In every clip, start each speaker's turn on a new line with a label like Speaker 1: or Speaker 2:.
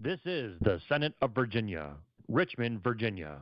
Speaker 1: This is the Senate of Virginia, Richmond, Virginia.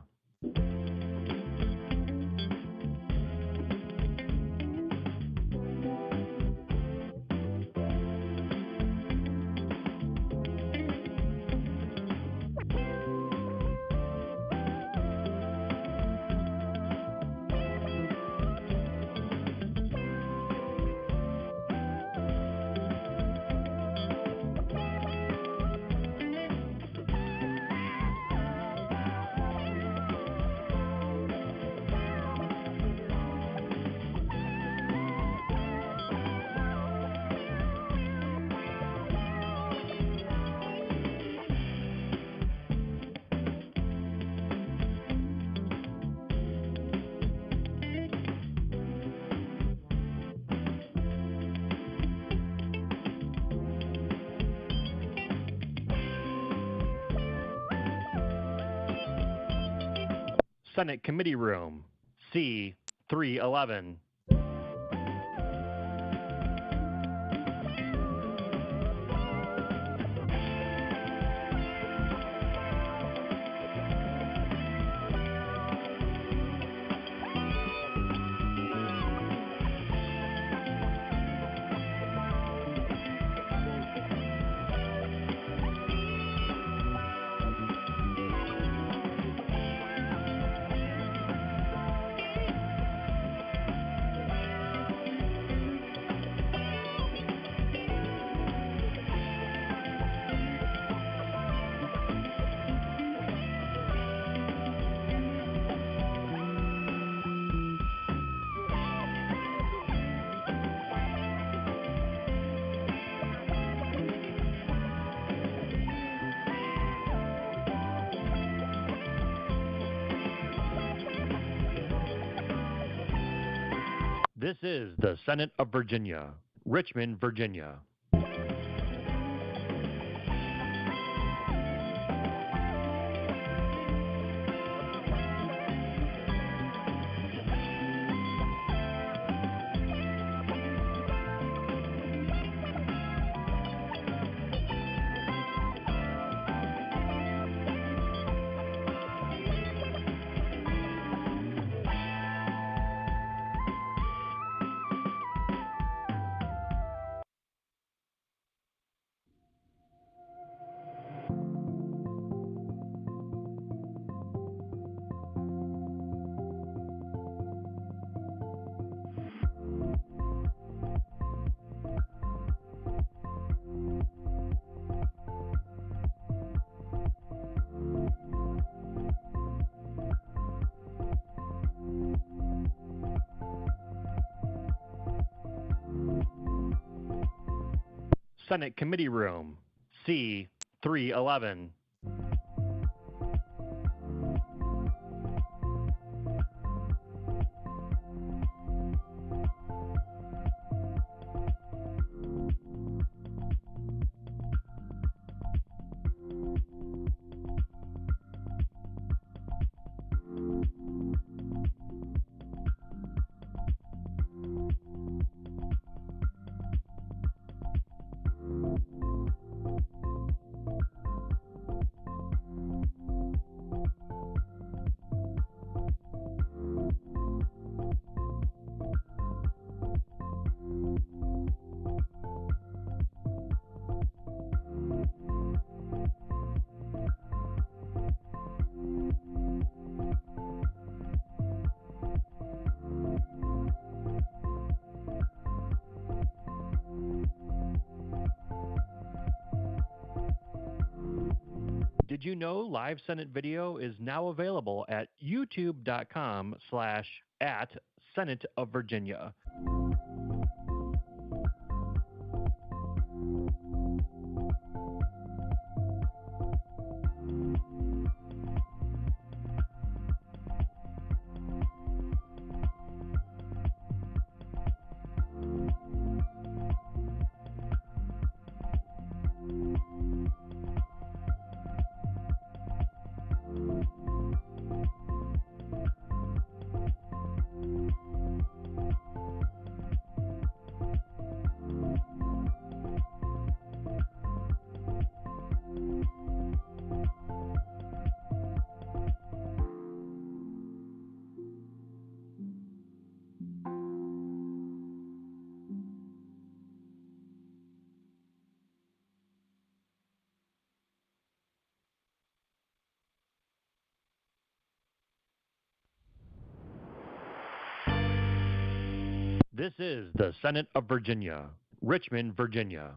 Speaker 1: Senate Committee Room, C-311. This is the Senate of Virginia, Richmond, Virginia. Senate Committee Room, C-311. Did you know live Senate video is now available at youtube.com/@Senate of Virginia. This is the Senate of Virginia, Richmond, Virginia.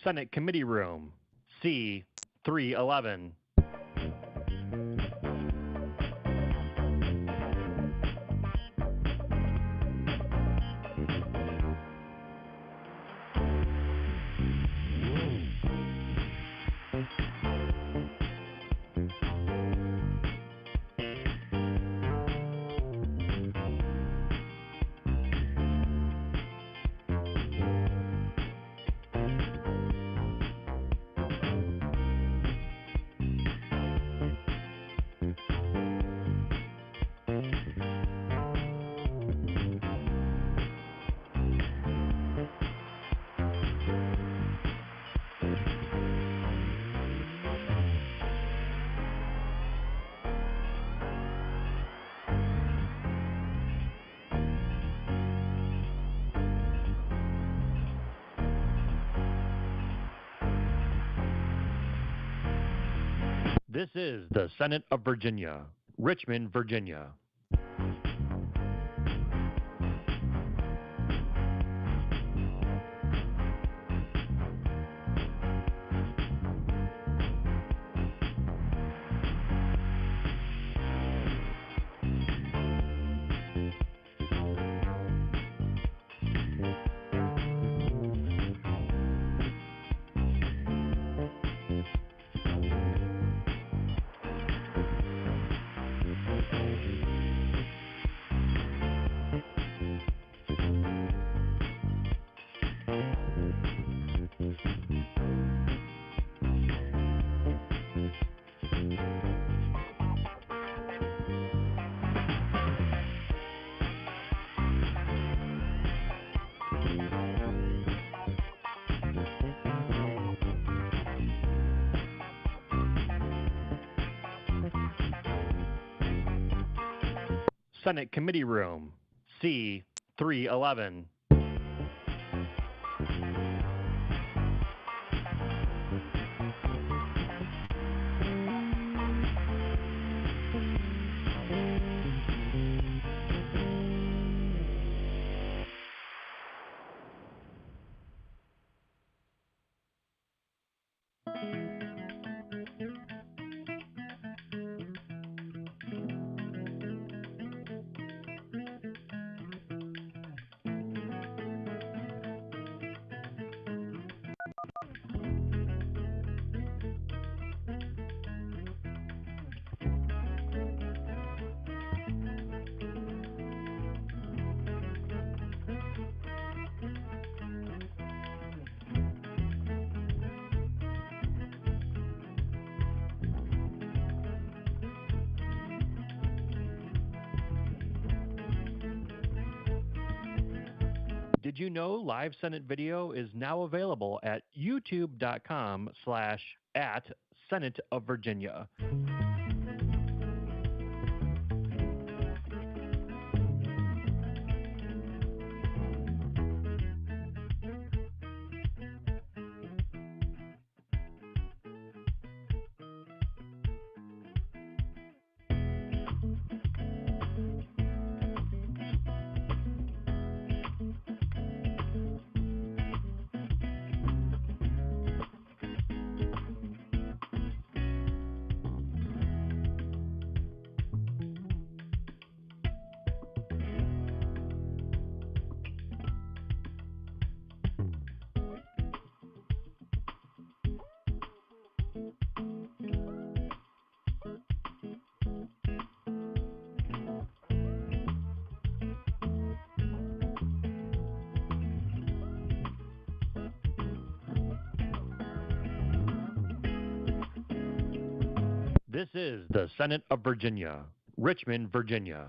Speaker 1: Senate Committee Room, C-311. This is the Senate of Virginia, Richmond, Virginia. Senate Committee Room, C-311. Did you know live Senate video is now available at youtube.com/@Senate of Virginia. This is the Senate of Virginia, Richmond, Virginia.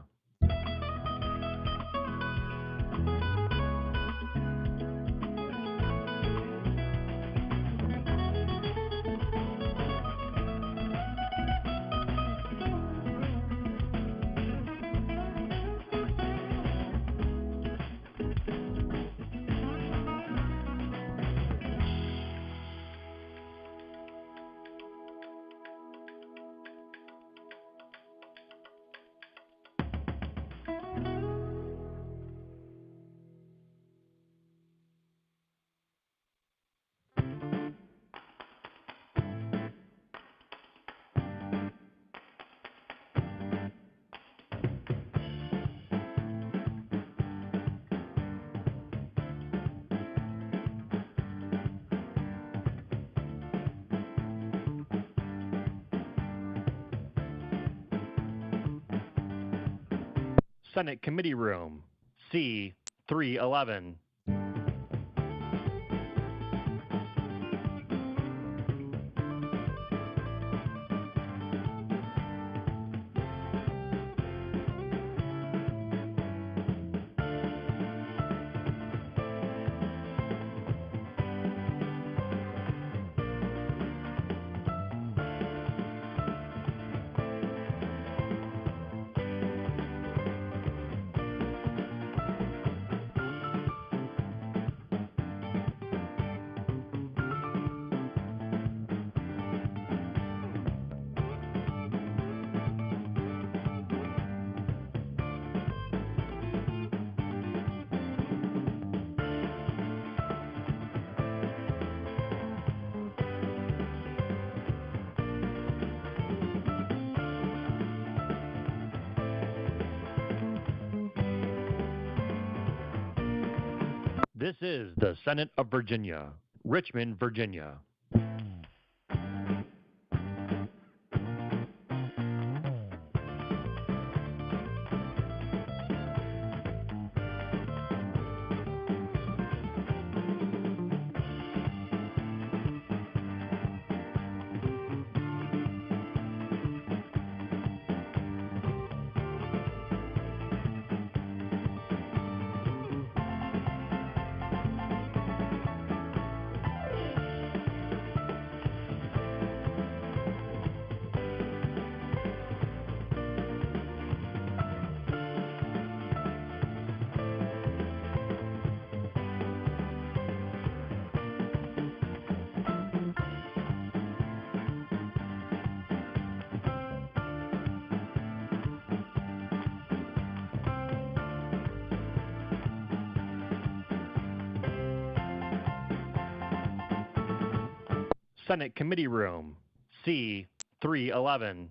Speaker 1: Senate Committee Room, C-311. This is the Senate of Virginia, Richmond, Virginia. Senate Committee Room, C-311.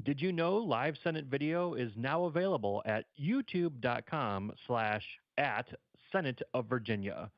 Speaker 1: Did you know live Senate video is now available at youtube.com/@Senate of Virginia.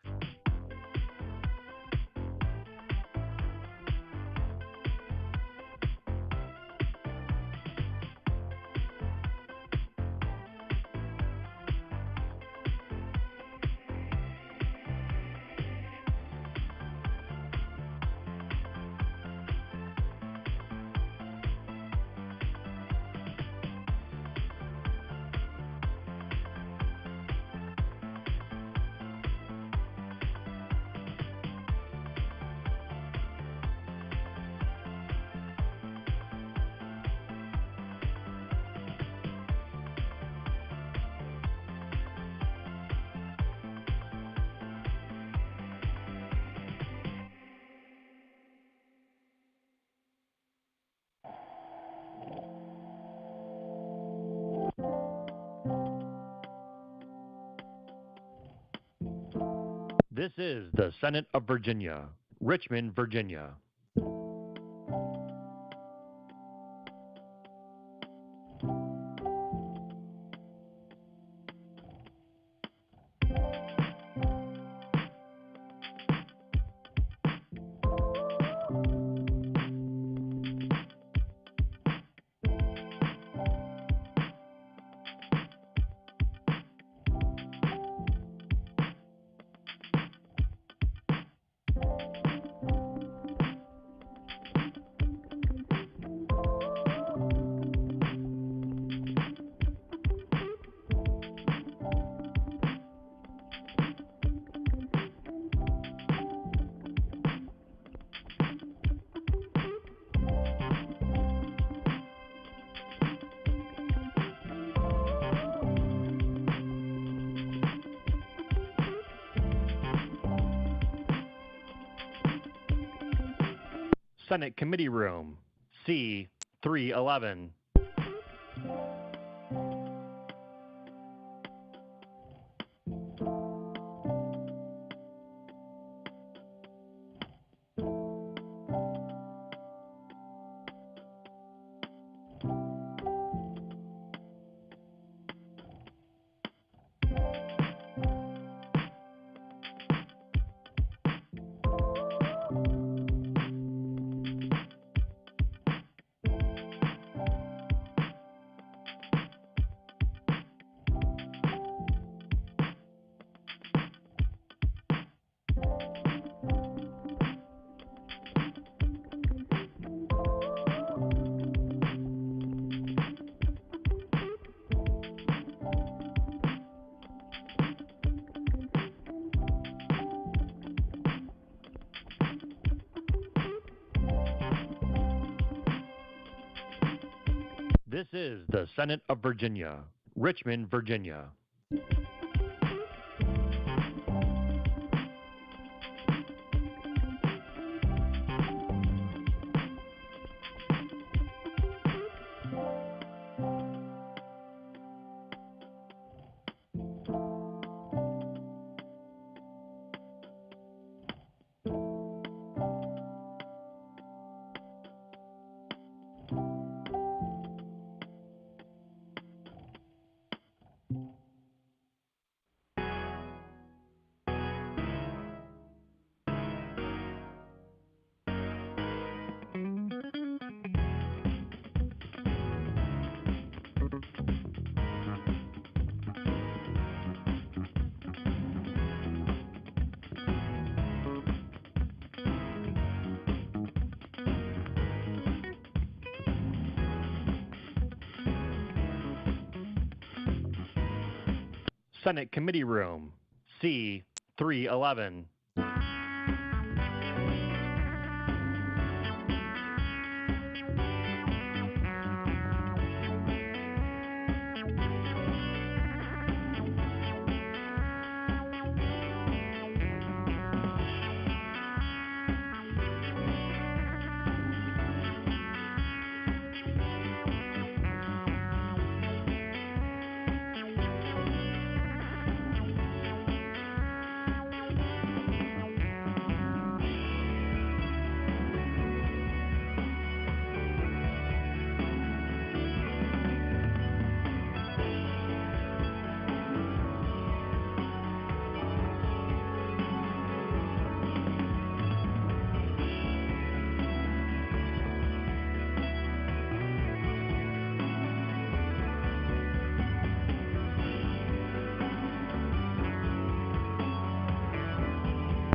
Speaker 1: This is the Senate of Virginia, Richmond, Virginia. Senate Committee Room, C-311. This is the Senate of Virginia, Richmond, Virginia. Senate Committee Room, C-311.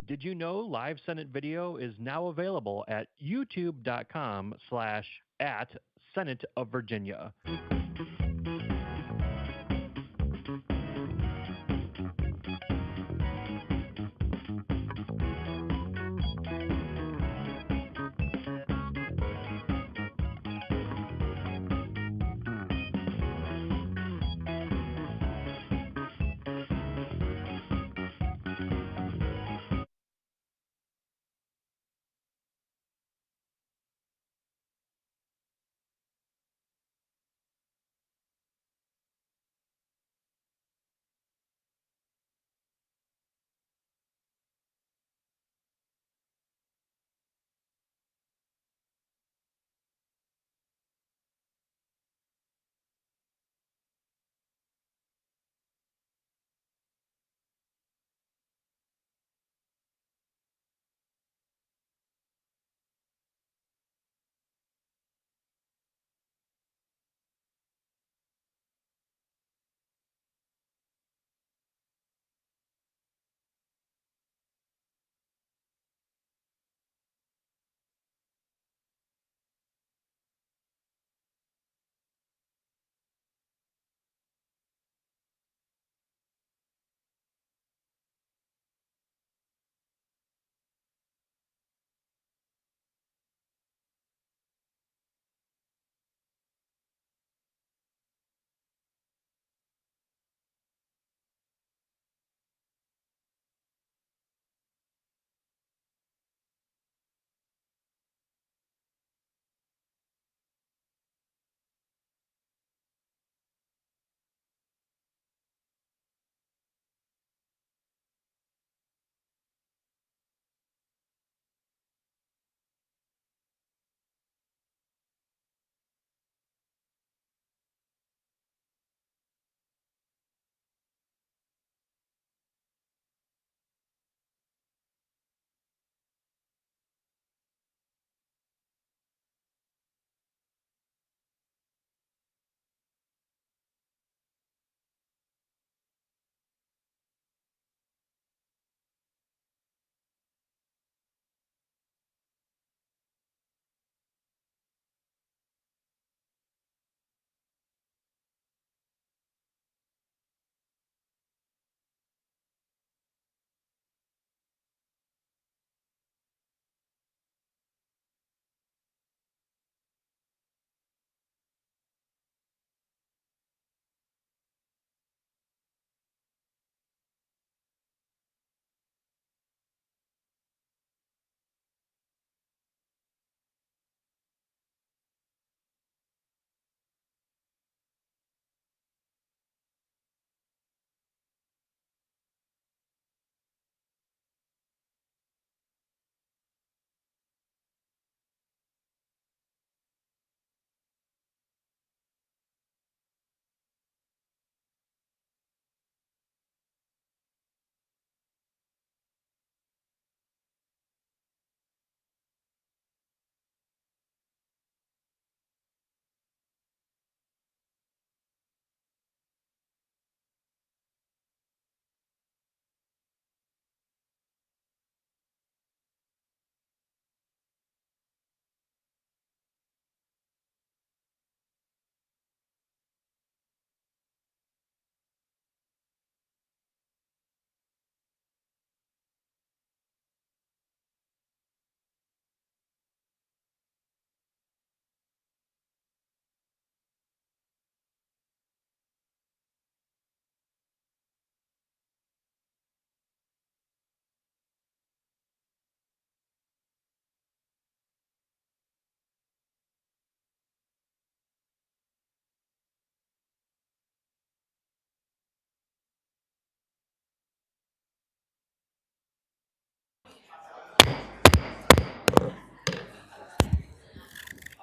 Speaker 1: Did you know live Senate video is now available at youtube.com/@Senate of Virginia.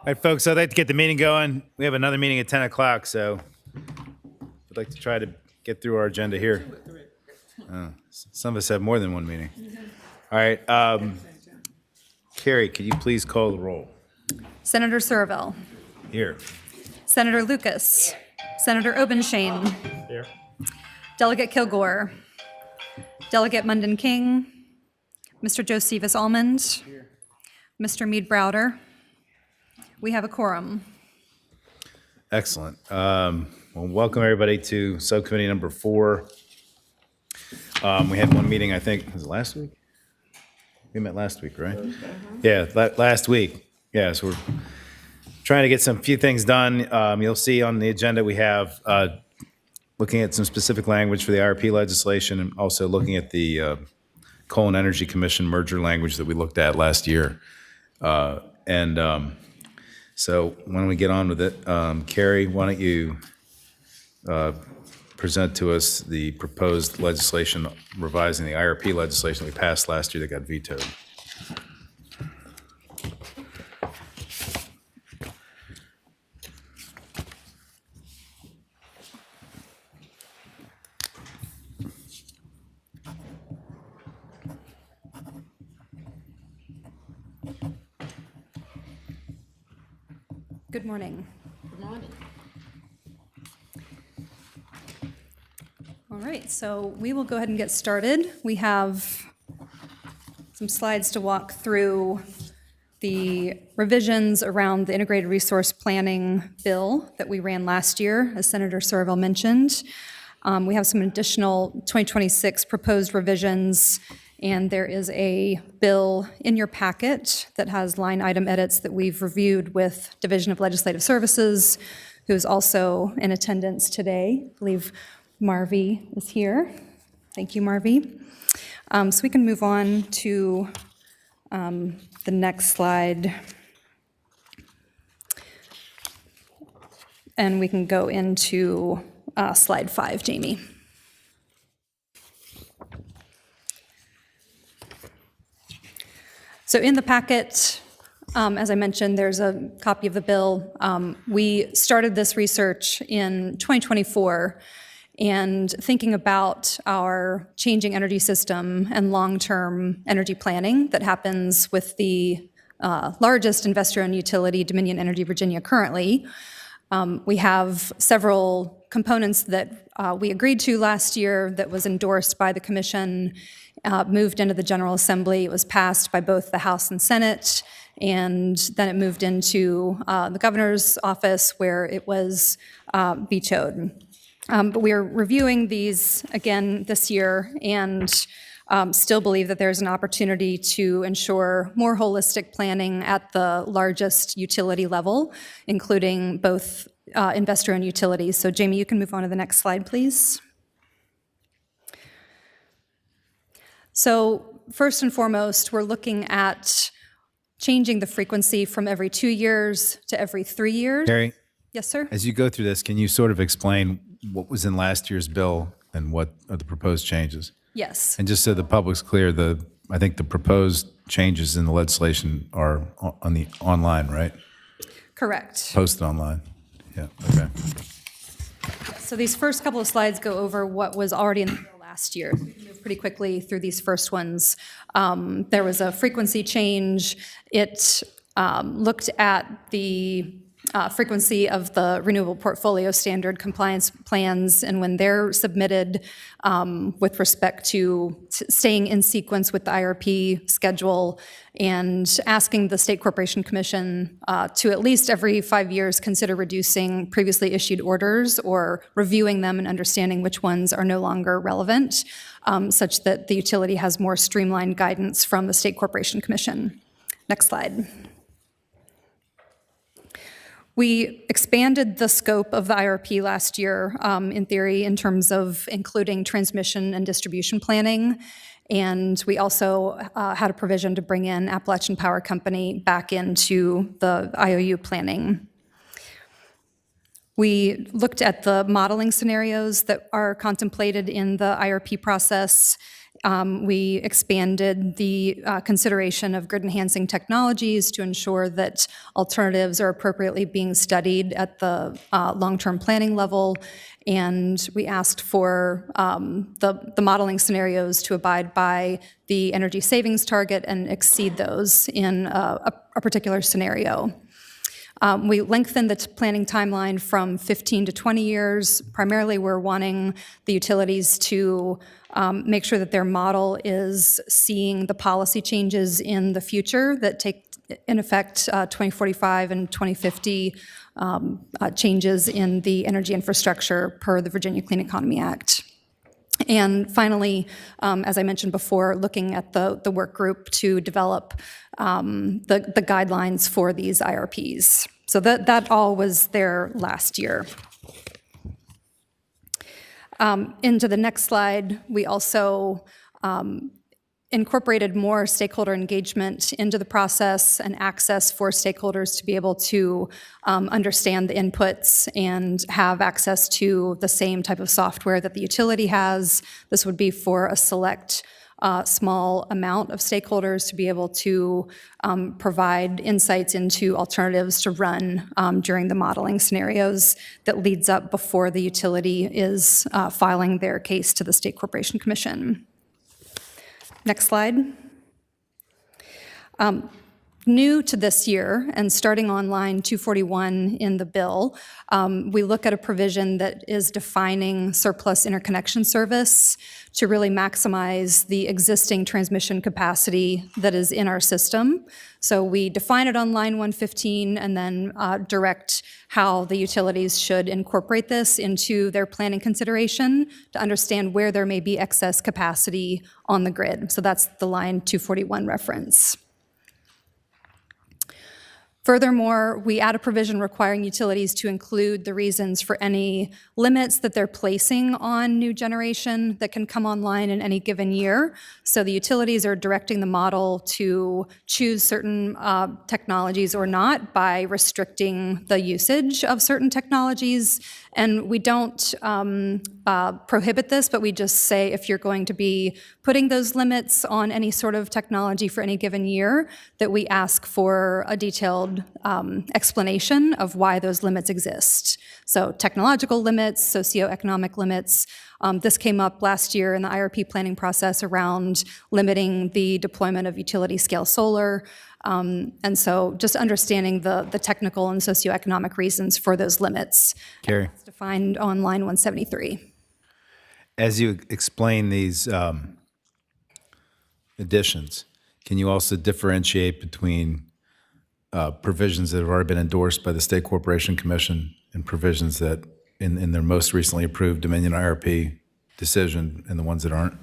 Speaker 2: right, folks, I'd like to get the meeting going. We have another meeting at 10 o'clock, so I'd like to try to get through our agenda here. Some of us have more than one meeting. All right. Carrie, could you please call the roll?
Speaker 3: Senator Surville.
Speaker 2: Here.
Speaker 3: Senator Lucas. Senator Obenshain.
Speaker 1: Here.
Speaker 3: Delegate Kilgore. Delegate Munden King. Mr. Josephus Almond. Mr. Mead Browder. We have a quorum.
Speaker 2: Excellent. Well, welcome everybody to Subcommittee number 4. We had one meeting, I think, was it last week? We met last week, right? Yeah, last week. Yeah, so we're trying to get some few things done. You'll see on the agenda we have looking at some specific language for the IRP legislation and also looking at the Coal and Energy Commission merger language that we looked at last year. So why don't we get on with it? Carrie, why don't you present to us the proposed legislation revising the IRP legislation that we passed last year that got vetoed.
Speaker 3: Good morning.
Speaker 4: Good morning.
Speaker 3: All right, so we will go ahead and get started. We have some slides to walk through the revisions around the Integrated Resource Planning bill that we ran last year, as Senator Surville mentioned. We have some additional 2026 proposed revisions, and there is a bill in your packet that has line item edits that we've reviewed with Division of Legislative Services, who is also in attendance today. I believe Marvy is here. Thank you, Marvy. So we can move on to the next slide. And we can go into slide 5, Jamie. So in the packet, as I mentioned, there's a copy of the bill. We started this research in 2024, and thinking about our changing energy system and long-term energy planning that happens with the largest investor-owned utility, Dominion Energy Virginia, currently. We have several components that we agreed to last year that was endorsed by the Commission, moved into the General Assembly. It was passed by both the House and Senate, and then it moved into the Governor's office where it was vetoed. But we are reviewing these again this year and still believe that there's an opportunity to ensure more holistic planning at the largest utility level, including both investor-owned utilities. So Jamie, you can move on to the next slide, please. So first and foremost, we're looking at changing the frequency from every 2 years to every 3 years.
Speaker 2: Carrie?
Speaker 3: Yes, sir?
Speaker 2: As you go through this, can you sort of explain what was in last year's bill and what are the proposed changes?
Speaker 3: Yes.
Speaker 2: And just so the public's clear, I think the proposed changes in the legislation are on the online, right?
Speaker 3: Correct.
Speaker 2: Posted online. Yeah, okay.
Speaker 3: So these first couple of slides go over what was already in the bill last year. So we can move pretty quickly through these first ones. There was a frequency change. It looked at the frequency of the Renewable Portfolio Standard compliance plans, and when they're submitted with respect to staying in sequence with the IRP schedule, and asking the State Corporation Commission to at least every 5 years consider reducing previously issued orders or reviewing them and understanding which ones are no longer relevant, such that the utility has more streamlined guidance from the State Corporation Commission. Next slide. We expanded the scope of the IRP last year, in theory, in terms of including transmission and distribution planning. And we also had a provision to bring in Appalachian Power Company back into the IOU planning. We looked at the modeling scenarios that are contemplated in the IRP process We expanded the consideration of grid-enhancing technologies to ensure that alternatives are appropriately being studied at the long-term planning level. And we asked for the modeling scenarios to abide by the energy savings target and exceed those in a particular scenario. We lengthened the planning timeline from 15 to 20 years. Primarily, we're wanting the utilities to make sure that their model is seeing the policy changes in the future that take in effect 2045 and 2050 changes in the energy infrastructure per the Virginia Clean Economy Act. And finally, as I mentioned before, looking at the work group to develop the guidelines for these IRPs. So that all was there last year. Into the next slide, we also incorporated more stakeholder engagement into the process and access for stakeholders to be able to understand the inputs and have access to the same type of software that the utility has. This would be for a select small amount of stakeholders to be able to provide insights into alternatives to run during the modeling scenarios that leads up before the utility is filing their case to the State Corporation Commission. Next slide. New to this year, and starting on line 241 in the bill, we look at a provision that is defining surplus interconnection service to really maximize the existing transmission capacity that is in our system. So we define it on line 115 and then direct how the utilities should incorporate this into their planning consideration to understand where there may be excess capacity on the grid. So that's the line 241 reference. Furthermore, we add a provision requiring utilities to include the reasons for any limits that they're placing on new generation that can come online in any given year. So the utilities are directing the model to choose certain technologies or not by restricting the usage of certain technologies. And we don't prohibit this, but we just say if you're going to be putting those limits on any sort of technology for any given year, that we ask for a detailed explanation of why those limits exist. So technological limits, socioeconomic limits. This came up last year in the IRP planning process around limiting the deployment of utility scale solar. And so just understanding the technical and socioeconomic reasons for those limits.
Speaker 2: Carrie.
Speaker 3: It's defined on line 173.
Speaker 2: As you explain these additions, can you also differentiate between provisions that have already been endorsed by the State Corporation Commission and provisions that in their most recently approved Dominion IRP decision and the ones that aren't?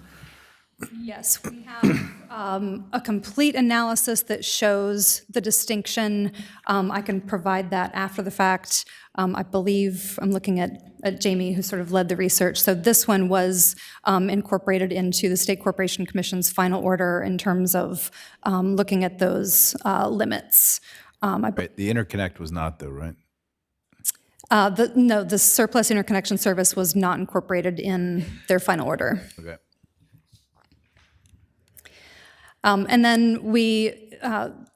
Speaker 3: Yes, we have a complete analysis that shows the distinction. I can provide that after the fact. I believe I'm looking at Jamie, who sort of led the research. So this one was incorporated into the State Corporation Commission's final order in terms of looking at those limits.
Speaker 2: Right. The interconnect was not, though, right?
Speaker 3: No, the surplus interconnection service was not incorporated in their final order.
Speaker 2: Okay.
Speaker 3: And then we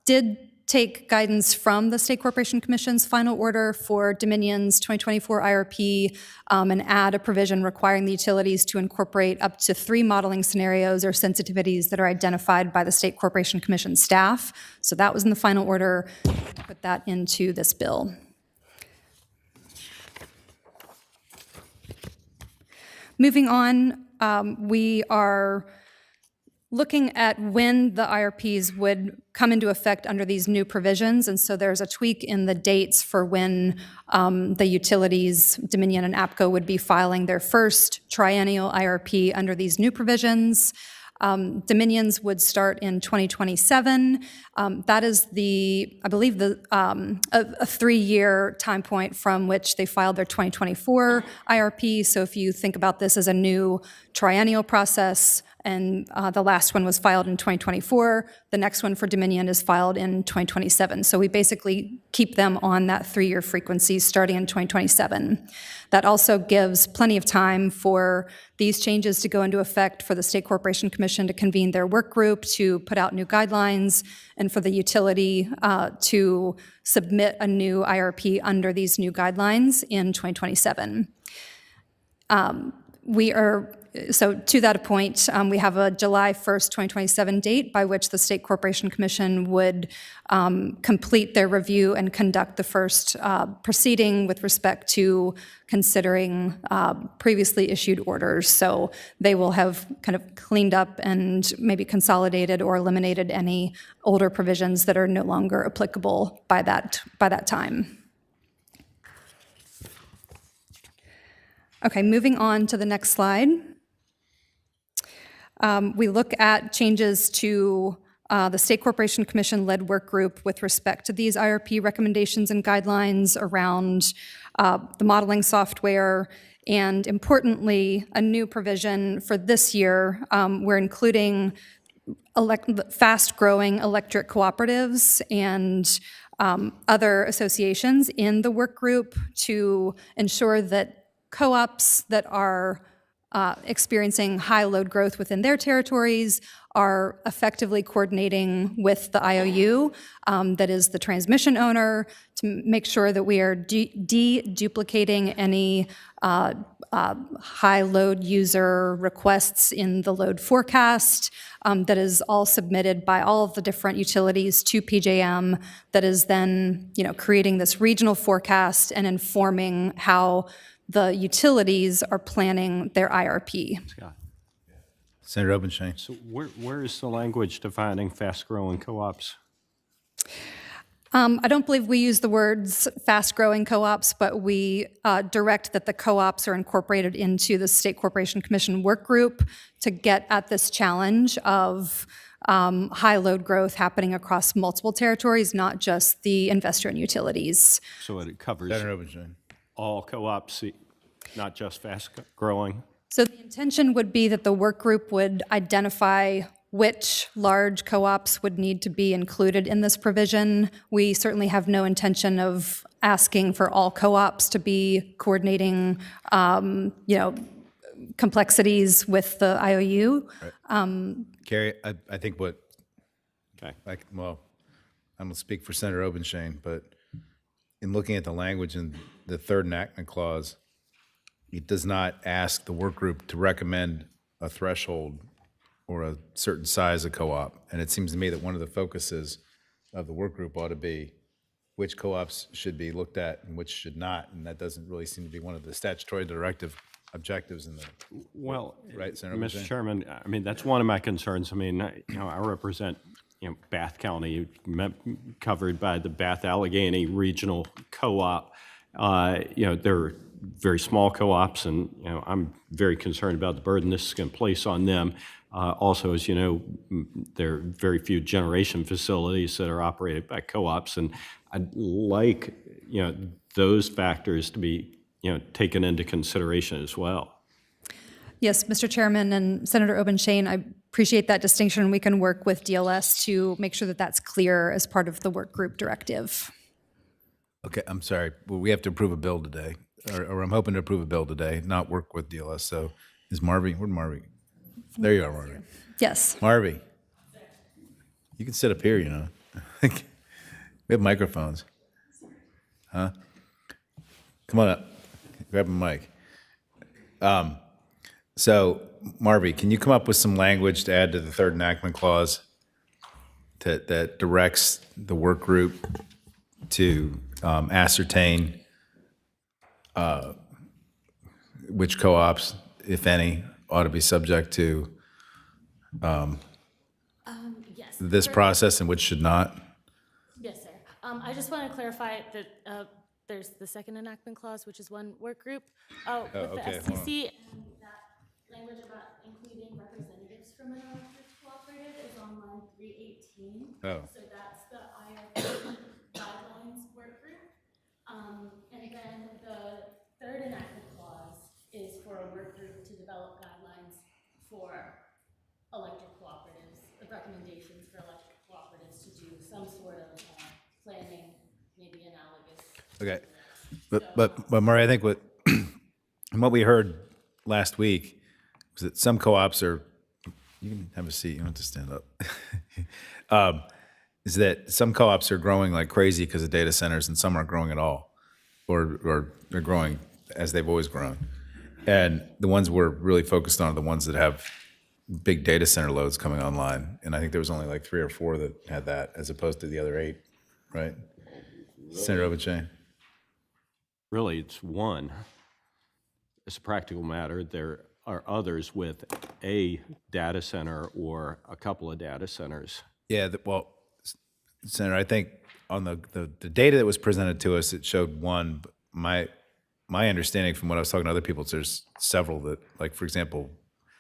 Speaker 3: did take guidance from the State Corporation Commission's final order for Dominion's 2024 IRP and add a provision requiring the utilities to incorporate up to 3 modeling scenarios or sensitivities that are identified by the State Corporation Commission staff. So that was in the final order. Put that into this bill. Moving on, we are looking at when the IRPs would come into effect under these new provisions. And so there's a tweak in the dates for when the utilities, Dominion and APCO, would be filing their first triennial IRP under these new provisions. Dominion's would start in 2027. That is I believe, a 3-year time point from which they filed their 2024 IRP. So if you think about this as a new triennial process, and the last one was filed in 2024. The next one for Dominion is filed in 2027. So we basically keep them on that 3-year frequency starting in 2027. That also gives plenty of time for these changes to go into effect, for the State Corporation Commission to convene their work group, to put out new guidelines, and for the utility to submit a new IRP under these new guidelines in 2027. So to that point, we have a July 1st, 2027 date by which the State Corporation Commission would complete their review and conduct the first proceeding with respect to considering previously issued orders. So they will have kind of cleaned up and maybe consolidated or eliminated any older provisions that are no longer applicable by that time. Okay, moving on to the next slide. We look at changes to the State Corporation Commission-led work group with respect to these IRP recommendations and guidelines around the modeling software, and importantly, a new provision for this year. We're including fast-growing electric cooperatives and other associations in the work group to ensure that co-ops that are experiencing high load growth within their territories are effectively coordinating with the IOU, that is the transmission owner, to make sure that we are de-duplicating any high load user requests in the load forecast, that is all submitted by all of the different utilities to PJM, that is then, creating this regional forecast and informing how the utilities are planning their IRP.
Speaker 4: Scott.
Speaker 2: Senator Obenschein.
Speaker 4: So where is the language defining fast-growing co-ops?
Speaker 3: I don't believe we use the words fast-growing co-ops, but we direct that the co-ops are incorporated into the State Corporation Commission work group to get at this challenge of high load growth happening across multiple territories, not just the investor and utilities.
Speaker 4: So it covers
Speaker 2: Senator Obenschein.
Speaker 4: all co-ops, not just fast-growing?
Speaker 3: So the intention would be that the work group would identify which large co-ops would need to be included in this provision. We certainly have no intention of asking for all co-ops to be coordinating, complexities with the IOU.
Speaker 2: Right. Carrie, I think what,
Speaker 4: Okay.
Speaker 2: I'm going to speak for Senator Obenschein, but in looking at the language in the third enactment clause, it does not ask the work group to recommend a threshold or a certain size of co-op. And it seems to me that one of the focuses of the work group ought to be which co-ops should be looked at and which should not. And that doesn't really seem to be one of the statutory directive objectives in the,
Speaker 4: Well,
Speaker 2: right, Senator
Speaker 4: Mr.
Speaker 2: Obenschein?
Speaker 4: Chairman, that's one of my concerns. I represent, Bath County, covered by the Bath Allegheny Regional Co-op. They're very small co-ops, and I'm very concerned about the burden this is going to place on them. Also, as you know, there are very few generation facilities that are operated by co-ops, and I'd like those factors to be taken into consideration as well.
Speaker 3: Yes, Mr. Chairman and Senator Obenschein, I appreciate that distinction. We can work with DLS to make sure that that's clear as part of the work group directive.
Speaker 2: Okay, I'm sorry. Well, we have to approve a bill today, or I'm hoping to approve a bill today, not work with DLS. So is Marvy, where'd Marvy? There you are, Marvy.
Speaker 3: Yes.
Speaker 2: Marvy, you can sit up here, We have microphones. Huh? Come on up. Grab a mic. So, Marvy, can you come up with some language to add to the third enactment clause that directs the work group to ascertain which co-ops, if any, ought to be subject to
Speaker 5: Yes.
Speaker 2: this process and which should not?
Speaker 5: Yes, sir. I just want to clarify that there's the second enactment clause, which is one work group. With
Speaker 2: okay,
Speaker 5: the
Speaker 2: hold on.
Speaker 5: FCC, and that language about including representatives from an electric cooperative is on line 318.
Speaker 2: Oh.
Speaker 5: So that's the IRP guidelines work group. And then the third enactment clause is for a work group to develop guidelines for
Speaker 2: Okay. But Murray, I think what we heard last week was that some co-ops are, you can have a seat, you don't have to stand up. Is that some co-ops are growing like crazy because of data centers and some aren't growing at all, or they're growing as they've always grown. And the ones we're really focused on are the ones that have big data center loads coming online. And I think there was only like 3 or 4 that had that as opposed to the other 8, right? Senator Obenshain?
Speaker 4: Really, it's one. As a practical matter, there are others with a data center or a couple of data centers.
Speaker 2: Yeah, well, Senator, I think on the data that was presented to us, it showed one. But my understanding from what I was talking to other people is there's several that, like, for example,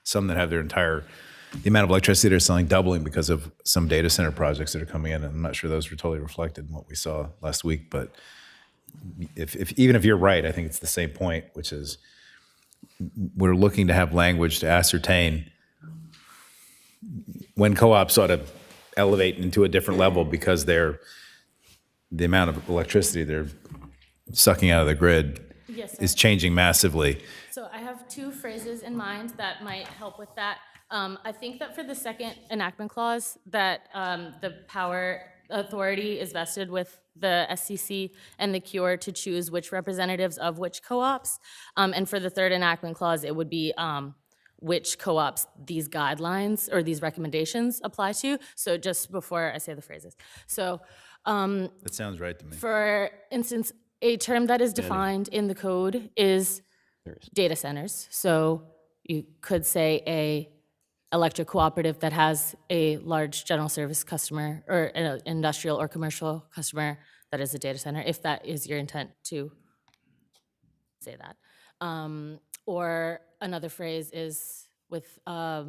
Speaker 2: some that have the amount of electricity they're selling doubling because of some data center projects that are coming in. And I'm not sure those were totally reflected in what we saw last week. But even if you're right, I think it's the same point, which is we're looking to have language to ascertain when co-ops ought to elevate into a different level because the amount of electricity they're sucking out of the grid
Speaker 5: Yes, sir.
Speaker 2: is changing massively.
Speaker 5: So I have 2 phrases in mind that might help with that. I think that for the second enactment clause, that the power authority is vested with the SCC and the CEUR to choose which representatives of which co-ops. And for the third enactment clause, it would be which co-ops these guidelines or these recommendations apply to. So just before I say the phrases. So
Speaker 2: That sounds right to me.
Speaker 5: for instance, a term that is defined in the code is data centers. So you could say a electric cooperative that has a large general service customer or an industrial or commercial customer that is a data center, if that is your intent to say that. Or another phrase is with a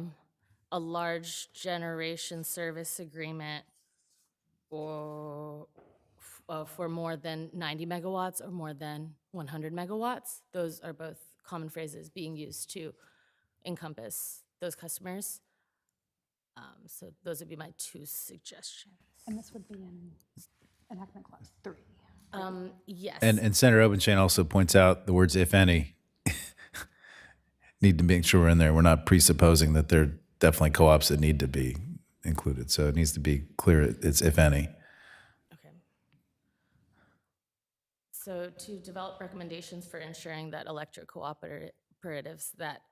Speaker 5: large generation service agreement or for more than 90 megawatts or more than 100 megawatts. Those are both common phrases being used to encompass those customers. So those would be my 2 suggestions.
Speaker 3: And this would be in enactment clause 3.
Speaker 5: Yes.
Speaker 2: And Senator Obenshain also points out the words "if any" need to make sure we're in there. We're not presupposing that there are definitely co-ops that need to be included. So it needs to be clear it's "if any."
Speaker 5: Okay. So to develop recommendations for ensuring that electric cooperatives that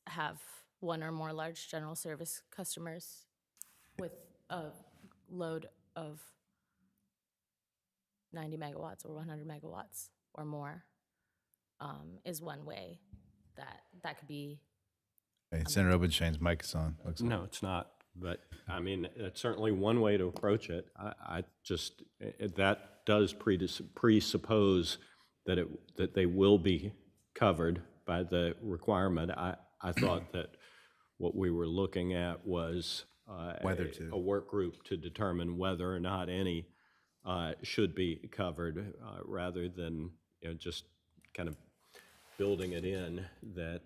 Speaker 5: have 1 or more large general service customers with a load of 90 megawatts or 100 megawatts or more is one way that could be.
Speaker 2: Okay, Senator Obenshain's mic is on. Looks like.
Speaker 4: No, it's not. But I mean, it's certainly one way to approach it. I just, that does presuppose that they will be covered by the requirement. I thought that what we were looking at was a work group to determine whether or not any should be covered, rather than just kind of building it in that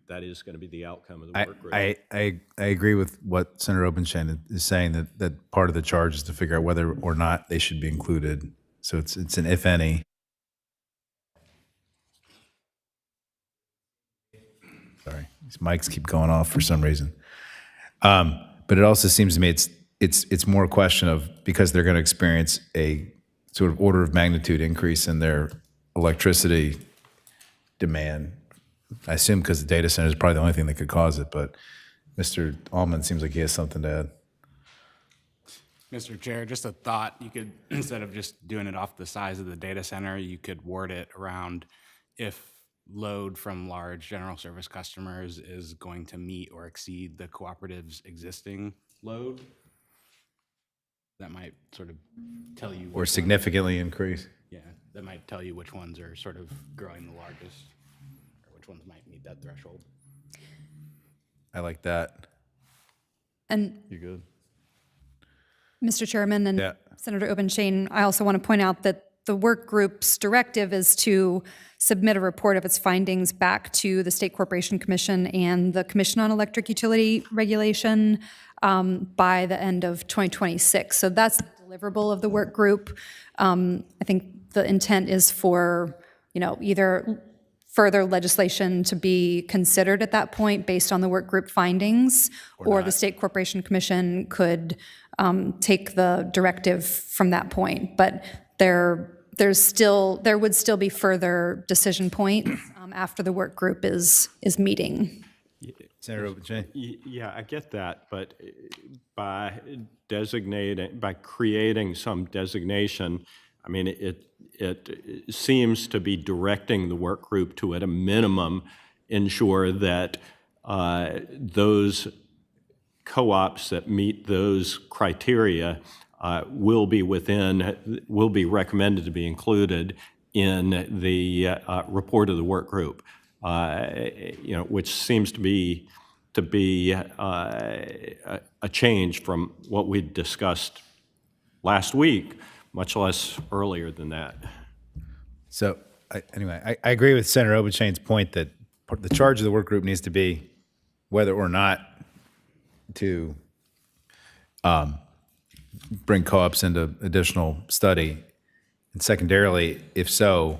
Speaker 4: that is going to be the outcome of the work group.
Speaker 2: I agree with what Senator Obenshain is saying, that part of the charge is to figure out whether or not they should be included. So it's an "if any." Sorry, these mics keep going off for some reason. But it also seems to me it's more a question of, because they're going to experience a sort of order of magnitude increase in their electricity demand. I assume because the data center is probably the only thing that could cause it, but Mr. Allman seems like he has something to add.
Speaker 6: Mr. Chair, just a thought. You could, instead of just doing it off the size of the data center, you could word it around if load from large general service customers is going to meet or exceed the cooperative's existing load. That might sort of tell you.
Speaker 2: Or significantly increase.
Speaker 6: Yeah, that might tell you which ones are sort of growing the largest, or which ones might meet that threshold.
Speaker 2: I like that.
Speaker 3: And
Speaker 2: You good?
Speaker 3: Mr. Chairman and
Speaker 2: Yeah.
Speaker 3: Senator Obenshain, I also want to point out that the work group's directive is to submit a report of its findings back to the State Corporation Commission and the Commission on Electric Utility Regulation by the end of 2026. So that's the deliverable of the work group. I think the intent is for, either further legislation to be considered at that point based on the work group findings, or the State Corporation Commission could take the directive from that point. But there would still be further decision points after the work group is meeting.
Speaker 2: Senator Obajay?
Speaker 4: Yeah, I get that, but by creating some designation, I mean, it seems to be directing the work group to, at a minimum, ensure that those co-ops that meet those criteria will be recommended to be included in the report of the work group, which seems to be a change from what we discussed last week, much less earlier than that.
Speaker 2: So anyway, I agree with Senator Obachay's point that the charge of the work group needs to be whether or not to bring co-ops into additional study, and secondarily, if so,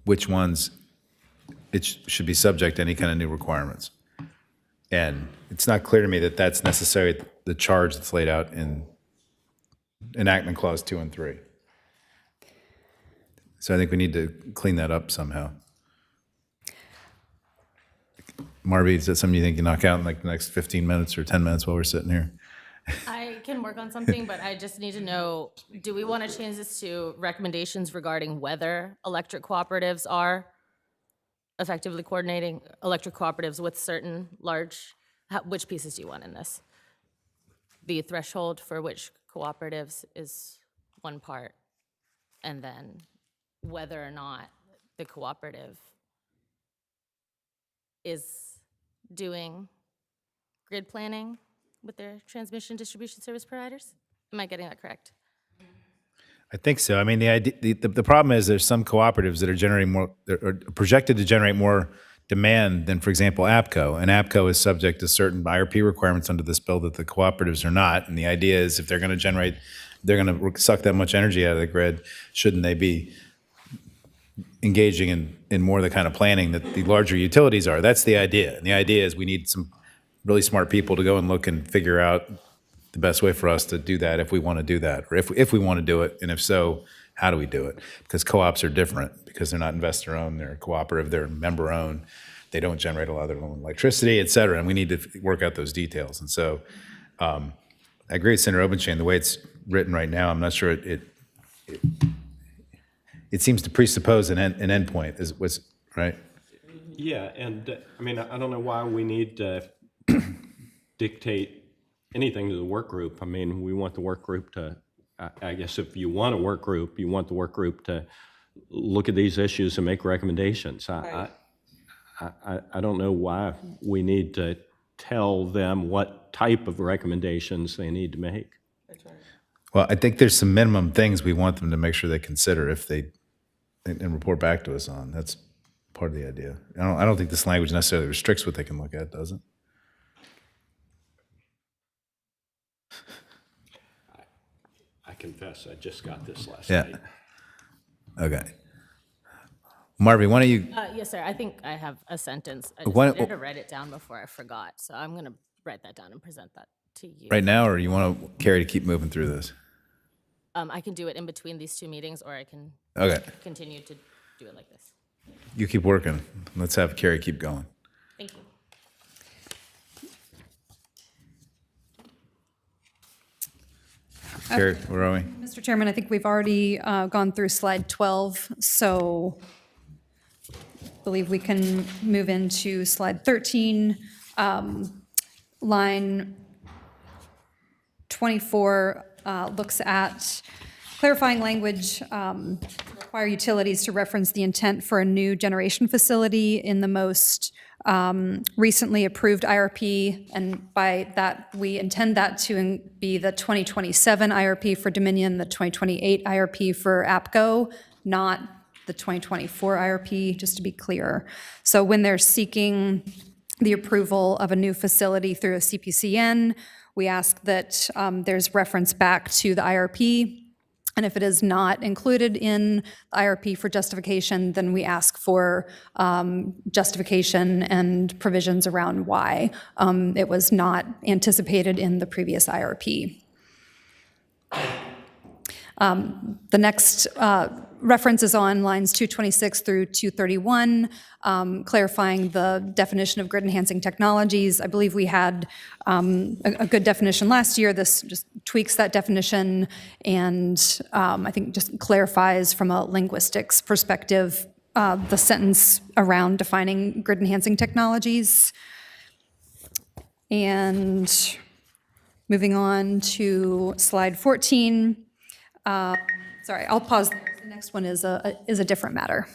Speaker 2: which ones it should be subject to any kind of new requirements. And it's not clear to me that that's necessarily the charge that's laid out in Enactment Clause 2 and 3. So I think we need to clean that up somehow. Marby, is that something you think you knock out in like the next 15 minutes or 10 minutes while we're sitting here?
Speaker 5: I can work on something, but I just need to know, do we want to change this to recommendations regarding whether electric cooperatives are effectively coordinating electric cooperatives with certain large, which pieces do you want in this? The threshold for which cooperatives is one part, and then whether or not the cooperative is doing grid planning with their transmission distribution service providers? Am I getting that correct?
Speaker 2: I think so. I mean, the problem is there's some cooperatives that are generating more, are projected to generate more demand than, for example, APCO. And APCO is subject to certain IRP requirements under this bill that the cooperatives are not. And the idea is if they're going to generate, they're going to suck that much energy out of the grid, shouldn't they be engaging in more of the kind of planning that the larger utilities are? That's the idea. And the idea is we need some really smart people to go and look and figure out the best way for us to do that if we want to do that, or if we want to do it, and if so, how do we do it? Because co-ops are different because they're not investor-owned, they're cooperative, they're member-owned, they don't generate a lot of their own electricity, et cetera, and we need to work out those details. And so I agree with Senator Obenshain, the way it's written right now, I'm not sure it seems to presuppose an endpoint, was right?
Speaker 4: Yeah, and I mean, I don't know why we need to dictate anything to the work group. I mean, we want the work group to, I guess if you want a work group, you want the work group to look at these issues and make recommendations. I don't know why we need to tell them what type of recommendations they need to make.
Speaker 2: Well, I think there's some minimum things we want them to make sure they consider if they, and report back to us on. That's part of the idea. I don't think this language necessarily restricts what they can look at, does it?
Speaker 4: I confess, I just got this last
Speaker 2: Yeah.
Speaker 4: night.
Speaker 2: Okay. Marby, why don't you,
Speaker 5: Yes, sir. I think I have a sentence. I just
Speaker 2: Why-
Speaker 5: needed to write it down before I forgot, so I'm going to write that down and present that to you.
Speaker 2: right now, or you want Carrie to keep moving through this?
Speaker 5: I can do it in between these two meetings, or I can
Speaker 2: Okay,
Speaker 5: continue to do it like this.
Speaker 2: you keep working. Let's have Carrie keep going.
Speaker 5: Thank you.
Speaker 2: Carrie, where are we?
Speaker 3: Mr. Chairman, I think we've already gone through slide 12, so I believe we can move into slide 13. Line 24 looks at clarifying language, require utilities to reference the intent for a new generation facility in the most recently approved IRP, and by that, we intend that to be the 2027 IRP for Dominion, the 2028 IRP for APCO, not the 2024 IRP, just to be clear. So when they're seeking the approval of a new facility through a CPCN, we ask that there's reference back to the IRP And if it is not included in the IRP for justification, then we ask for justification and provisions around why it was not anticipated in the previous IRP. The next reference is on lines 226 through 231, clarifying the definition of grid-enhancing technologies. I believe we had a good definition last year. This just tweaks that definition and I think just clarifies from a linguistics perspective the sentence around defining grid-enhancing technologies. And moving on to slide 14. Sorry, I'll pause there. The next one is a different matter.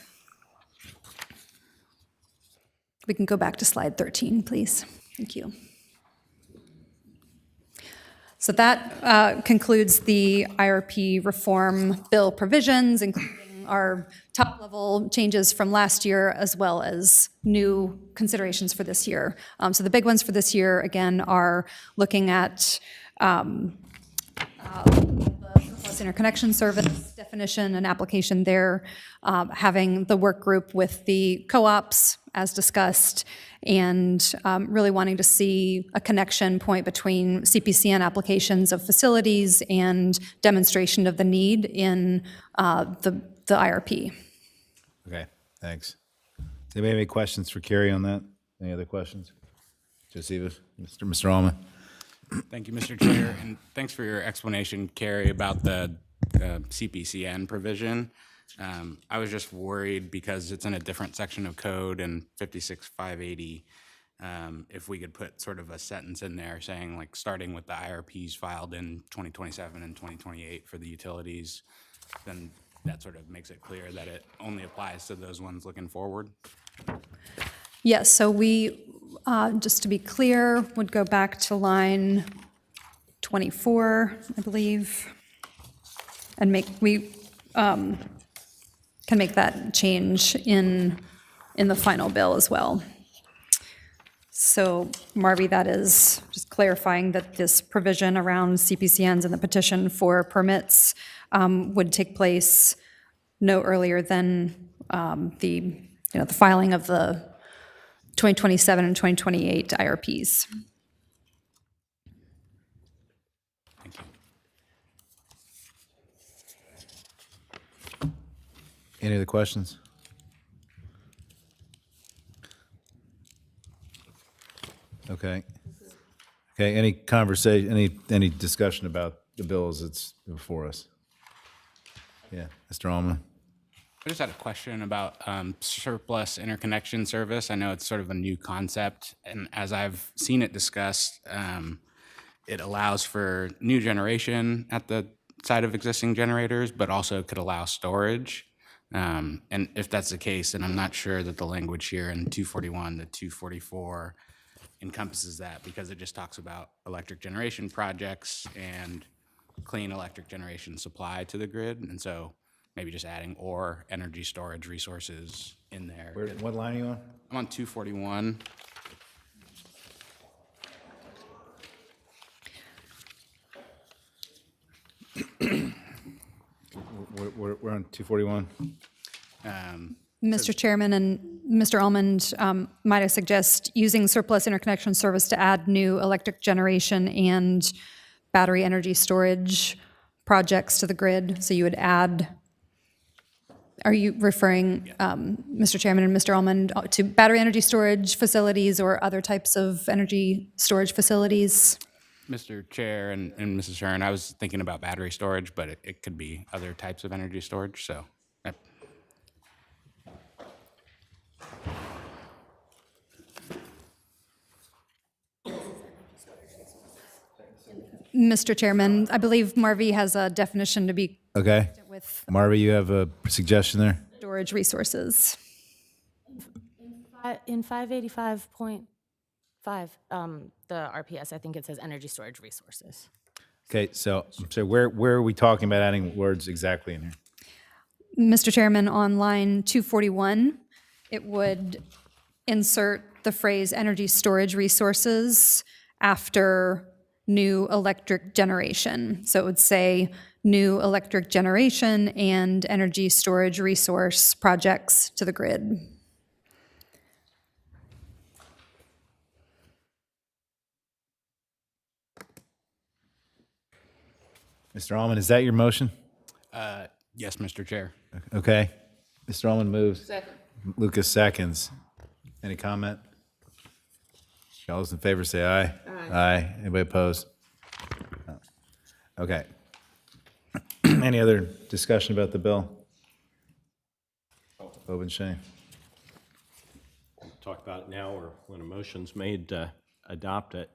Speaker 3: We can go back to slide 13, please. Thank you. So that concludes the IRP reform bill provisions, including our top-level changes from last year, as well as new considerations for this year. So the big ones for this year, again, are looking at surplus interconnection service definition and application there, having the work group with the co-ops as discussed, and really wanting to see a connection point between CPCN applications of facilities and demonstration of the need in the IRP.
Speaker 2: Okay, thanks. Does anybody have any questions for Carrie on that? Any other questions? Josephus, Mr. Allman?
Speaker 6: Thank you, Mr. Chair, and thanks for your explanation, Carrie, about the CPCN provision. I was just worried because it's in a different section of code in 56580, if we could put sort of a sentence in there saying, like, starting with the IRPs filed in 2027 and 2028 for the utilities, then that sort of makes it clear that it only applies to those ones looking forward.
Speaker 3: Yes, so we, just to be clear, would go back to line 24, I believe, and we can make that change in the final bill as well. So, Marvy, that is just clarifying that this provision around CPCNs and the petition for permits would take place no earlier than the filing of the 2027 and 2028 IRPs.
Speaker 6: Thank you.
Speaker 2: Any other questions? Okay. Okay, any conversation, any discussion about the bills that's before us? Yeah, Mr. Allman?
Speaker 6: I just had a question about surplus interconnection service. I know it's sort of a new concept, and as I've seen it discussed, it allows for new generation at the side of existing generators, but also could allow storage. And if that's the case, then I'm not sure that the language here in 241 to 244 encompasses that, because it just talks about electric generation projects and clean electric generation supply to the grid. And so maybe just adding or energy storage resources in there.
Speaker 2: What line are you on?
Speaker 6: I'm on 241.
Speaker 2: We're on 241.
Speaker 3: Mr. Chairman and Mr. Almond, might I suggest using surplus interconnection service to add new electric generation and battery energy storage projects to the grid? So you would add, are you referring, Mr. Chairman and Mr. Almond, to battery energy storage facilities or other types of energy storage facilities?
Speaker 6: Mr. Chair and Mrs. Hearn, I was thinking about battery storage, but it could be other types of energy storage, so.
Speaker 3: Mr. Chairman, I believe Marvy has a definition to be
Speaker 2: Okay.
Speaker 3: with
Speaker 2: Marvy, you have a suggestion there?
Speaker 3: storage resources.
Speaker 5: In 585.5, the RPS, I think it says energy storage resources.
Speaker 2: Okay, so where are we talking about adding words exactly in here?
Speaker 3: Mr. Chairman, on line 241, it would insert the phrase energy storage resources after new electric generation. So it would say new electric generation and energy storage resource projects to the grid.
Speaker 2: Mr. Allman, is that your motion?
Speaker 6: Yes, Mr. Chair.
Speaker 2: Okay. Mr. Allman moves. Second. Lucas seconds. Any comment? All those in favor say aye. Aye. Anybody opposed? No. Okay. Any other discussion about the bill? Bob and Shane.
Speaker 4: Talk about it now or when a motion's made to adopt it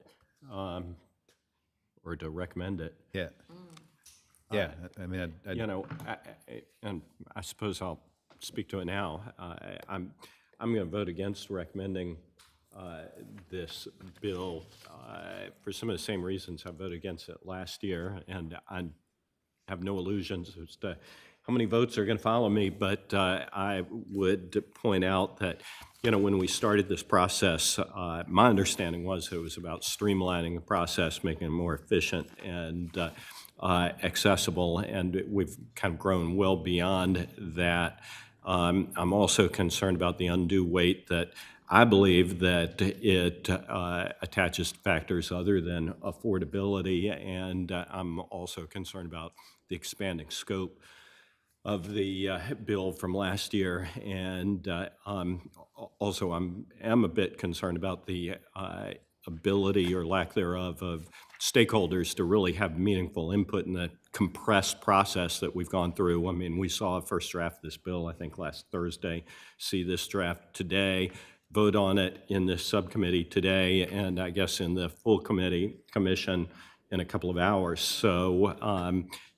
Speaker 4: or to recommend it.
Speaker 2: Yeah. Yeah, I mean,
Speaker 4: You know, and I suppose I'll speak to it now. I'm going to vote against recommending this bill for some of the same reasons I voted against it last year, and I have no illusions as to how many votes are going to follow me, but I would point out that, you know, when we started this process, my understanding was it was about streamlining the process, making it more efficient and accessible, and we've kind of grown well beyond that. I'm also concerned about the undue weight that I believe that it attaches to factors other than affordability, and I'm also concerned about the expanding scope of the bill from last year, and also am a bit concerned about the ability or lack thereof of stakeholders to really have meaningful input in the compressed process that we've gone through. I mean, we saw a first draft of this bill, I think, last Thursday, see this draft today, vote on it in this subcommittee today, and I guess in the full commission in a couple of hours. So,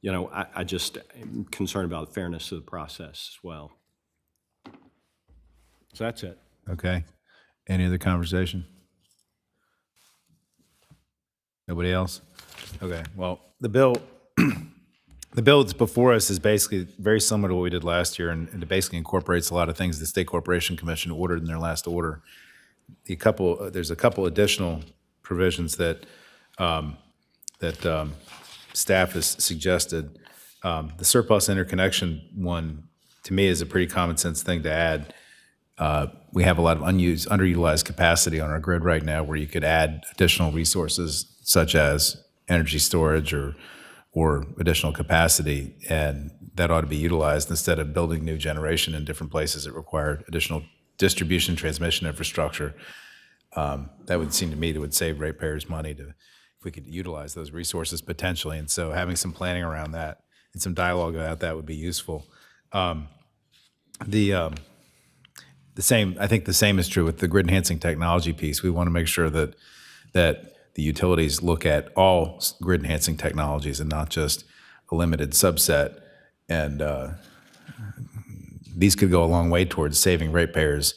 Speaker 4: you know, I just am concerned about the fairness of the process as well. So that's it.
Speaker 2: okay. Any other conversation? Nobody else? Okay, well, the bill that's before us is basically very similar to what we did last year, and it basically incorporates a lot of things the State Corporation Commission ordered in their last order. There's a couple additional provisions that staff has suggested. The surplus interconnection one, to me, is a pretty common sense thing to add. We have a lot of underutilized capacity on our grid right now where you could add additional resources such as energy storage or additional capacity, and that ought to be utilized instead of building new generation in different places that require additional distribution transmission infrastructure. That would seem to me that would save ratepayers money if we could utilize those resources potentially, and so having some planning around that and some dialogue about that would be useful. The same, I think the same is true with the grid enhancing technology piece. We want to make sure that the utilities look at all grid enhancing technologies and not just a limited subset. And these could go a long way towards saving ratepayers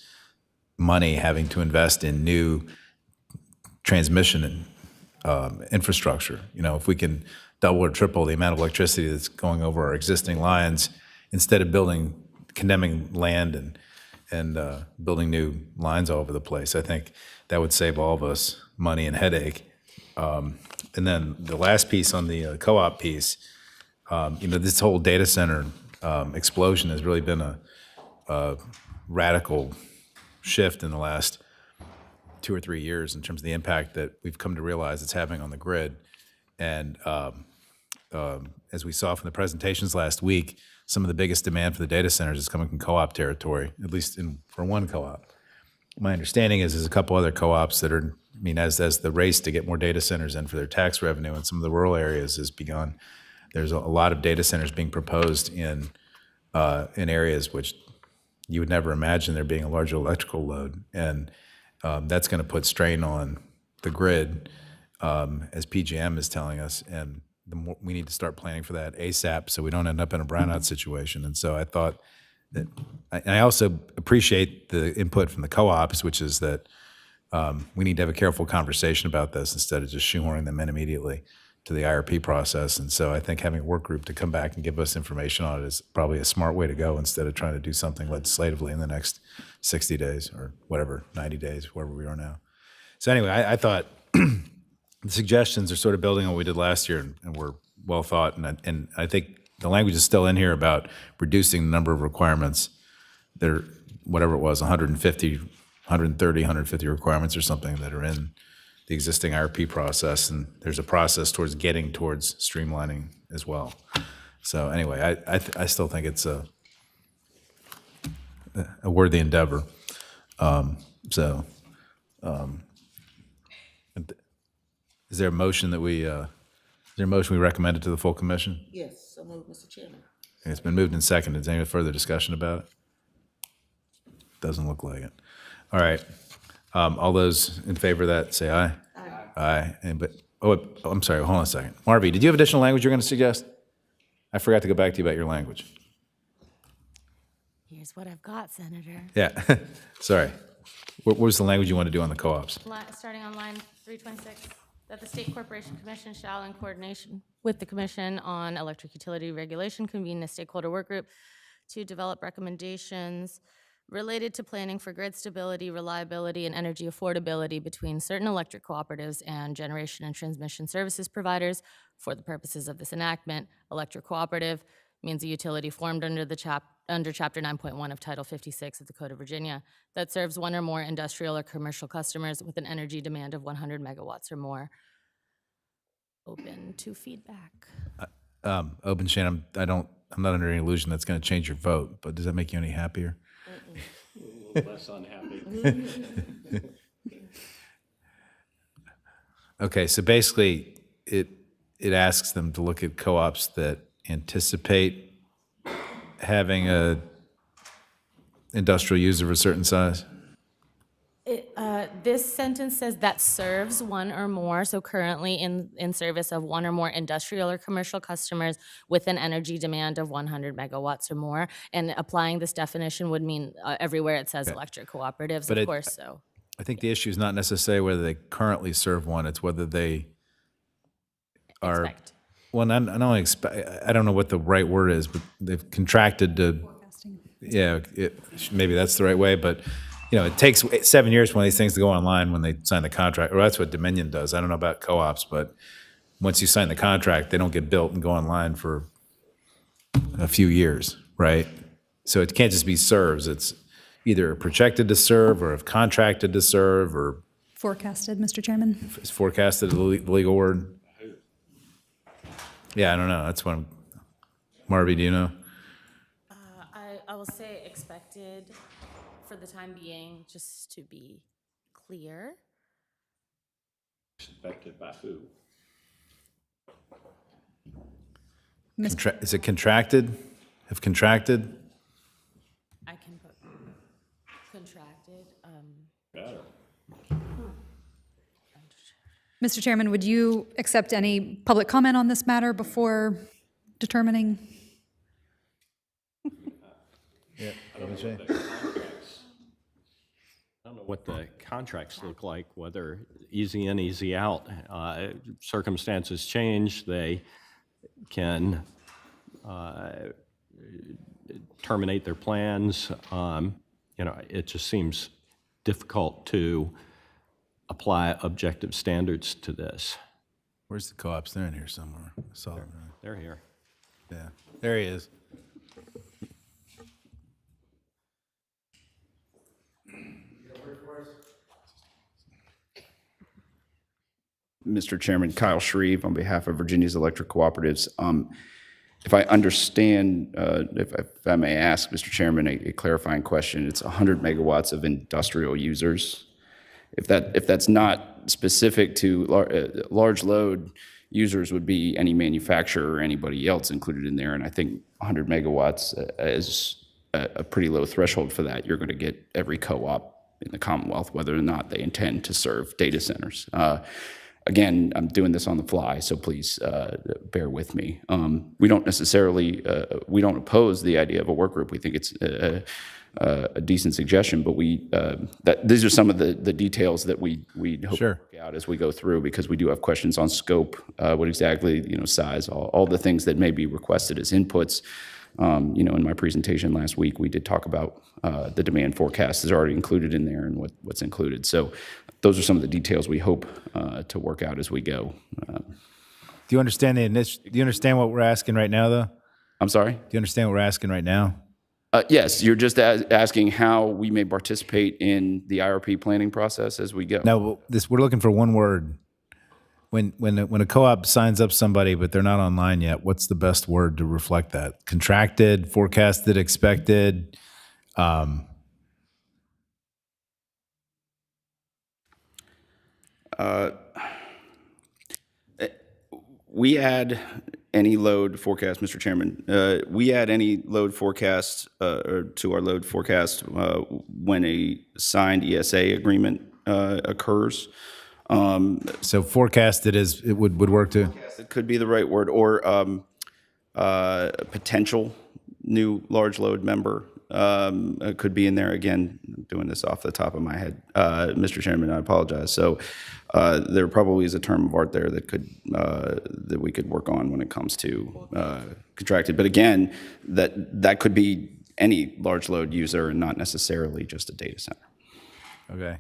Speaker 2: money having to invest in new transmission infrastructure. You know, if we can double or triple the amount of electricity that's going over our existing lines, instead of condemning land and building new lines all over the place, I think that would save all of us money and headache. And then the last piece on the co-op piece, you know, this whole data center explosion has really been a radical shift in the last 2 or 3 years in terms of the impact that we've come to realize it's having on the grid. And as we saw from the presentations last week, some of the biggest demand for the data centers is coming from co-op territory, at least for one co-op. My understanding is there's a couple other co-ops that are, I mean, as the race to get more data centers in for their tax revenue in some of the rural areas has begun, there's a lot of data centers being proposed in areas which you would never imagine there being a large electrical load. And that's going to put strain on the grid, as PJM is telling us, and we need to start planning for that ASAP so we don't end up in a brownout situation. And so I thought that, I also appreciate the input from the co-ops, which is that we need to have a careful conversation about this instead of just shoehorning them in immediately to the IRP process. And so I think having a work group to come back and give us information on it is probably a smart way to go instead of trying to do something legislatively in the next 60 days or whatever, 90 days, wherever we are now. So anyway, I thought the suggestions are sort of building on what we did last year and were well thought. And I think the language is still in here about reducing the number of requirements. There, whatever it was, 150, 130, 150 requirements or something that are in the existing IRP process. And there's a process towards getting towards streamlining as well. So anyway, I still think it's a worthy endeavor. Is there a motion that we recommend it to the full commission?
Speaker 7: Yes, so moved, Mr. Chairman.
Speaker 2: It's been moved and seconded. Is there any further discussion about it? Doesn't look like it. All right. All those in favor of that, say aye. Aye. I'm sorry, hold on a second. Marvy, did you have additional language you're going to suggest? I forgot to go back to you about your language.
Speaker 5: Here's what I've got, Senator.
Speaker 2: Yeah, sorry. What was the language you want to do on the co-ops?
Speaker 5: Starting on line 326, that the State Corporation Commission shall, in coordination with the Commission on Electric Utility Regulation, convene a stakeholder work group to develop recommendations related to planning for grid stability, reliability, and energy affordability between certain electric cooperatives and generation and transmission services providers. For the purposes of this enactment, electric cooperative means a utility formed under Chapter 9.1 of Title 56 of the Code of Virginia that serves one or more industrial or commercial customers with an energy demand of 100 megawatts or more. Open to feedback.
Speaker 2: Open, Shannon, I'm not under any illusion that's going to change your vote, but does that make you any happier?
Speaker 4: Less unhappy.
Speaker 2: Okay, so basically, it asks them to look at co-ops that anticipate having a industrial use of a certain size.
Speaker 5: This sentence says that serves one or more, so currently in service of one or more industrial or commercial customers with an energy demand of 100 megawatts or more. And applying this definition would mean everywhere it says electric cooperatives,
Speaker 2: But
Speaker 5: of course, so.
Speaker 2: I think the issue is not necessarily whether they currently serve one, it's whether they are.
Speaker 5: Expect.
Speaker 2: Well, not only expect, I don't know what the right word is, but they've contracted to. Yeah, maybe that's the right way, but it takes 7 years for one of these things to go online when they sign the contract, or that's what Dominion does. I don't know about co-ops, but once you sign the contract, they don't get built and go online for a few years, right? So it can't just be serves. It's either projected to serve or have contracted to serve or
Speaker 3: Forecasted, Mr. Chairman.
Speaker 2: is forecasted, the legal word. Yeah, I don't know. That's what I'm, Marvy, do you know?
Speaker 5: I will say expected for the time being, just to be clear.
Speaker 4: Expected by who?
Speaker 2: Is it contracted? Have contracted?
Speaker 5: I can put contracted.
Speaker 4: Better.
Speaker 3: Mr. Chairman, would you accept any public comment on this matter before determining?
Speaker 2: Yeah.
Speaker 4: I don't know what the contracts look like, whether easy in, easy out. Circumstances change, they can terminate their plans. It just seems difficult to apply objective standards to this.
Speaker 2: Where's the co-ops? They're in here somewhere. I saw them.
Speaker 4: They're here.
Speaker 2: Yeah, there he is.
Speaker 8: Mr. Chairman, Kyle Shreve on behalf of Virginia's Electric Cooperatives. If I understand, if I may ask, Mr. Chairman, a clarifying question, it's 100 megawatts of industrial users. If that's not specific to large load users, would be any manufacturer or anybody else included in there. And I think 100 megawatts is a pretty low threshold for that. You're going to get every co-op in the Commonwealth, whether or not they intend to serve data centers. Again, I'm doing this on the fly, so please bear with me. We don't necessarily, we don't oppose the idea of a work group. We think it's a decent suggestion, but these are some of the details that we hope to work out as we go through, because we do have questions on scope, what exactly, size, all the things that may be requested as inputs. In my presentation last week, we did talk about the demand forecast is already included in there and what's included. So those are some of the details we hope to work out as we go.
Speaker 2: Do you understand do you understand what we're asking right now, though?
Speaker 8: I'm sorry?
Speaker 2: Do you understand what we're asking right now?
Speaker 8: Yes, you're just asking how we may participate in the IRP planning process as we go.
Speaker 2: No, we're looking for one word. When a co-op signs up somebody, but they're not online yet, what's the best word to reflect that? Contracted, forecasted, expected?
Speaker 8: We add any load forecast, Mr. Chairman. We add any load forecast to our load forecast when a signed ESA agreement occurs.
Speaker 2: So forecasted it would work too?
Speaker 8: It could be the right word, or a potential new large load member could be in there. Again, I'm doing this off the top of my head, Mr. Chairman, I apologize. So there probably is a term of art there that we could work on when it comes to contracted. But again, that could be any large load user and not necessarily just a data center.
Speaker 2: Okay.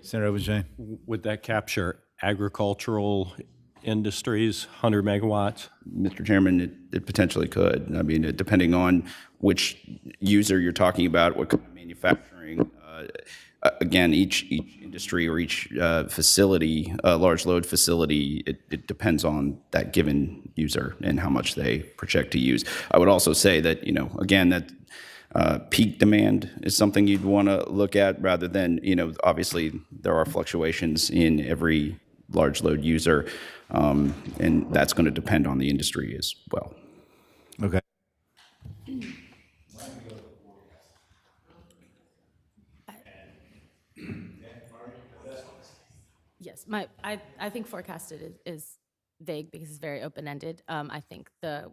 Speaker 2: Senator Obajane?
Speaker 4: Would that capture agricultural industries, 100 megawatts?
Speaker 8: Mr. Chairman, it potentially could. I mean, depending on which user you're talking about, what kind of manufacturing. Again, each industry or each facility, large load facility, it depends on that given user and how much they project to use. I would also say that, again, that peak demand is something you'd want to look at rather than, obviously there are fluctuations in every large load user, and that's going to depend on the industry as well.
Speaker 2: Okay.
Speaker 5: Yes, I think forecasted is vague because it's very open-ended. I think the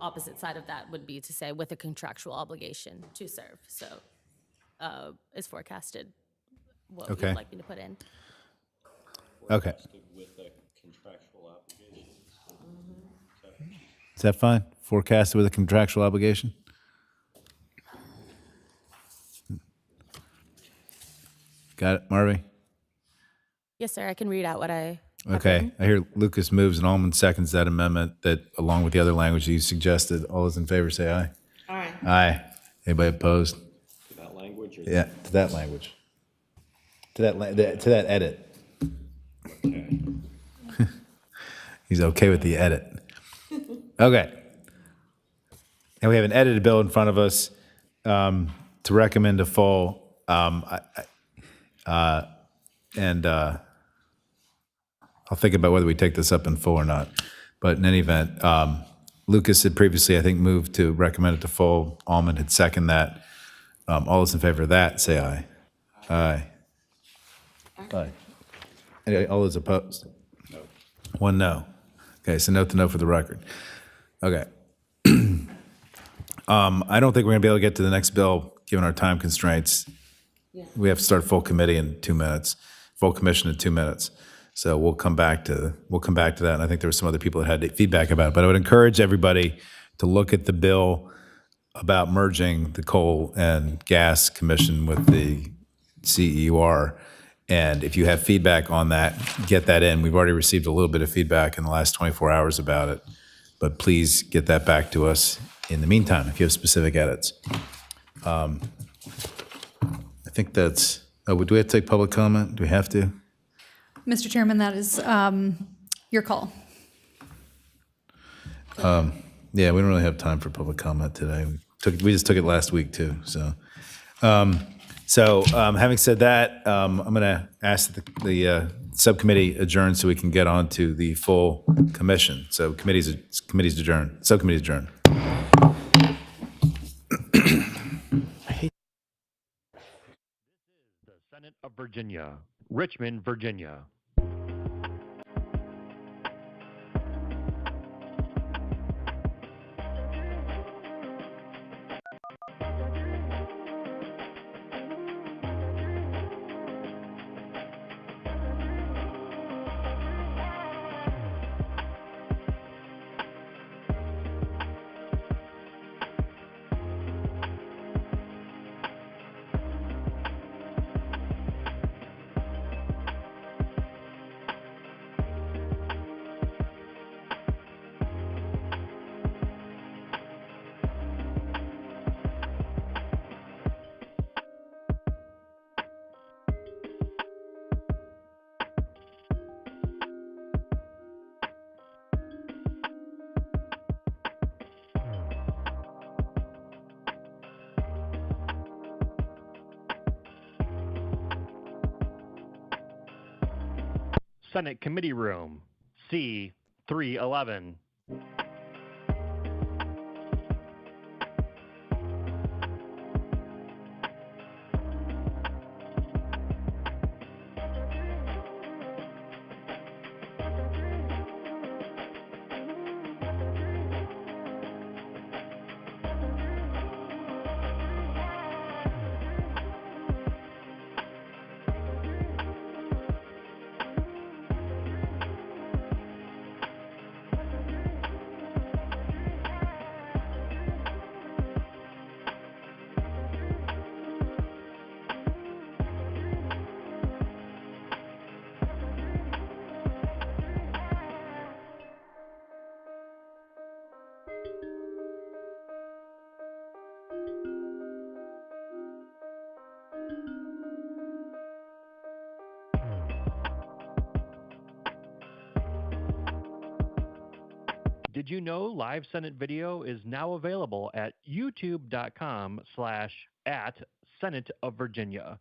Speaker 5: opposite side of that would be to say with a contractual obligation to serve. So is forecasted what
Speaker 2: Okay.
Speaker 5: you'd like me to put in?
Speaker 2: Okay.
Speaker 4: With a contractual obligation.
Speaker 2: Is that fine? Forecasted with a contractual obligation? Got it, Marvy?
Speaker 5: Yes, sir, I can read out what I have
Speaker 2: Okay.
Speaker 5: written.
Speaker 2: I hear Lucas moves and Almond seconds that amendment that, along with the other language you suggested. All those in favor say aye.
Speaker 7: Aye.
Speaker 2: Aye. Anybody opposed?
Speaker 4: To that language? Or
Speaker 2: Yeah, to that language. To that edit. He's okay with the edit. Okay. And we have an edited bill in front of us to recommend a full. I'll think about whether we take this up in full or not. But in any event, Lucas had previously, I think, moved to recommend it to full. Almond had seconded that. All those in favor of that, say aye. Aye. Aye. Anyway, all those opposed? No. One no. Okay, so note to no for the record. Okay. I don't think we're going to be able to get to the next bill, given our time constraints. We have to start full committee in 2 minutes, full commission in 2 minutes. So we'll come back to that. And I think there were some other people that had feedback about it. But I would encourage everybody to look at the bill about merging the coal and gas commission with the CEUR. And if you have feedback on that, get that in. We've already received a little bit of feedback in the last 24 hours about it. But please get that back to us in the meantime if you have specific edits. I think that's, do we have to take public comment? Do we have to?
Speaker 3: Mr. Chairman, that is your call.
Speaker 2: Yeah, we don't really have time for public comment today. We just took it last week too, so. Having said that, I'm going to ask that the subcommittee adjourn so we can get on to the full commission. So committee's adjourned, subcommittee's adjourned.
Speaker 1: The Senate of Virginia, Richmond, Virginia. Senate Committee Room, C311. Did you know live Senate video is now available at youtube.com/@Senate of Virginia.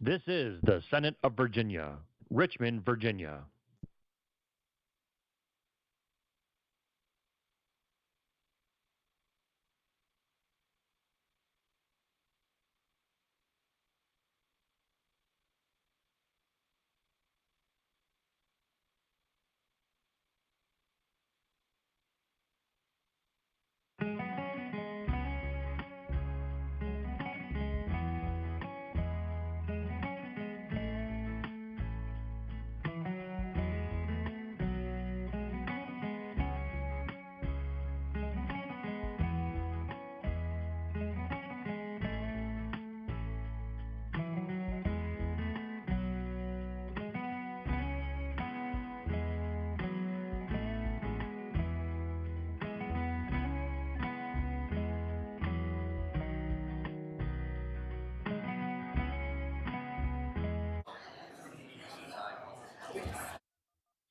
Speaker 1: This is the Senate of Virginia, Richmond, Virginia.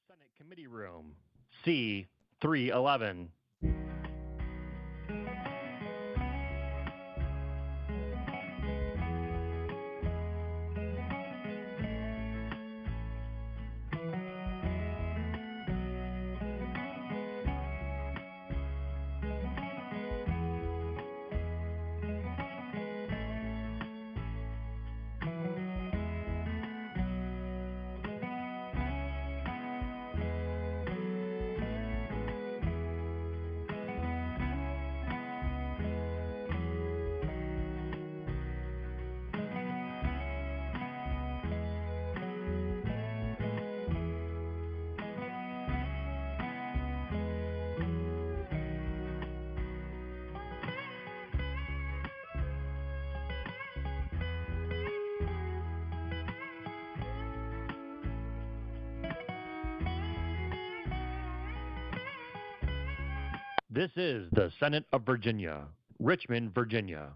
Speaker 1: Senate Committee Room, C311. This is the Senate of Virginia, Richmond, Virginia.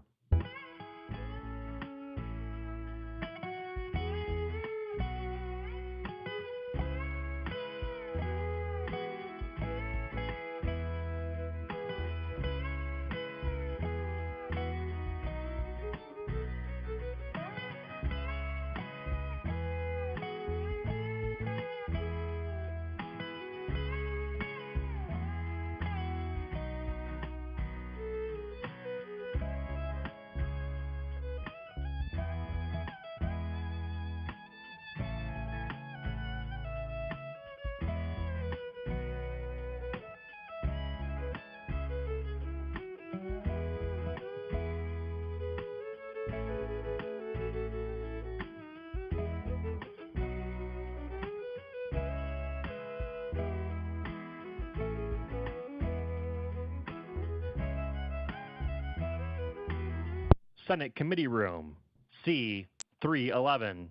Speaker 1: Senate Committee Room, C311.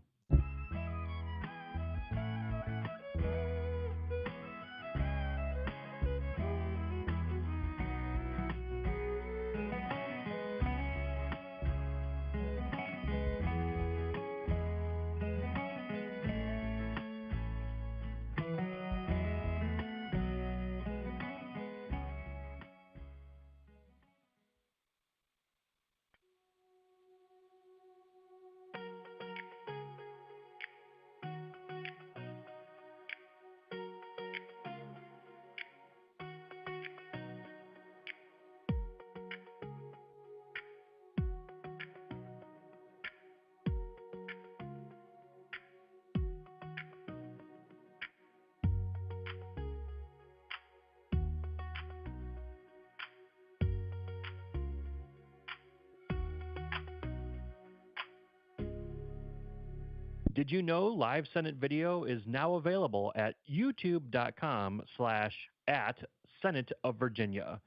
Speaker 1: Did you know live Senate video is now available at youtube.com/@Senate of Virginia?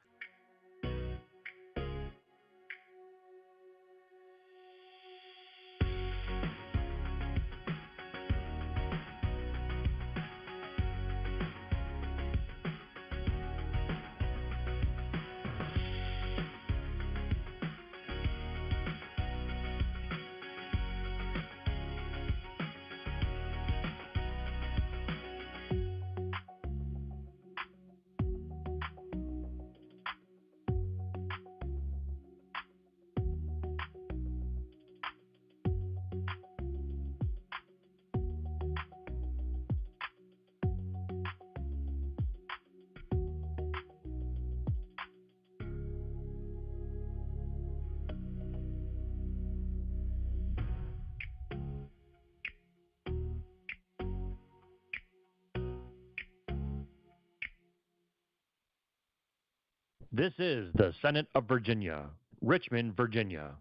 Speaker 1: This is the Senate of Virginia, Richmond, Virginia.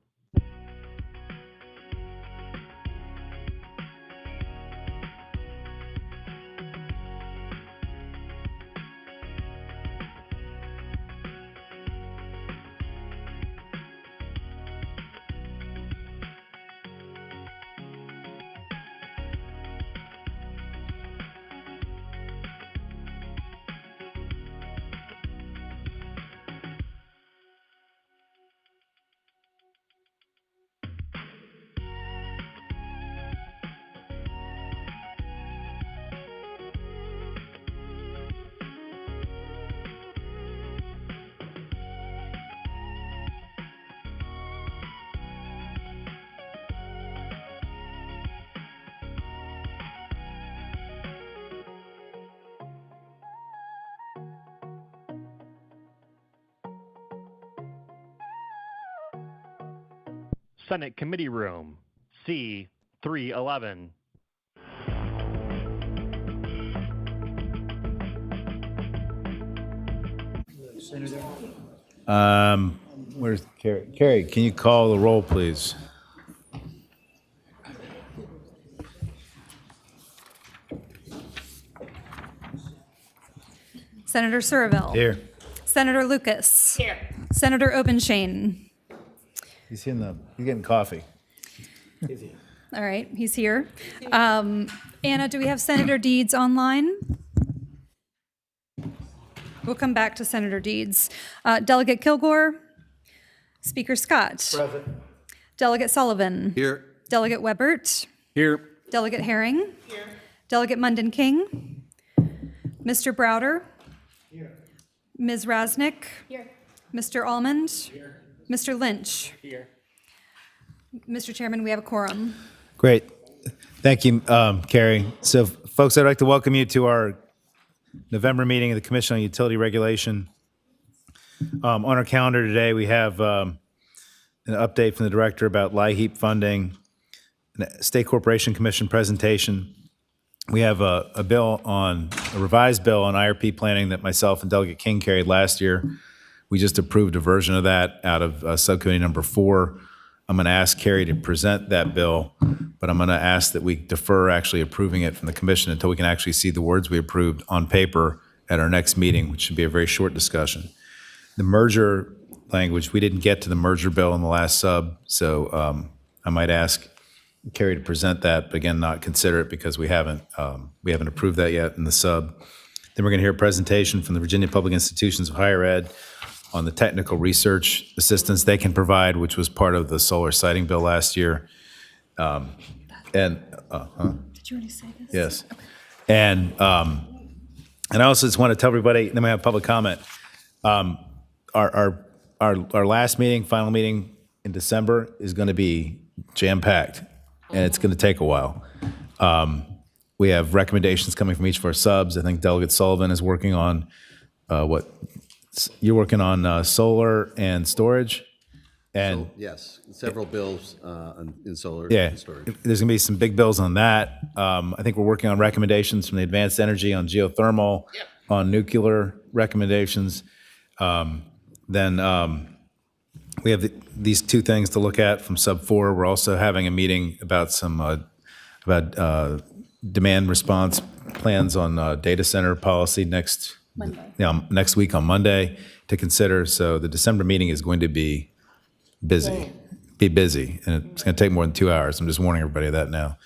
Speaker 1: Senate Committee Room, C311.
Speaker 2: Where's Carrie? Carrie, can you call the roll, please?
Speaker 3: Senator Surville.
Speaker 2: Here.
Speaker 3: Senator Lucas. Here. Senator Obenshain.
Speaker 2: He's getting coffee.
Speaker 3: All right, he's here. Anna, do we have Senator Deeds online? We'll come back to Senator Deeds. Delegate Kilgore. Speaker Scott. Present. Delegate Sullivan.
Speaker 7: Here.
Speaker 3: Delegate Webert.
Speaker 7: Here.
Speaker 3: Delegate Herring. Here. Delegate Munden King. Mr. Browder. Here. Ms. Rasnick. Here. Mr. Almond. Here. Mr. Lynch.
Speaker 7: Here.
Speaker 3: Mr. Chairman, we have a quorum.
Speaker 2: Great. Thank you, Carrie. So, folks, I'd like to welcome you to our November meeting of the Commission on Utility Regulation. On our calendar today, we have an update from the director about LIHEAP funding, a State Corporation Commission presentation. We have a revised bill on IRP planning that myself and Delegate King carried last year. We just approved a version of that out of Subcommittee number 4. I'm going to ask Carrie to present that bill, but I'm going to ask that we defer actually approving it from the commission until we can actually see the words we approved on paper at our next meeting, which should be a very short discussion. The merger language. We didn't get to the merger bill in the last sub, so I might ask Carrie to present that, but again, not consider it because we haven't approved that yet in the sub. Then we're going to hear a presentation from the Virginia Public Institutions of Higher Ed on the technical research assistance they can provide, which was part of the solar siting bill last year.
Speaker 3: Did you already say this?
Speaker 2: Yes. And I also just want to tell everybody, then we have public comment. Our last meeting, final meeting in December is going to be jam-packed, and it's going to take a while. We have recommendations coming from each of our subs. I think Delegate Sullivan is working on you're working on solar and storage. And
Speaker 7: Yes, several bills in solar
Speaker 2: yeah,
Speaker 7: and storage.
Speaker 2: there's going to be some big bills on that. I think we're working on recommendations from the Advanced Energy on geothermal, on nuclear recommendations. Then we have these two things to look at from Sub 4. We're also having a meeting about some demand response plans on data center policy next week on Monday to consider. So the December meeting is going to be busy, and it's going to take more than 2 hours. I'm just warning everybody of that now.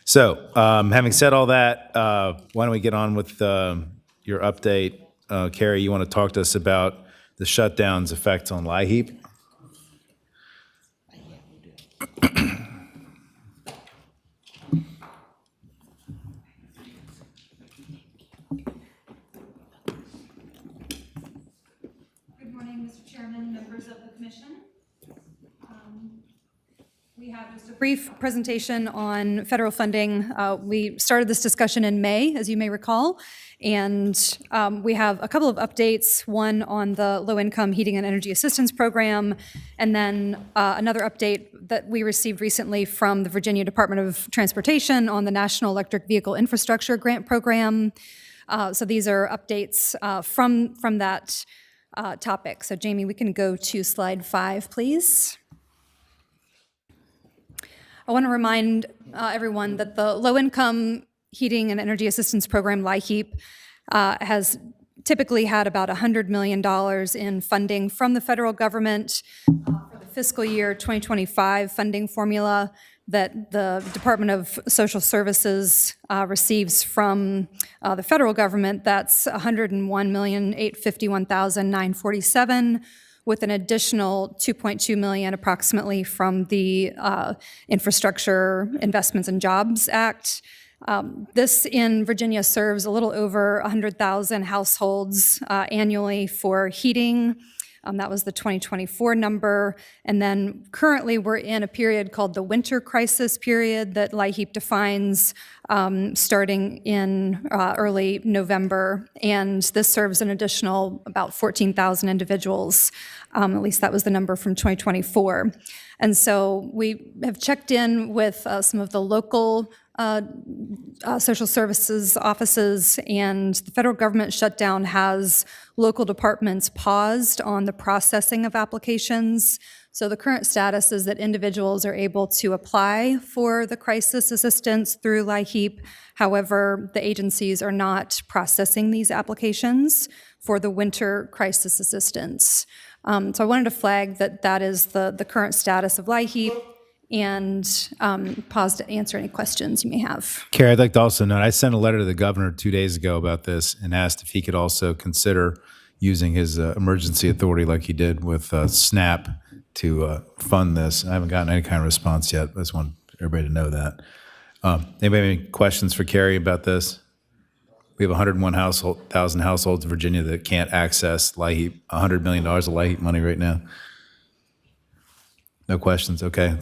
Speaker 2: So having said all that, why don't we get on with your update? Carrie, you want to talk to us about the shutdown's effects on LIHEAP?
Speaker 3: Good morning, Mr. Chairman, members of the commission. We have just a brief presentation on federal funding. We started this discussion in May, as you may recall, and we have a couple of updates, one on the low-income heating and energy assistance program, and then another update that we received recently from the Virginia Department of Transportation on the National Electric Vehicle Infrastructure Grant Program. So these are updates from that topic. So Jamie, we can go to slide 5, please. I want to remind everyone that the Low-Income Heating and Energy Assistance Program, LIHEAP, has typically had about $100 million in funding from the federal government for the fiscal year 2025 funding formula that the Department of Social Services receives from the federal government. That's $101,851,947, with an additional $2.2 million approximately from the Infrastructure Investments and Jobs Act. This in Virginia serves a little over 100,000 households annually for heating. That was the 2024 number. And then currently we're in a period called the winter crisis period that LIHEAP defines starting in early November. And this serves an additional about 14,000 individuals. At least that was the number from 2024. And so we have checked in with some of the local social services offices, and the federal government shutdown has local departments paused on the processing of applications. So the current status is that individuals are able to apply for the crisis assistance through LIHEAP. However, the agencies are not processing these applications for the winter crisis assistance. So I wanted to flag that that is the current status of LIHEAP, and pause to answer any questions you may have.
Speaker 2: Carrie, I'd like to also note, I sent a letter to the governor 2 days ago about this and asked if he could also consider using his emergency authority like he did with SNAP to fund this. I haven't gotten any kind of response yet. I just want everybody to know that. Anybody have any questions for Carrie about this? We have 101,000 households in Virginia that can't access LIHEAP, $100 million of LIHEAP money right now. No questions? Okay.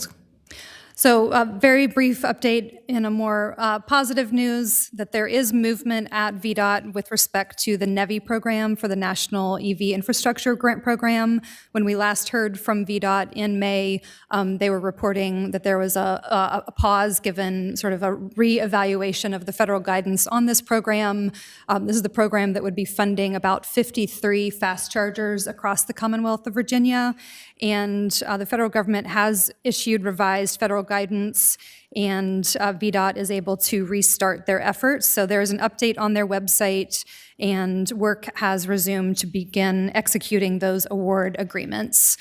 Speaker 3: So a very brief update in a more positive news that there is movement at VDOT with respect to the NEVI program for the National EV Infrastructure Grant Program. When we last heard from VDOT in May, they were reporting that there was a pause given sort of a reevaluation of the federal guidance on this program. This is the program that would be funding about 53 fast chargers across the Commonwealth of Virginia. And the federal government has issued revised federal guidance, and VDOT is able to restart their efforts. So there's an update on their website, and work has resumed to begin executing those award agreements.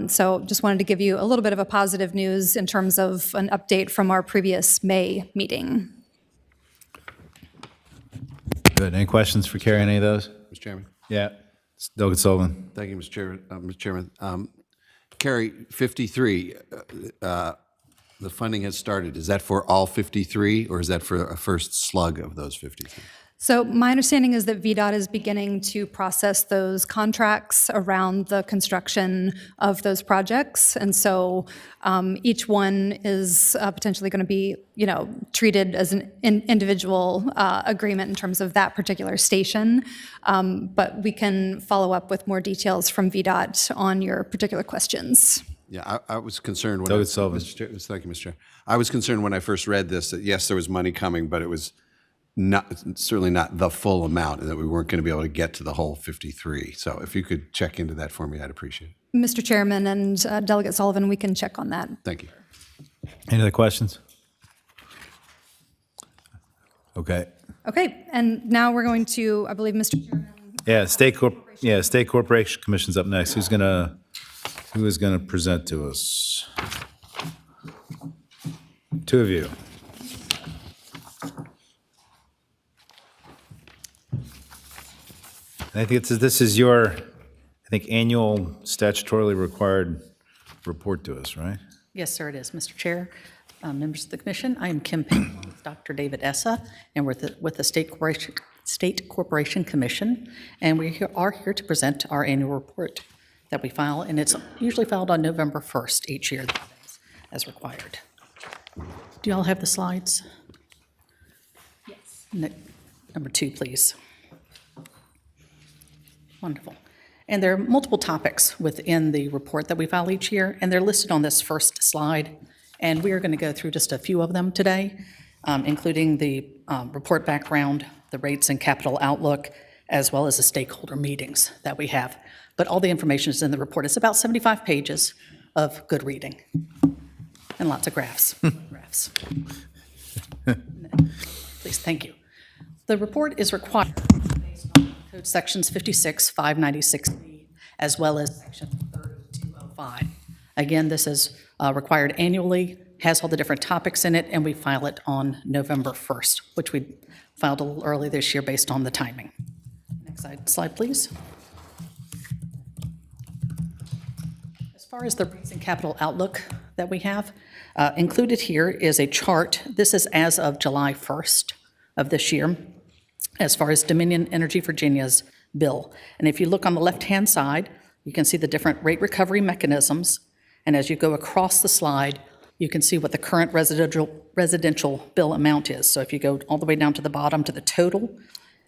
Speaker 3: So just wanted to give you a little bit of a positive news in terms of an update from our previous May meeting.
Speaker 2: Good. Any questions for Carrie, any of those?
Speaker 7: Mr. Chairman.
Speaker 2: Yeah. Doug Sullivan.
Speaker 7: Thank you, Mr. Chairman. Carrie, 53, the funding has started. Is that for all 53, or is that for a first slug of those 53?
Speaker 3: So my understanding is that VDOT is beginning to process those contracts around the construction of those projects. And so each one is potentially going to be, treated as an individual agreement in terms of that particular station. But we can follow up with more details from VDOT on your particular questions.
Speaker 7: Yeah, I was concerned when
Speaker 2: Doug Sullivan.
Speaker 7: Thank you, Mr. Chair. I was concerned when I first read this that yes, there was money coming, but it was certainly not the full amount, and that we weren't going to be able to get to the whole 53. So if you could check into that for me, I'd appreciate it.
Speaker 3: Mr. Chairman and Delegate Sullivan, we can check on that.
Speaker 7: Thank you.
Speaker 2: Any other questions? Okay.
Speaker 3: Okay, and now we're going to, I believe, Mr. Chairman.
Speaker 2: State Corporation Commission's up next. Who is gonna present to us? Two of you. And I think this is your, annual statutorily required report to us, right?
Speaker 9: Yes, sir, it is, Mr. Chair. Members of the commission, I am Kim Payne with Dr. David Essa, and we're with the State Corporation Commission, and we are here to present our annual report that we file, and it's usually filed on November 1st each year, as required. Do you all have the slides? Yes. Number 2, please. Wonderful. And there are multiple topics within the report that we file each year, and they're listed on this first slide. And we are going to go through just a few of them today, including the report background, the rates and capital outlook, as well as the stakeholder meetings that we have. But all the information is in the report. It's about 75 pages of good reading and lots of graphs. Please, thank you. The report is required based on Code Sections 56, 596B, as well as Section 3205. Again, this is required annually, has all the different topics in it, and we file it on November 1st, which we filed a little early this year based on the timing. Next slide, please. As far as the rates and capital outlook that we have, included here is a chart. This is as of July 1st of this year, as far as Dominion Energy Virginia's bill. And if you look on the left-hand side, you can see the different rate recovery mechanisms. And as you go across the slide, you can see what the current residential bill amount is. So if you go all the way down to the bottom to the total,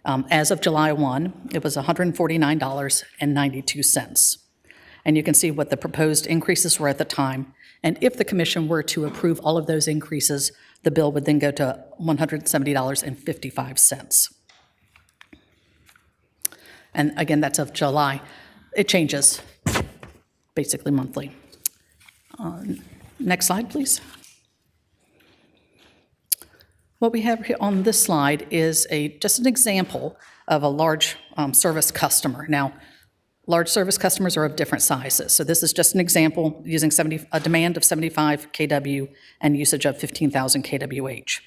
Speaker 9: as of July 1, it was $149.92. And you can see what the proposed increases were at the time. And if the commission were to approve all of those increases, the bill would then go to $170.55. And again, that's of July. It changes basically monthly. Next slide, please. What we have here on this slide is just an example of a large service customer. Now, large service customers are of different sizes. So this is just an example using a demand of 75 kW and usage of 15,000 kWh.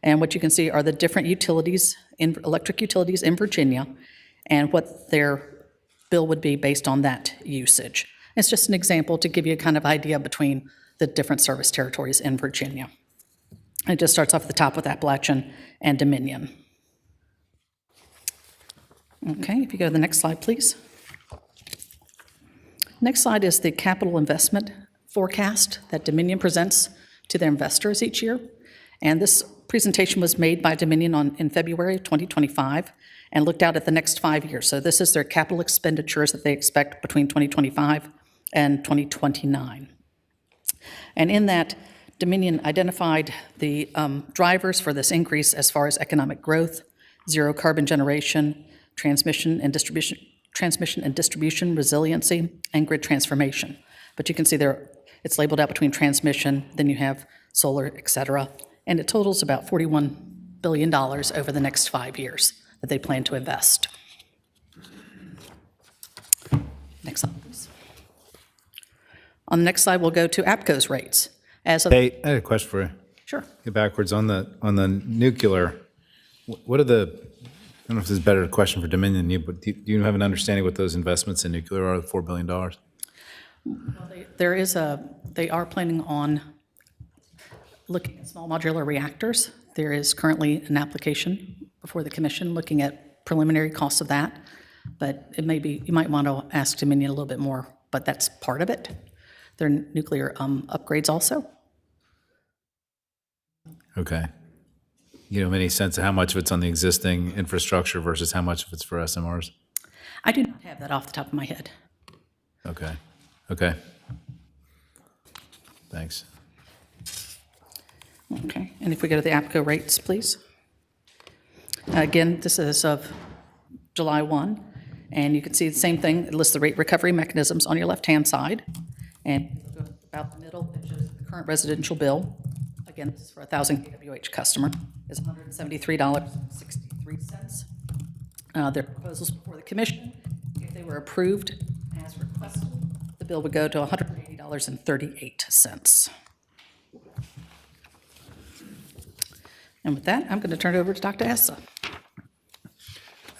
Speaker 9: And what you can see are the different electric utilities in Virginia, and what their bill would be based on that usage. It's just an example to give you a kind of idea between the different service territories in Virginia. It just starts off at the top with Appalachian and Dominion. Okay, if you go to the next slide, please. Next slide is the capital investment forecast that Dominion presents to their investors each year. And this presentation was made by Dominion in February of 2025 and looked out at the next 5 years. So this is their capital expenditures that they expect between 2025 and 2029. And in that, Dominion identified the drivers for this increase as far as economic growth, zero carbon generation, transmission and distribution resiliency, and grid transformation. But you can see there are It's labeled out between transmission, then you have solar, et cetera. And it totals about $41 billion over the next 5 years that they plan to invest. Next slide, please. On the next slide, we'll go to APCO's rates. As of,
Speaker 2: Hey, I had a question for you.
Speaker 9: sure.
Speaker 2: Get backwards on the nuclear. What are the, I don't know if this is a better question for Dominion than you, but do you have an understanding what those investments in nuclear are, the $4 billion?
Speaker 9: They are planning on looking at small modular reactors. There is currently an application before the commission looking at preliminary costs of that. But it may be, you might want to ask Dominion a little bit more, but that's part of it. There are nuclear upgrades also.
Speaker 2: Okay. You don't have any sense of how much of it's on the existing infrastructure versus how much of it's for SMRs?
Speaker 9: I do not have that off the top of my head.
Speaker 2: Okay. Okay. Thanks.
Speaker 9: Okay, and if we go to the APCO rates, please. Again, this is of July 1, and you can see the same thing. It lists the rate recovery mechanisms on your left-hand side. And about the middle, it shows the current residential bill. Again, this is for a 1,000 kWh customer, is $173.63. Their proposals before the commission, if they were approved as requested, the bill would go to $180.38. And with that, I'm going to turn it over to Dr. Essa.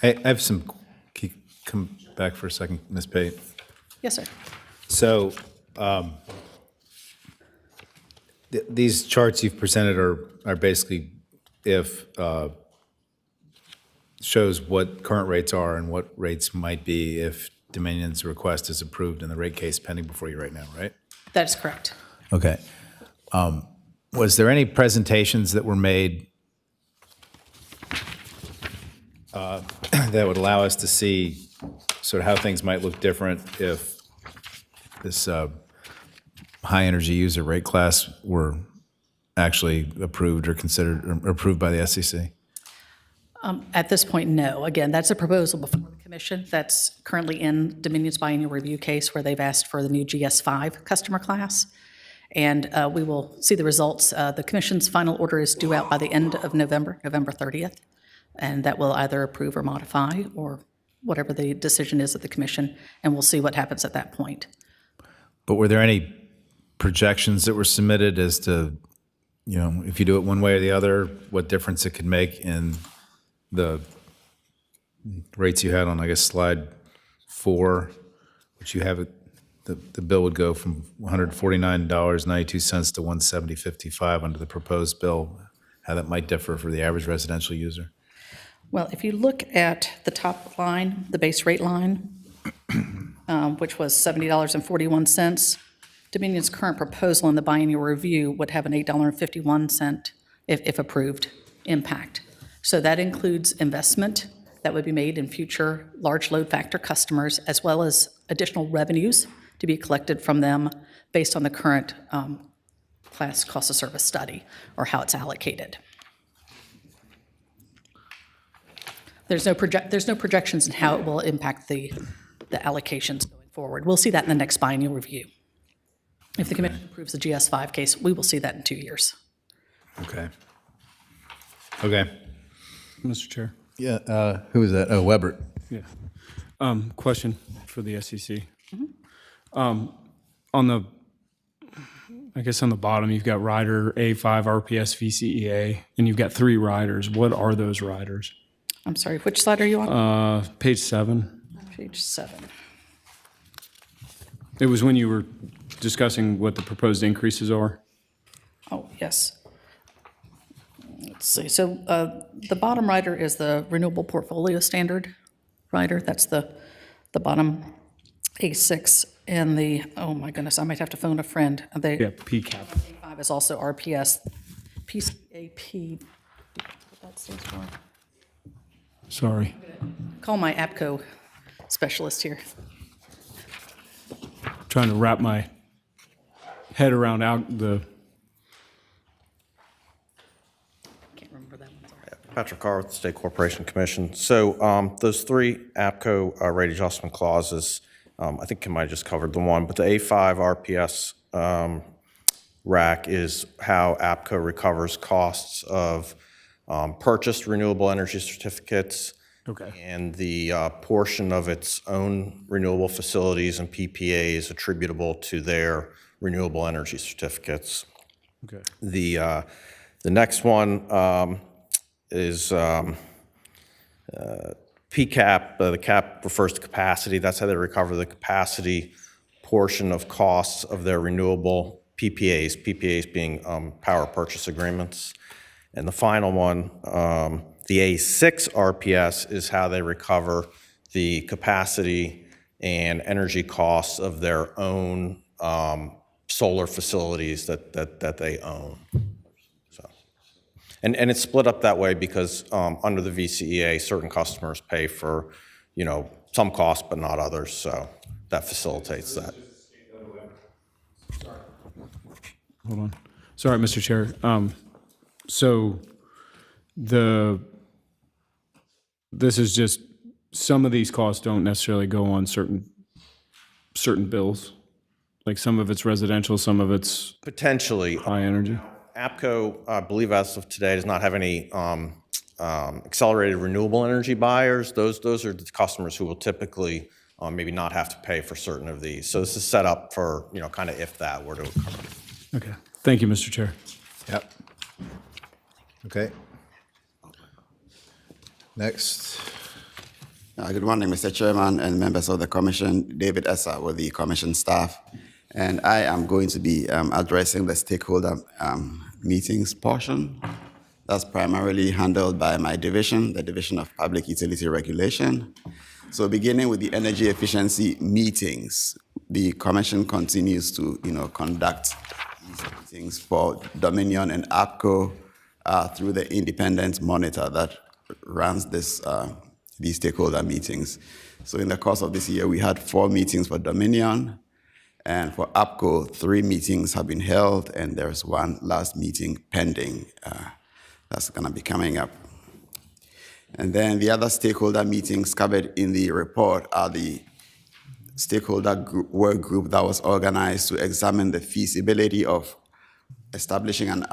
Speaker 2: I have some, can you come back for a second, Ms. Pate?
Speaker 9: Yes, sir.
Speaker 2: So these charts you've presented are basically if shows what current rates are and what rates might be if Dominion's request is approved in the rate case pending before you right now, right?
Speaker 9: That is correct.
Speaker 2: Okay. Was there any presentations that were made that would allow us to see sort of how things might look different if this high energy user rate class were actually approved or considered or approved by the SEC?
Speaker 9: At this point, no. Again, that's a proposal before the commission that's currently in Dominion's biennial review case where they've asked for the new GS5 customer class. And we will see the results. The commission's final order is due out by the end of November, November 30th. And that will either approve or modify or whatever the decision is of the commission. And we'll see what happens at that point.
Speaker 2: But were there any projections that were submitted as to, you know, if you do it one way or the other, what difference it could make in the rates you had on, I guess, slide 4, which you have it, the bill would go from $149.92 to $170.55 under the proposed bill, how that might differ for the average residential user?
Speaker 9: Well, if you look at the top line, the base rate line, which was $70.41, Dominion's current proposal in the biennial review would have an $8.51, if approved, impact. So that includes investment that would be made in future large load factor customers, as well as additional revenues to be collected from them based on the current class cost of service study or how it's allocated. There's no projections in how it will impact the allocations going forward. We'll see that in the next biennial review. If the commission approves the GS5 case, we will see that in 2 years.
Speaker 2: Okay. Okay.
Speaker 10: Mr. Chair.
Speaker 2: Yeah, who is that? Oh, Weber.
Speaker 10: Yeah. Question for the SEC. On the, I guess on the bottom, you've got rider A5 RPS VCEA, and you've got 3 riders. What are those riders?
Speaker 9: I'm sorry, which slide are you on?
Speaker 10: Page 7.
Speaker 9: Page 7.
Speaker 10: It was when you were discussing what the proposed increases are.
Speaker 9: Oh, yes. Let's see. So the bottom rider is the renewable portfolio standard rider. That's the bottom A6. And the, oh my goodness, I might have to phone a friend.
Speaker 10: Yeah, PCAP.
Speaker 9: A5 is also RPS. PCAP, what that stands for.
Speaker 10: Sorry.
Speaker 9: Call my APCO specialist here.
Speaker 10: Trying to wrap my head around the.
Speaker 9: Can't remember that one. Sorry.
Speaker 11: Patrick Carr with the State Corporation Commission. So those 3 APCO rate adjustment clauses, I think Kim might have just covered the one, but the A5 RPS rack is how APCO recovers costs of purchased renewable energy certificates and the portion of its own renewable facilities and PPAs attributable to their renewable energy certificates.
Speaker 10: Okay.
Speaker 11: The next one is PCAP. The cap refers to capacity. That's how they recover the capacity portion of costs of their renewable PPAs, PPAs being power purchase agreements. And the final one, the A6 RPS, is how they recover the capacity and energy costs of their own solar facilities that they own. So, and it's split up that way because under the VCEA, certain customers pay for, some costs but not others. So that facilitates that.
Speaker 10: Hold on. Sorry, Mr. Chair. So this is just, some of these costs don't necessarily go on certain bills. Like some of it's residential, some of it's
Speaker 11: Potentially.
Speaker 10: high energy.
Speaker 11: APCO, I believe as of today, does not have any accelerated renewable energy buyers. Those are the customers who will typically maybe not have to pay for certain of these. So this is set up for, kind of if that were to occur.
Speaker 10: Okay. Thank you, Mr. Chair.
Speaker 2: Yep. Okay. Next.
Speaker 12: Good morning, Mr. Chairman and members of the Commission. David Essa with the Commission staff. And I am going to be addressing the stakeholder meetings portion. That's primarily handled by my division, the Division of Public Utility Regulation. So beginning with the energy efficiency meetings, the Commission continues to conduct these meetings for Dominion and APCO through the independent monitor that runs these stakeholder meetings. So in the course of this year, we had 4 meetings for Dominion, and for APCO, 3 meetings have been held, and there's one last meeting pending that's going to be coming up. And then the other stakeholder meetings covered in the report are the stakeholder work group that was organized to examine the feasibility of establishing an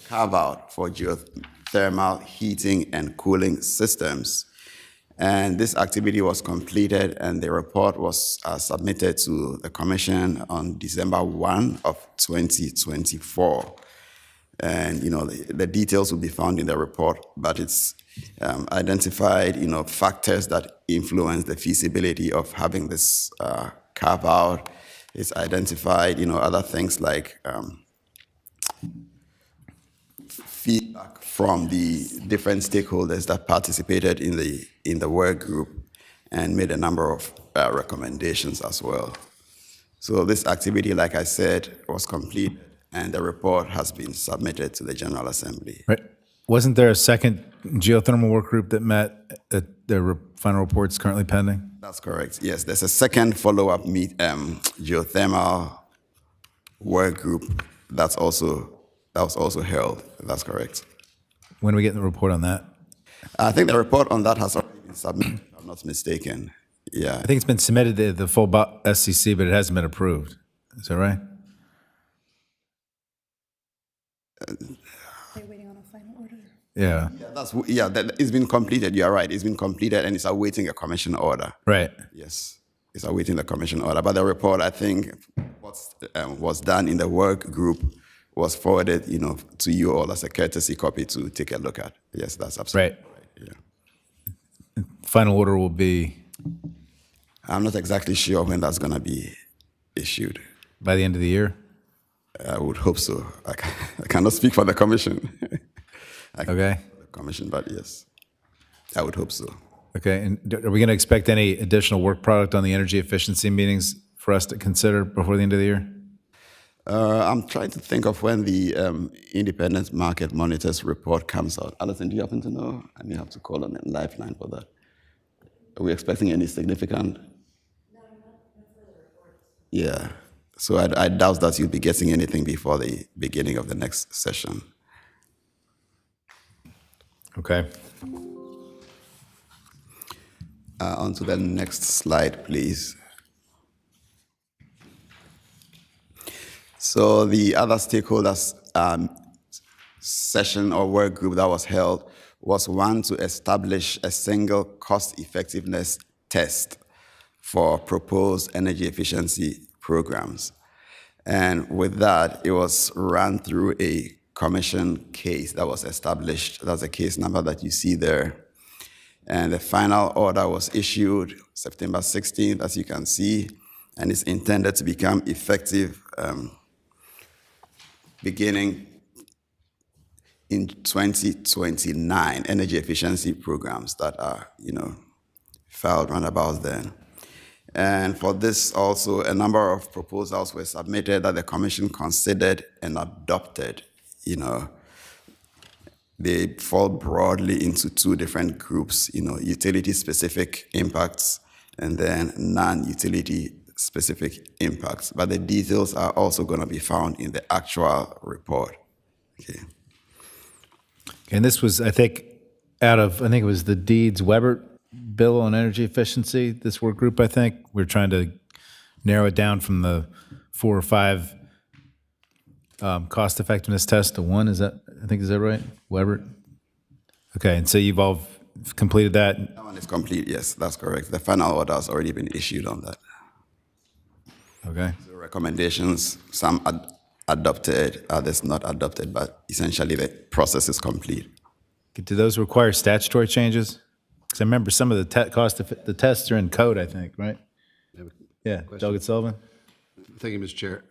Speaker 12: carve-out for geothermal heating and cooling systems. And this activity was completed, and the report was submitted to the Commission on December 1 of 2024. And, the details will be found in the report, but it's identified, factors that influence the feasibility of having this carve-out. It's identified, other things like feedback from the different stakeholders that participated in the work group and made a number of recommendations as well. So this activity, like I said, was completed, and the report has been submitted to the General Assembly.
Speaker 2: Right. Wasn't there a second geothermal work group that met that the final report's currently pending?
Speaker 12: That's correct. Yes, there's a second follow-up geothermal work group that was also held. That's correct.
Speaker 2: When are we getting the report on that?
Speaker 12: I think the report on that has already been submitted, if I'm not mistaken. Yeah.
Speaker 2: I think it's been submitted to the full SCC, but it hasn't been approved. Is that right?
Speaker 3: Are you waiting on a final order?
Speaker 2: Yeah.
Speaker 12: It's been completed. You're right. It's been completed, and it's awaiting a commission order.
Speaker 2: Right.
Speaker 12: Yes, it's awaiting the commission order. But the report, I think, was done in the work group was forwarded, to you all as a courtesy copy to take a look at. Yes, that's absolutely right. Yeah.
Speaker 2: Final order will be?
Speaker 12: I'm not exactly sure when that's going to be issued.
Speaker 2: By the end of the year?
Speaker 12: I would hope so. I cannot speak for the commission.
Speaker 2: Okay.
Speaker 12: The commission, but yes, I would hope so.
Speaker 2: Okay, and are we going to expect any additional work product on the energy efficiency meetings for us to consider before the end of the year?
Speaker 12: I'm trying to think of when the independent market monitors report comes out. Alison, do you happen to know? I may have to call on a lifeline for that. Are we expecting any significant? No, not further reports. Yeah, so I doubt that you'll be getting anything before the beginning of the next session.
Speaker 2: Okay.
Speaker 12: On to the next slide, please. So the other stakeholders session or work group that was held was one to establish a single cost effectiveness test for proposed energy efficiency programs. And with that, it was run through a commission case that was established. That's the case number that you see there. And the final order was issued September 16th, as you can see, and it's intended to become effective beginning in 2029, energy efficiency programs that are, filed roundabouts then. And for this also, a number of proposals were submitted that the commission considered and adopted. They fall broadly into two different groups, utility-specific impacts and then non-utility specific impacts. But the details are also going to be found in the actual report. Okay.
Speaker 2: And this was, I think it was the Deeds-Webert bill on energy efficiency, this work group, I think. We're trying to narrow it down from the 4 or 5 cost effectiveness tests to 1. Is that right? Webert? Okay, and so you've all completed that?
Speaker 12: That one is complete, yes, that's correct. The final order has already been issued on that.
Speaker 2: Okay.
Speaker 12: The recommendations, some adopted, others not adopted, but essentially the process is complete.
Speaker 2: Do those require statutory changes? Because I remember some of the tests are in code, I think, right? Yeah, Delegate Sullivan?
Speaker 7: Thank you, Mr. Chair.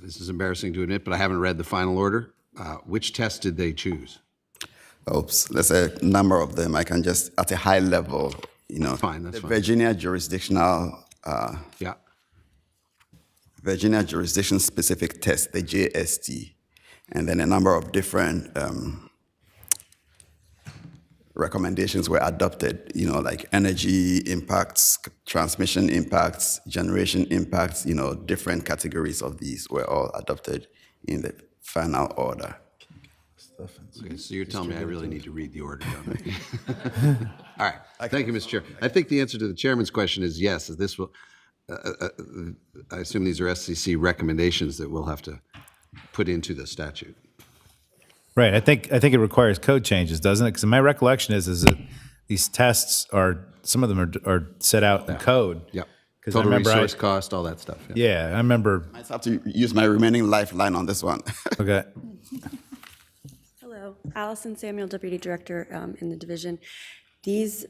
Speaker 7: This is embarrassing to admit, but I haven't read the final order. Which test did they choose?
Speaker 12: Oops, there's a number of them. I can just, at a high level,
Speaker 7: Fine, that's
Speaker 12: the
Speaker 7: fine.
Speaker 12: Virginia jurisdictional,
Speaker 7: Yeah.
Speaker 12: Virginia jurisdiction specific test, the JST, and then a number of different recommendations were adopted, like energy impacts, transmission impacts, generation impacts, different categories of these were all adopted in the final order.
Speaker 7: Okay, so you're telling me I really need to read the order, don't I? All right. Thank you, Mr. Chair. I think the answer to the chairman's question is yes. This will. I assume these are SCC recommendations that we'll have to put into the statute.
Speaker 2: Right. I think it requires code changes, doesn't it? Because my recollection is that these tests some of them are set out in code.
Speaker 7: Yep.
Speaker 2: Because
Speaker 7: Total resource cost, all that stuff.
Speaker 2: Yeah, I remember.
Speaker 12: I have to use my remaining lifeline on this one.
Speaker 2: Okay.
Speaker 13: Hello, Allison Samuel, Deputy Director in the division. These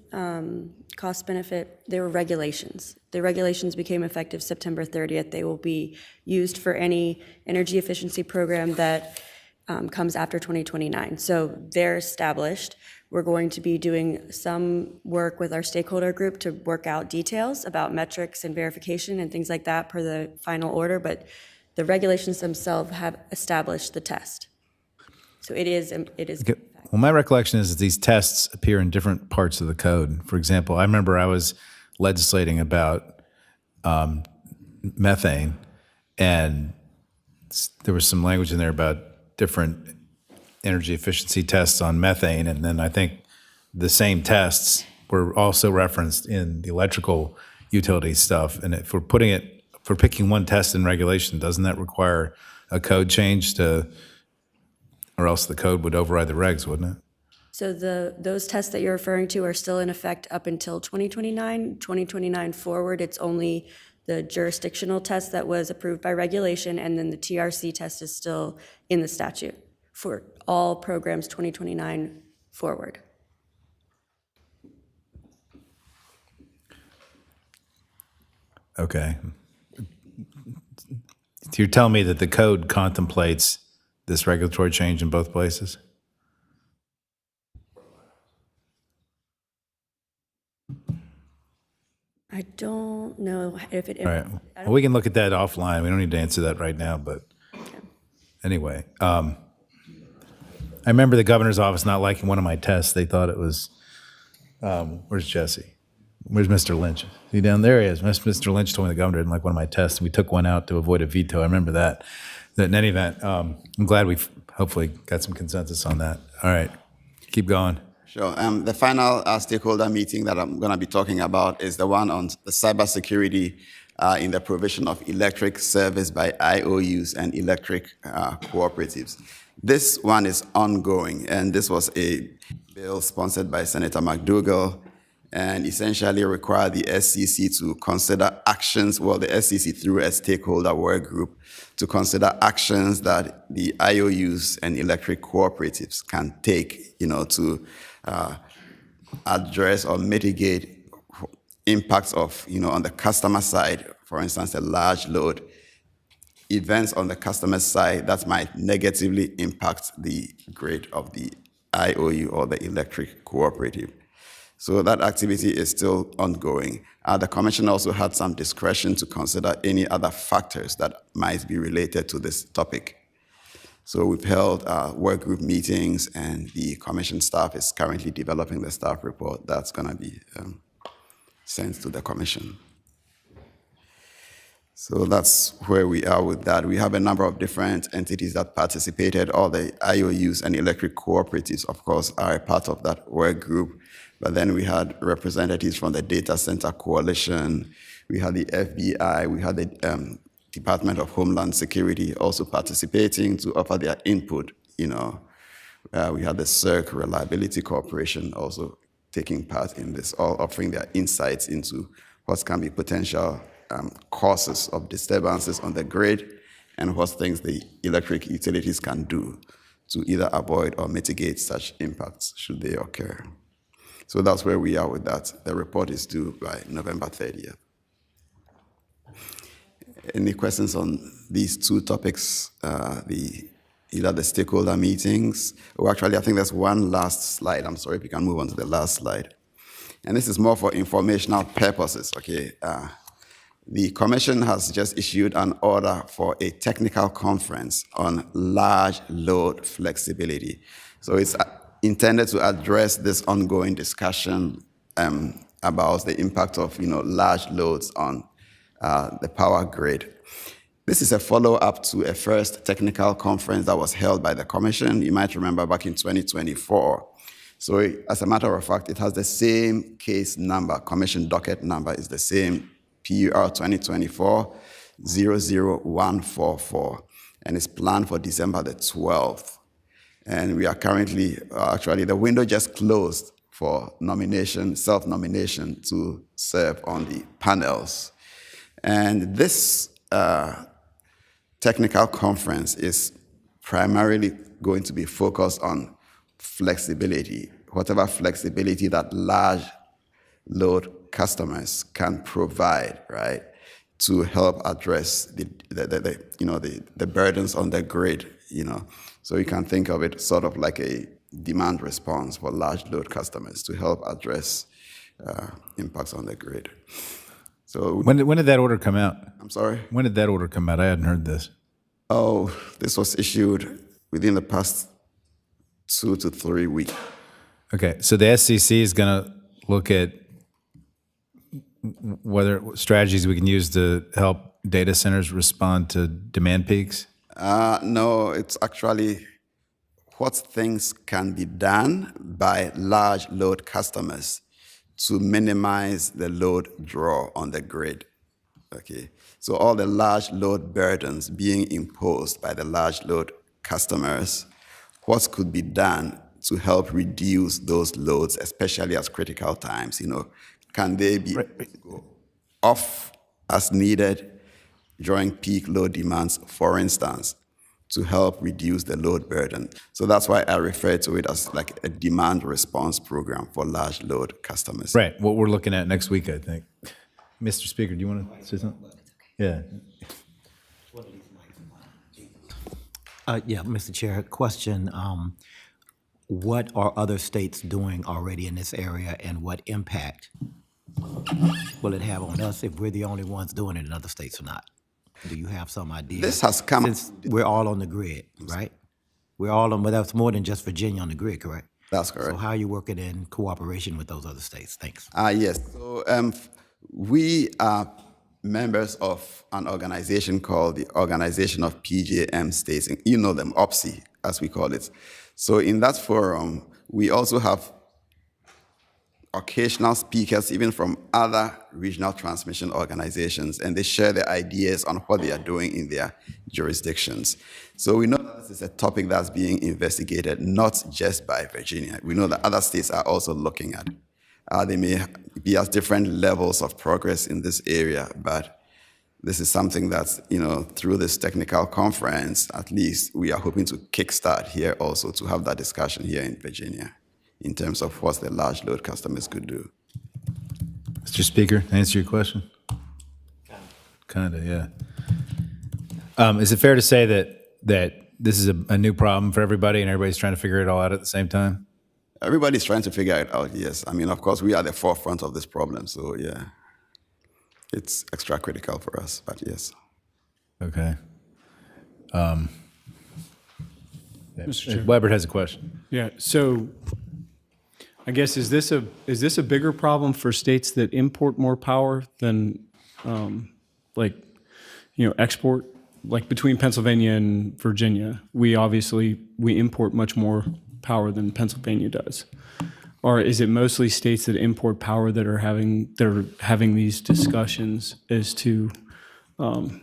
Speaker 13: cost benefit, they were regulations. The regulations became effective September 30th. They will be used for any energy efficiency program that comes after 2029. So they're established. We're going to be doing some work with our stakeholder group to work out details about metrics and verification and things like that per the final order, but the regulations themselves have established the test. So it is.
Speaker 2: Okay. Well, my recollection is that these tests appear in different parts of the code. For example, I remember I was legislating about methane, and there was some language in there about different energy efficiency tests on methane, and then I think the same tests were also referenced in the electrical utility stuff. And if we're picking one test in regulation, doesn't that require a code change or else the code would override the regs, wouldn't it?
Speaker 13: So those tests that you're referring to are still in effect up until 2029. 2029 forward, it's only the jurisdictional test that was approved by regulation, and then the TRC test is still in the statute for all programs 2029 forward.
Speaker 2: Okay. You're telling me that the code contemplates this regulatory change in both places?
Speaker 13: I don't know if it.
Speaker 2: All right. Well, we can look at that offline. We don't need to answer that right now, but anyway. I remember the governor's office not liking one of my tests. They thought it was, where's Jesse? Where's Mr. Lynch? Is he down there? He is. Mr. Lynch told me the governor didn't like one of my tests, and we took one out to avoid a veto. I remember that. In any event, I'm glad we've hopefully got some consensus on that. All right, keep going.
Speaker 12: Sure. The final stakeholder meeting that I'm going to be talking about is the one on the cybersecurity in the provision of electric service by IOUs and electric cooperatives. This one is ongoing, and this was a bill sponsored by Senator McDougall, and essentially required the SCC to consider actions, well, the SCC through a stakeholder work group, to consider actions that the IOUs and electric cooperatives can take, to address or mitigate impacts of, on the customer side, for instance, a large load, events on the customer side that might negatively impact the grid of the IOU or the electric cooperative. So that activity is still ongoing. The Commission also had some discretion to consider any other factors that might be related to this topic. So we've held work group meetings, and the Commission staff is currently developing the staff report that's going to be sent to the Commission. So that's where we are with that. We have a number of different entities that participated. All the IOUs and electric cooperatives, of course, are a part of that work group. But then we had representatives from the Data Center Coalition, we had the FBI, we had the Department of Homeland Security also participating to offer their input. We had the CEUR Reliability Corporation also taking part in this, all offering their insights into what can be potential causes of disturbances on the grid and what things the electric utilities can do to either avoid or mitigate such impacts should they occur. So that's where we are with that. The report is due by November 30th. Any questions on these two topics, either the stakeholder meetings, or actually I think there's one last slide. I'm sorry if you can move on to the last slide. And this is more for informational purposes, okay? The Commission has just issued an order for a technical conference on large load flexibility. So it's intended to address this ongoing discussion about the impact of large loads on the power grid. This is a follow-up to a first technical conference that was held by the Commission. You might remember back in 2024. So as a matter of fact, it has the same case number. Commission docket number is the same, PUR 2024-00144, and it's planned for December the 12th. And we are currently, actually, the window just closed for nomination, self-nomination to serve on the panels. And this technical conference is primarily going to be focused on flexibility, whatever flexibility that large load customers can provide, right, to help address the burdens on the grid, So you can think of it sort of like a demand response for large load customers to help address impacts on the grid. So
Speaker 2: when did that order come out?
Speaker 12: I'm sorry?
Speaker 2: When did that order come out? I hadn't heard this.
Speaker 12: Oh, this was issued within the past 2 to 3 weeks.
Speaker 2: Okay, so the SCC is going to look at whether strategies we can use to help data centers respond to demand peaks?
Speaker 12: No, it's actually what things can be done by large load customers to minimize the load draw on the grid. Okay, so all the large load burdens being imposed by the large load customers, what could be done to help reduce those loads, especially at critical times? Can they be off as needed during peak load demands, for instance, to help reduce the load burden? So that's why I refer to it as like a demand response program for large load customers.
Speaker 2: Right, what we're looking at next week, I think. Mr. Speaker, do you want to say something? Yeah.
Speaker 14: Yeah, Mr. Chair, question. What are other states doing already in this area, and what impact will it have on us if we're the only ones doing it in other states or not? Do you have some idea?
Speaker 12: This has come...
Speaker 14: Since we're all on the grid, right? We're all on, but that's more than just Virginia on the grid, correct?
Speaker 12: That's correct.
Speaker 14: So how are you working in cooperation with those other states? Thanks.
Speaker 12: Yes. So we are members of an organization called the Organization of PJM States. You know them, OPSI, as we call it. So in that forum, we also have occasional speakers, even from other regional transmission organizations, and they share their ideas on what they are doing in their jurisdictions. So we know that this is a topic that's being investigated, not just by Virginia. We know that other states are also looking at it. They may be at different levels of progress in this area, but this is something that's, through this technical conference, at least we are hoping to kickstart here also to have that discussion here in Virginia in terms of what the large load customers could do.
Speaker 2: Mr. Speaker, answer your question? Kind of, yeah. Is it fair to say that this is a new problem for everybody and everybody's trying to figure it all out at the same time?
Speaker 12: Everybody's trying to figure it out, yes. I mean, of course, we are at the forefront of this problem, so yeah. It's extra critical for us, but yes.
Speaker 2: Okay.
Speaker 10: Mr. Chair.
Speaker 2: Weber has a question.
Speaker 10: Yeah, so I guess, is this a bigger problem for states that import more power than, export? Like between Pennsylvania and Virginia, we import much more power than Pennsylvania does. Or is it mostly states that import power that are having these discussions as to, trying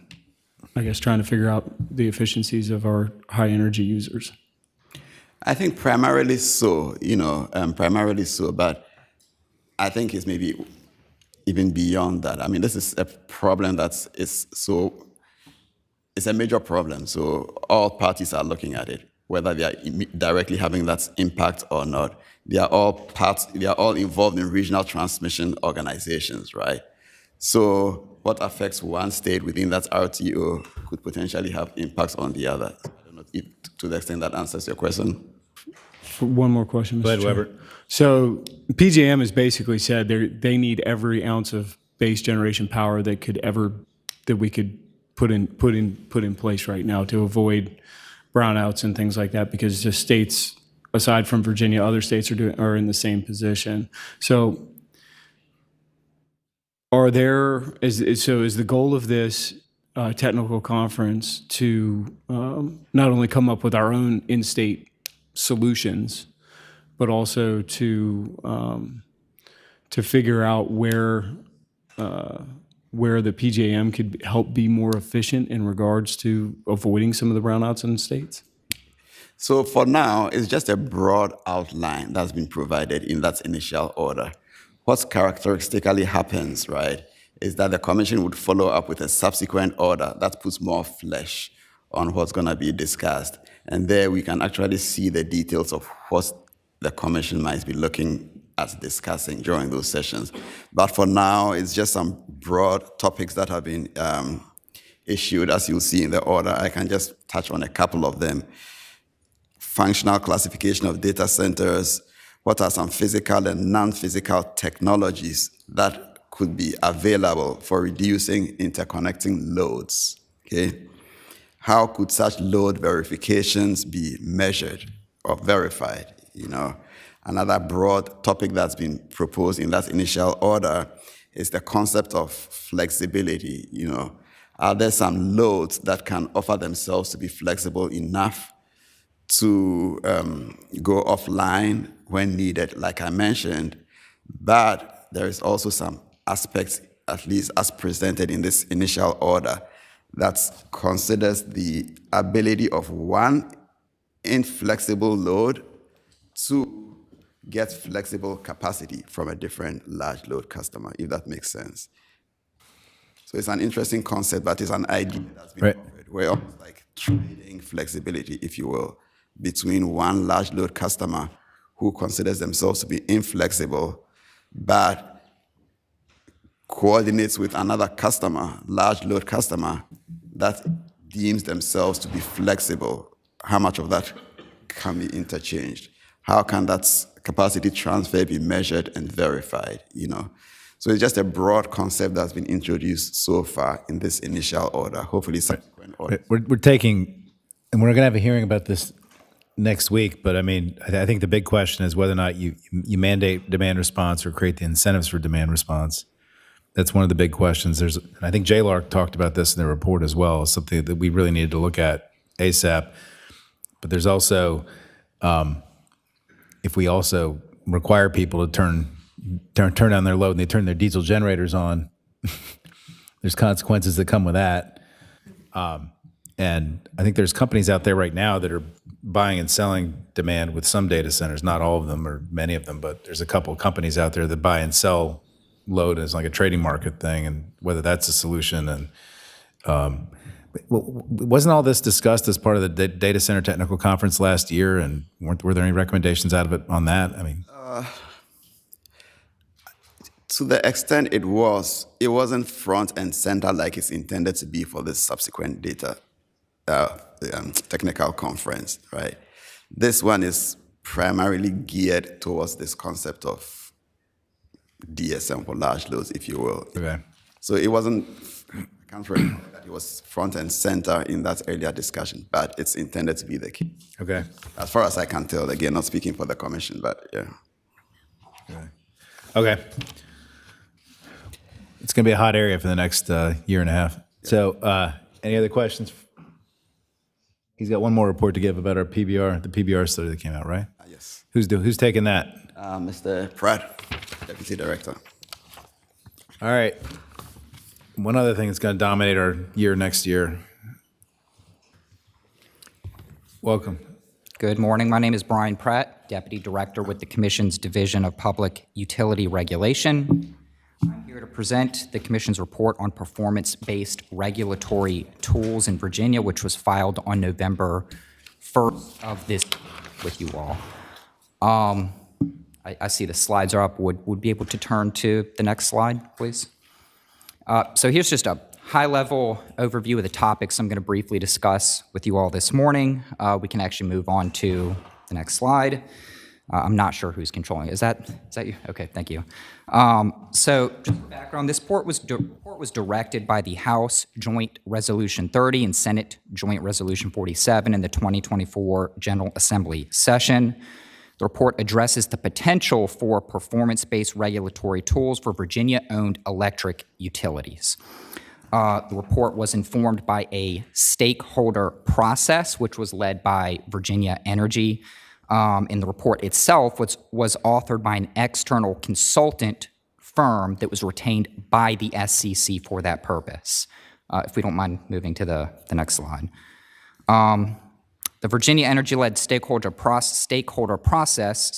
Speaker 10: to figure out the efficiencies of our high energy users?
Speaker 12: I think primarily so, but I think it's maybe even beyond that. I mean, this is a problem it's a major problem. So all parties are looking at it, whether they are directly having that impact or not. They are all involved in regional transmission organizations, right? So what affects one state within that RTO could potentially have impacts on the other. I don't know if, to the extent that answers your question.
Speaker 10: One more question, Mr.
Speaker 2: Go ahead,
Speaker 10: Chair.
Speaker 2: Weber.
Speaker 10: So PJM has basically said they need every ounce of base generation power that we could put in place right now to avoid brownouts and things like that, because the states, aside from Virginia, other states are in the same position. So is the goal of this technical conference to not only come up with our own in-state solutions, but also to figure out where the PJM could help be more efficient in regards to avoiding some of the brownouts in the states?
Speaker 12: So for now, it's just a broad outline that's been provided in that initial order. What characteristically happens, right, is that the commission would follow up with a subsequent order that puts more flesh on what's going to be discussed. And there we can actually see the details of what the commission might be looking at discussing during those sessions. But for now, it's just some broad topics that have been issued, as you'll see in the order. I can just touch on a couple of them. Functional classification of data centers. What are some physical and non-physical technologies that could be available for reducing interconnecting loads? Okay. How could such load verifications be measured or verified? Another broad topic that's been proposed in that initial order is the concept of flexibility. Are there some loads that can offer themselves to be flexible enough to go offline when needed, like I mentioned, but there is also some aspects, at least as presented in this initial order, that considers the ability of one inflexible load to get flexible capacity from a different large load customer, if that makes sense. So it's an interesting concept, but it's an idea that's been offered. We're almost like trading flexibility, if you will, between one large load customer who considers themselves to be inflexible, but coordinates with another customer, large load customer, that deems themselves to be flexible. How much of that can be interchanged? How can that capacity transfer be measured and verified? So it's just a broad concept that's been introduced so far in this initial order, hopefully subsequent order.
Speaker 2: We're taking, and we're going to have a hearing about this next week, but I mean, I think the big question is whether or not you mandate demand response or create the incentives for demand response. That's one of the big questions. I think JLARC talked about this in their report as well, something that we really needed to look at ASAP. But there's also, if we also require people to turn turn down their load and they turn their diesel generators on, there's consequences that come with that. And I think there's companies out there right now that are buying and selling demand with some data centers, not all of them or many of them, but there's a couple of companies out there that buy and sell load as like a trading market thing, and whether that's a solution. And wasn't all this discussed as part of the data center technical conference last year? And were there any recommendations out of it on that? I mean,
Speaker 12: to the extent it wasn't front and center like it's intended to be for the subsequent data technical conference, right? This one is primarily geared towards this concept of DSM for large loads, if you will.
Speaker 2: Okay.
Speaker 12: So it wasn't, I can't remember that it was front and center in that earlier discussion, but it's intended to be the key.
Speaker 2: Okay.
Speaker 12: As far as I can tell, again, not speaking for the commission, but yeah.
Speaker 2: Okay. It's going to be a hot area for the next year and a half. So any other questions? He's got one more report to give about our PBR, the PBR study that came out, right?
Speaker 12: Yes.
Speaker 2: Who's taking that?
Speaker 12: Mr. Pratt, Deputy Director.
Speaker 2: All right. One other thing that's going to dominate our year next year. Welcome.
Speaker 15: Good morning. My name is Brian Pratt, Deputy Director with the Commission's Division of Public Utility Regulation. I'm here to present the Commission's report on performance-based regulatory tools in Virginia, which was filed on November 1st of this with you all. I see the slides are up. Would be able to turn to the next slide, please? So here's just a high-level overview of the topics I'm going to briefly discuss with you all this morning. We can actually move on to the next slide. I'm not sure who's controlling it. Is that you? Okay, thank you. So just for background, this report was directed by the House Joint Resolution 30 and Senate Joint Resolution 47 in the 2024 General Assembly session. The report addresses the potential for performance-based regulatory tools for Virginia-owned electric utilities. The report was informed by a stakeholder process, which was led by Virginia Energy. And the report itself was authored by an external consultant firm that was retained by the SCC for that purpose. If we don't mind moving to the next slide. The Virginia Energy-led stakeholder process,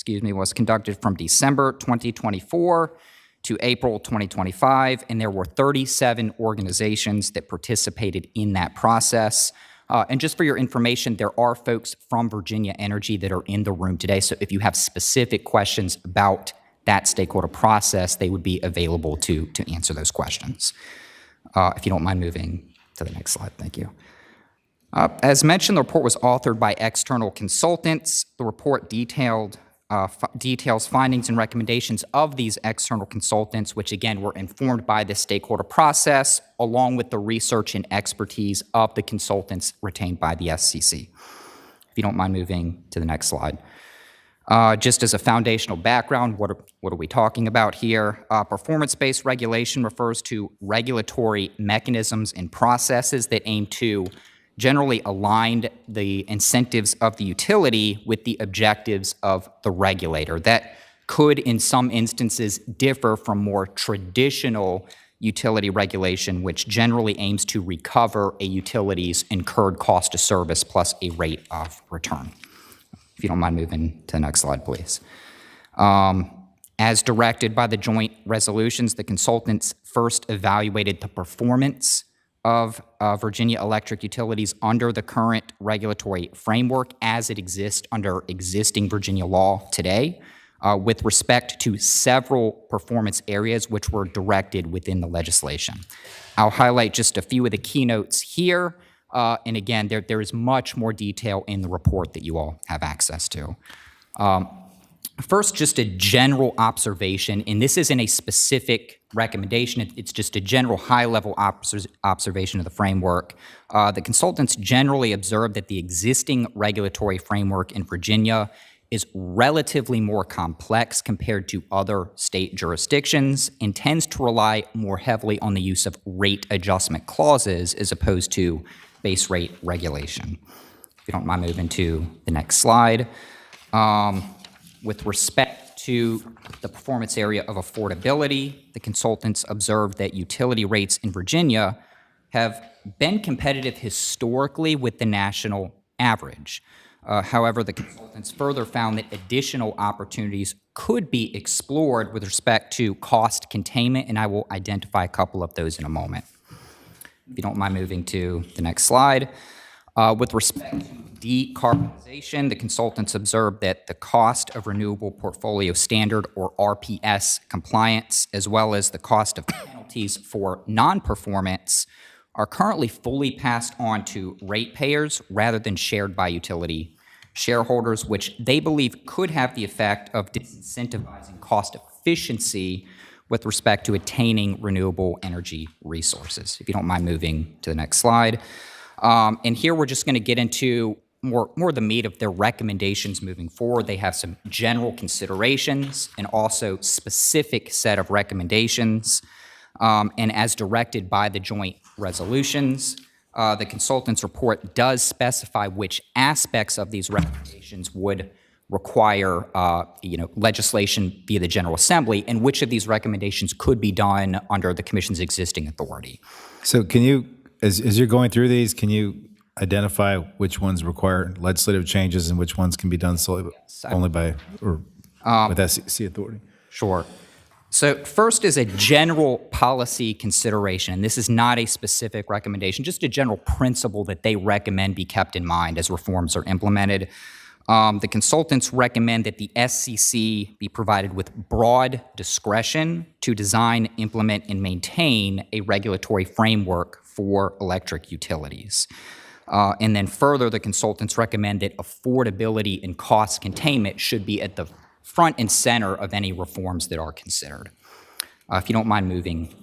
Speaker 15: was conducted from December 2024 to April 2025, and there were 37 organizations that participated in that process. And just for your information, there are folks from Virginia Energy that are in the room today, so if you have specific questions about that stakeholder process, they would be available to answer those questions. If you don't mind moving to the next slide, thank you. As mentioned, the report was authored by external consultants. The report details findings and recommendations of these external consultants, which again were informed by the stakeholder process, along with the research and expertise of the consultants retained by the SCC. If you don't mind moving to the next slide. Just as a foundational background, what are we talking about here? Performance-based regulation refers to regulatory mechanisms and processes that aim to generally align the incentives of the utility with the objectives of the regulator. That could, in some instances, differ from more traditional utility regulation, which generally aims to recover a utility's incurred cost of service plus a rate of return. If you don't mind moving to the next slide, please. As directed by the joint resolutions, the consultants first evaluated the performance of Virginia electric utilities under the current regulatory framework as it exists under existing Virginia law today, with respect to several performance areas which were directed within the legislation. I'll highlight just a few of the keynotes here, and again, there is much more detail in the report that you all have access to. First, just a general observation, and this isn't a specific recommendation, it's just a general high-level observation of the framework. The consultants generally observed that the existing regulatory framework in Virginia is relatively more complex compared to other state jurisdictions and tends to rely more heavily on the use of rate adjustment clauses as opposed to base rate regulation. If you don't mind moving to the next slide. With respect to the performance area of affordability, the consultants observed that utility rates in Virginia have been competitive historically with the national average. However, the consultants further found that additional opportunities could be explored with respect to cost containment, and I will identify a couple of those in a moment. If you don't mind moving to the next slide. With respect to decarbonization, the consultants observed that the cost of renewable portfolio standard, or RPS, compliance, as well as the cost of penalties for non-performance are currently fully passed on to ratepayers rather than shared by utility shareholders, which they believe could have the effect of disincentivizing cost efficiency with respect to attaining renewable energy resources. If you don't mind moving to the next slide. And here we're just going to get into more the meat of their recommendations moving forward. They have some general considerations and also specific set of recommendations. And as directed by the joint resolutions, the consultant's report does specify which aspects of these recommendations would require legislation via the General Assembly, and which of these recommendations could be done under the Commission's existing authority.
Speaker 2: So can you, as you're going through these, can you identify which ones require legislative changes and which ones can be done solely only by or with SEC authority?
Speaker 15: Sure. So first is a general policy consideration, and this is not a specific recommendation, just a general principle that they recommend be kept in mind as reforms are implemented. The consultants recommend that the SCC be provided with broad discretion to design, implement, and maintain a regulatory framework for electric utilities. And then further, the consultants recommend that affordability and cost containment should be at the front and center of any reforms that are considered. If you don't mind moving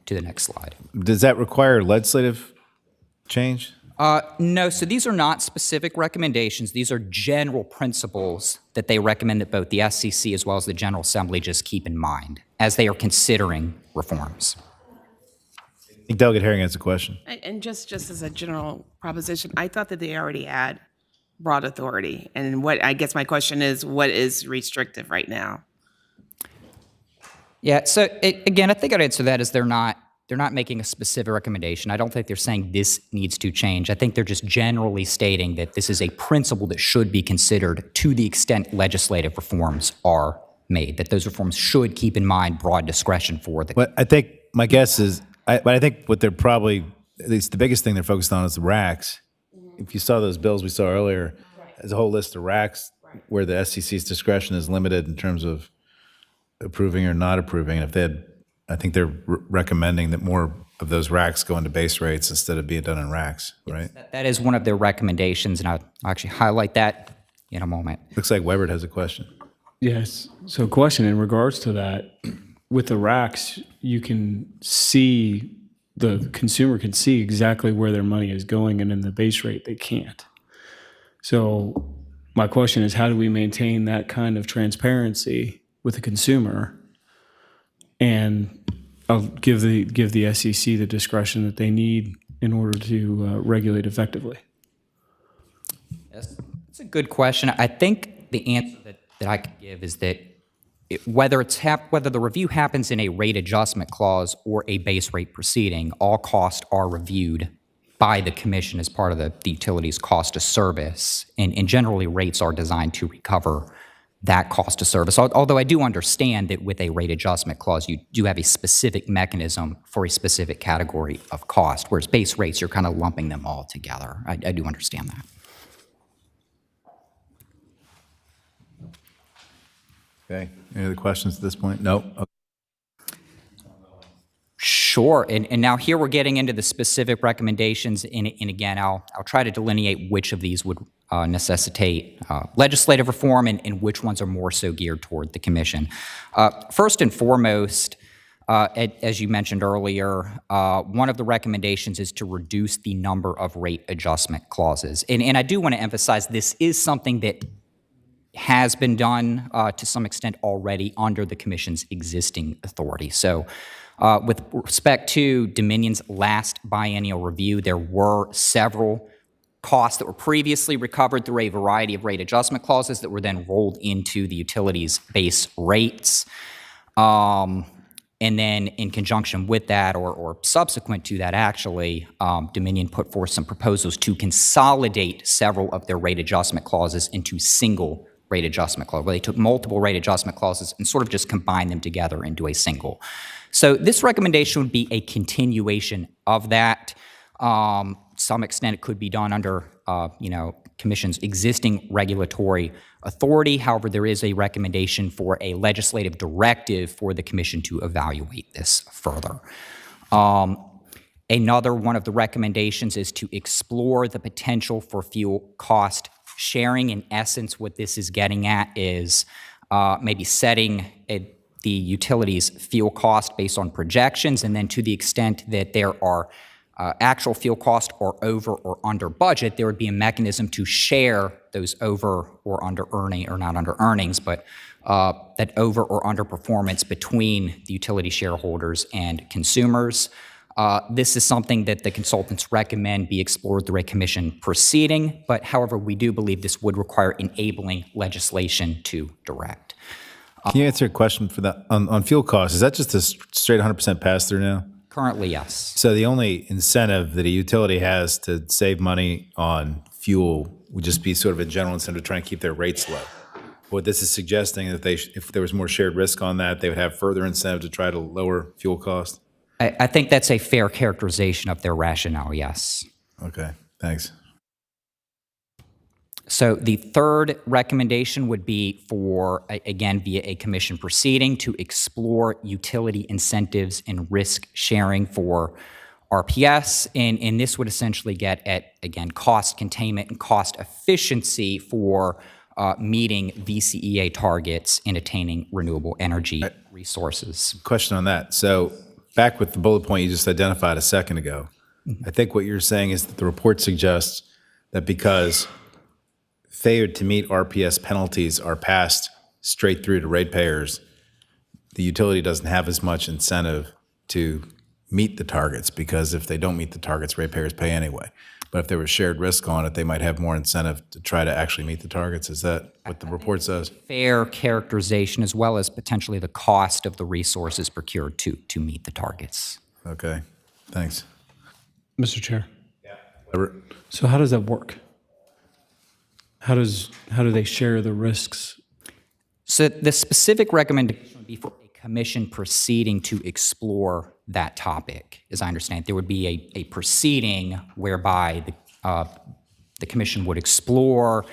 Speaker 15: to the next slide.
Speaker 2: Does that require legislative change?
Speaker 15: No, so these are not specific recommendations. These are general principles that they recommend that both the SCC as well as the General Assembly just keep in mind as they are considering reforms.
Speaker 2: I think Delegate Herring has a question.
Speaker 16: And just as a general proposition, I thought that they already had broad authority. And what I guess my question is, what is restrictive right now?
Speaker 15: Yeah, so again, I think I'd answer that as they're not making a specific recommendation. I don't think they're saying this needs to change. I think they're just generally stating that this is a principle that should be considered to the extent legislative reforms are made, that those reforms should keep in mind broad discretion for the...
Speaker 2: But I think my guess is, but I think what they're probably, at least the biggest thing they're focused on is the racks. If you saw those bills we saw earlier, there's a whole list of racks where the SCC's discretion is limited in terms of approving or not approving. And if they had, I think they're recommending that more of those racks go into base rates instead of being done in racks, right?
Speaker 15: That is one of their recommendations, and I'll actually highlight that in a moment.
Speaker 2: Looks like Weber has a question.
Speaker 10: Yes. So question in regards to that, with the racks, you can see, the consumer can see exactly where their money is going, and in the base rate, they can't. So my question is, how do we maintain that kind of transparency with the consumer and give the SEC the discretion that they need in order to regulate effectively?
Speaker 15: Yes, that's a good question. I think the answer that I could give is that whether the review happens in a rate adjustment clause or a base rate proceeding, all costs are reviewed by the Commission as part of the utility's cost of service. And generally, rates are designed to recover that cost of service. Although I do understand that with a rate adjustment clause, you do have a specific mechanism for a specific category of cost, whereas base rates, you're kind of lumping them all together. I do understand that.
Speaker 2: Okay. Any other questions at this point? No? Okay.
Speaker 15: Sure, and now here we're getting into the specific recommendations, and again, I'll try to delineate which of these would necessitate legislative reform and which ones are more so geared toward the Commission. First and foremost, as you mentioned earlier, one of the recommendations is to reduce the number of rate adjustment clauses. And I do want to emphasize this is something that has been done to some extent already under the Commission's existing authority. So with respect to Dominion's last biennial review, there were several costs that were previously recovered through a variety of rate adjustment clauses that were then rolled into the utilities base rates. And then in conjunction with that, or subsequent to that actually, Dominion put forth some proposals to consolidate several of their rate adjustment clauses into single rate adjustment clause, where they took multiple rate adjustment clauses and sort of just combined them together into a single. So this recommendation would be a continuation of that. Some extent it could be done under, Commission's existing regulatory authority. However, there is a recommendation for a legislative directive for the Commission to evaluate this further. Another one of the recommendations is to explore the potential for fuel cost sharing. In essence, what this is getting at is maybe setting the utilities' fuel cost based on projections, and then to the extent that there are actual fuel costs or over or under budget, there would be a mechanism to share those over or under earning, or not under earnings, but that over or under performance between the utility shareholders and consumers. This is something that the consultants recommend be explored through a commission proceeding, but however, we do believe this would require enabling legislation to direct.
Speaker 2: Can you answer a question for that on fuel costs? Is that just a straight 100% pass through now?
Speaker 15: Currently, yes.
Speaker 2: So the only incentive that a utility has to save money on fuel would just be sort of a general incentive to try and keep their rates low. What this is suggesting is that if there was more shared risk on that, they would have further incentive to try to lower fuel costs?
Speaker 15: I think that's a fair characterization of their rationale, yes.
Speaker 2: Okay, thanks.
Speaker 15: So the third recommendation would be for, again, via a commission proceeding, to explore utility incentives and risk sharing for RPS. And this would essentially get at, again, cost containment and cost efficiency for meeting VCEA targets and attaining renewable energy resources.
Speaker 2: Question on that. So back with the bullet point you just identified a second ago, I think what you're saying is that the report suggests that because failure to meet RPS penalties are passed straight through to ratepayers, the utility doesn't have as much incentive to meet the targets, because if they don't meet the targets, ratepayers pay anyway. But if there was shared risk on it, they might have more incentive to try to actually meet the targets. Is that what the report says?
Speaker 15: Fair characterization, as well as potentially the cost of the resources procured to meet the targets.
Speaker 2: Okay, thanks.
Speaker 10: Mr. Chair.
Speaker 2: Yeah.
Speaker 10: So how does that work? How do they share the risks?
Speaker 15: So the specific recommendation would be for a commission proceeding to explore that topic. As I understand it, there would be a proceeding whereby the commission would explore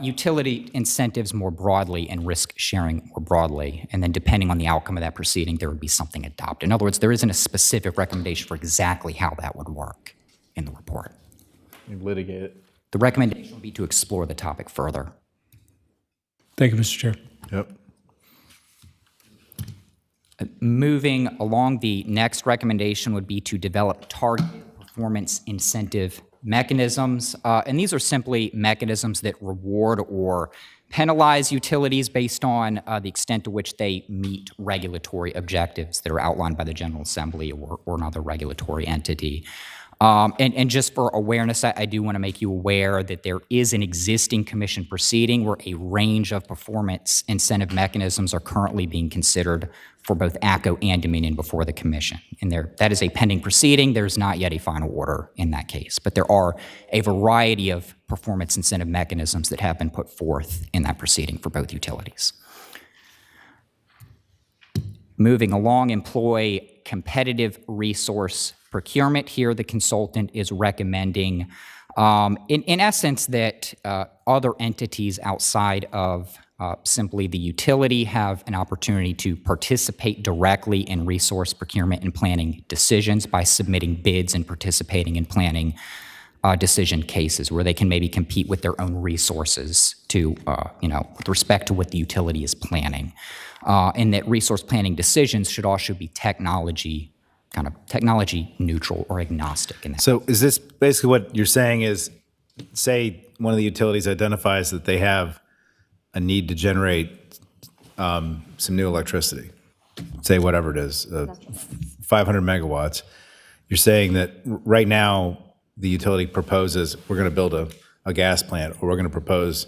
Speaker 15: utility incentives more broadly and risk sharing more broadly. And then depending on the outcome of that proceeding, there would be something adopted. In other words, there isn't a specific recommendation for exactly how that would work in the report.
Speaker 2: You litigate it.
Speaker 15: The recommendation would be to explore the topic further.
Speaker 10: Thank you, Mr. Chair.
Speaker 2: Yep.
Speaker 15: Moving along, the next recommendation would be to develop targeted performance incentive mechanisms. And these are simply mechanisms that reward or penalize utilities based on the extent to which they meet regulatory objectives that are outlined by the General Assembly or another regulatory entity. And just for awareness, I do want to make you aware that there is an existing commission proceeding where a range of performance incentive mechanisms are currently being considered for both ACO and Dominion before the commission. And that is a pending proceeding. There's not yet a final order in that case, but there are a variety of performance incentive mechanisms that have been put forth in that proceeding for both utilities. Moving along, employ competitive resource procurement. Here, the consultant is recommending, in essence, that other entities outside of simply the utility have an opportunity to participate directly in resource procurement and planning decisions by submitting bids and participating in planning decision cases, where they can maybe compete with their own resources to, with respect to what the utility is planning. And that resource planning decisions should also be technology neutral or agnostic. In that.
Speaker 2: So is this basically what you're saying is, say one of the utilities identifies that they have a need to generate some new electricity, say whatever it is, 500 megawatts. You're saying that right now the utility proposes, we're going to build a gas plant, or we're going to propose,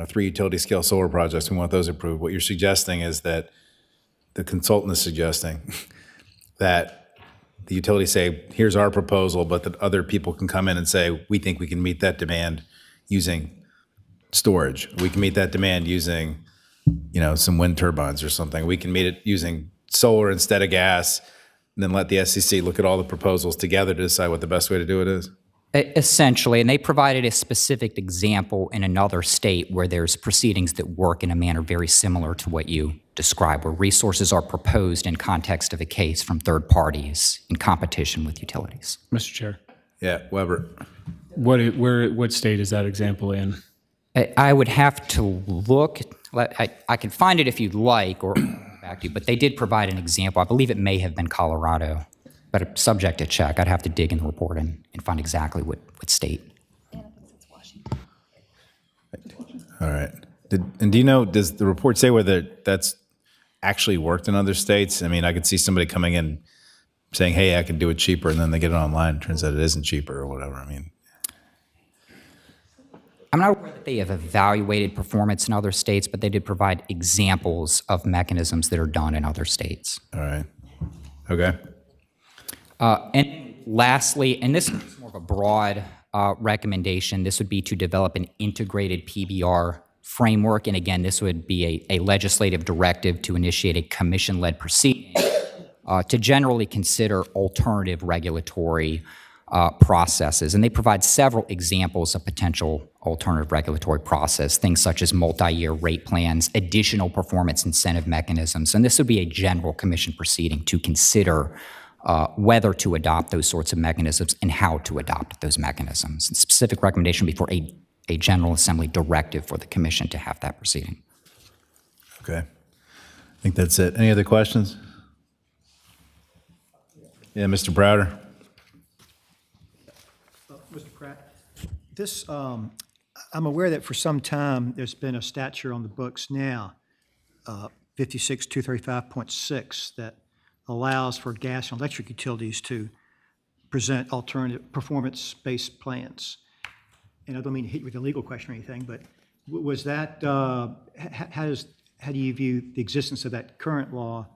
Speaker 2: 3 utility scale solar projects, we want those approved. What you're suggesting is that the consultant is suggesting that the utility say, here's our proposal, but that other people can come in and say, we think we can meet that demand using storage. We can meet that demand using, some wind turbines or something. We can meet it using solar instead of gas, and then let the SEC look at all the proposals together to decide what the best way to do it is?
Speaker 15: Essentially, and they provided a specific example in another state where there's proceedings that work in a manner very similar to what you described, where resources are proposed in context of a case from third parties in competition with utilities.
Speaker 10: Mr. Chair.
Speaker 2: Yeah, Weber.
Speaker 10: What state is that example in?
Speaker 15: I would have to look. I can find it if you'd like, or back to you, but they did provide an example. I believe it may have been Colorado, but subject to check. I'd have to dig in the report and find exactly what state.
Speaker 2: All right. And do you know, does the report say whether that's actually worked in other states? I mean, I could see somebody coming in saying, hey, I can do it cheaper, and then they get it online. It turns out it isn't cheaper or whatever. I mean,
Speaker 15: I'm not aware that they have evaluated performance in other states, but they did provide examples of mechanisms that are done in other states.
Speaker 2: All right. Okay.
Speaker 15: And lastly, and this is more of a broad recommendation, this would be to develop an integrated PBR framework. And again, this would be a legislative directive to initiate a commission-led proceeding to generally consider alternative regulatory processes. And they provide several examples of potential alternative regulatory process, things such as multi-year rate plans, additional performance incentive mechanisms. And this would be a general commission proceeding to consider whether to adopt those sorts of mechanisms and how to adopt those mechanisms. And specific recommendation before a General Assembly directive for the commission to have that proceeding.
Speaker 2: Okay. I think that's it. Any other questions? Yeah, Mr. Browder.
Speaker 17: Mr. Pratt, this, I'm aware that for some time, there's been a statute on the books now, 56235.6, that allows for gas and electric utilities to present alternative performance-based plans. And I don't mean to hit you with a legal question or anything, but was that, how do you view the existence of that current law?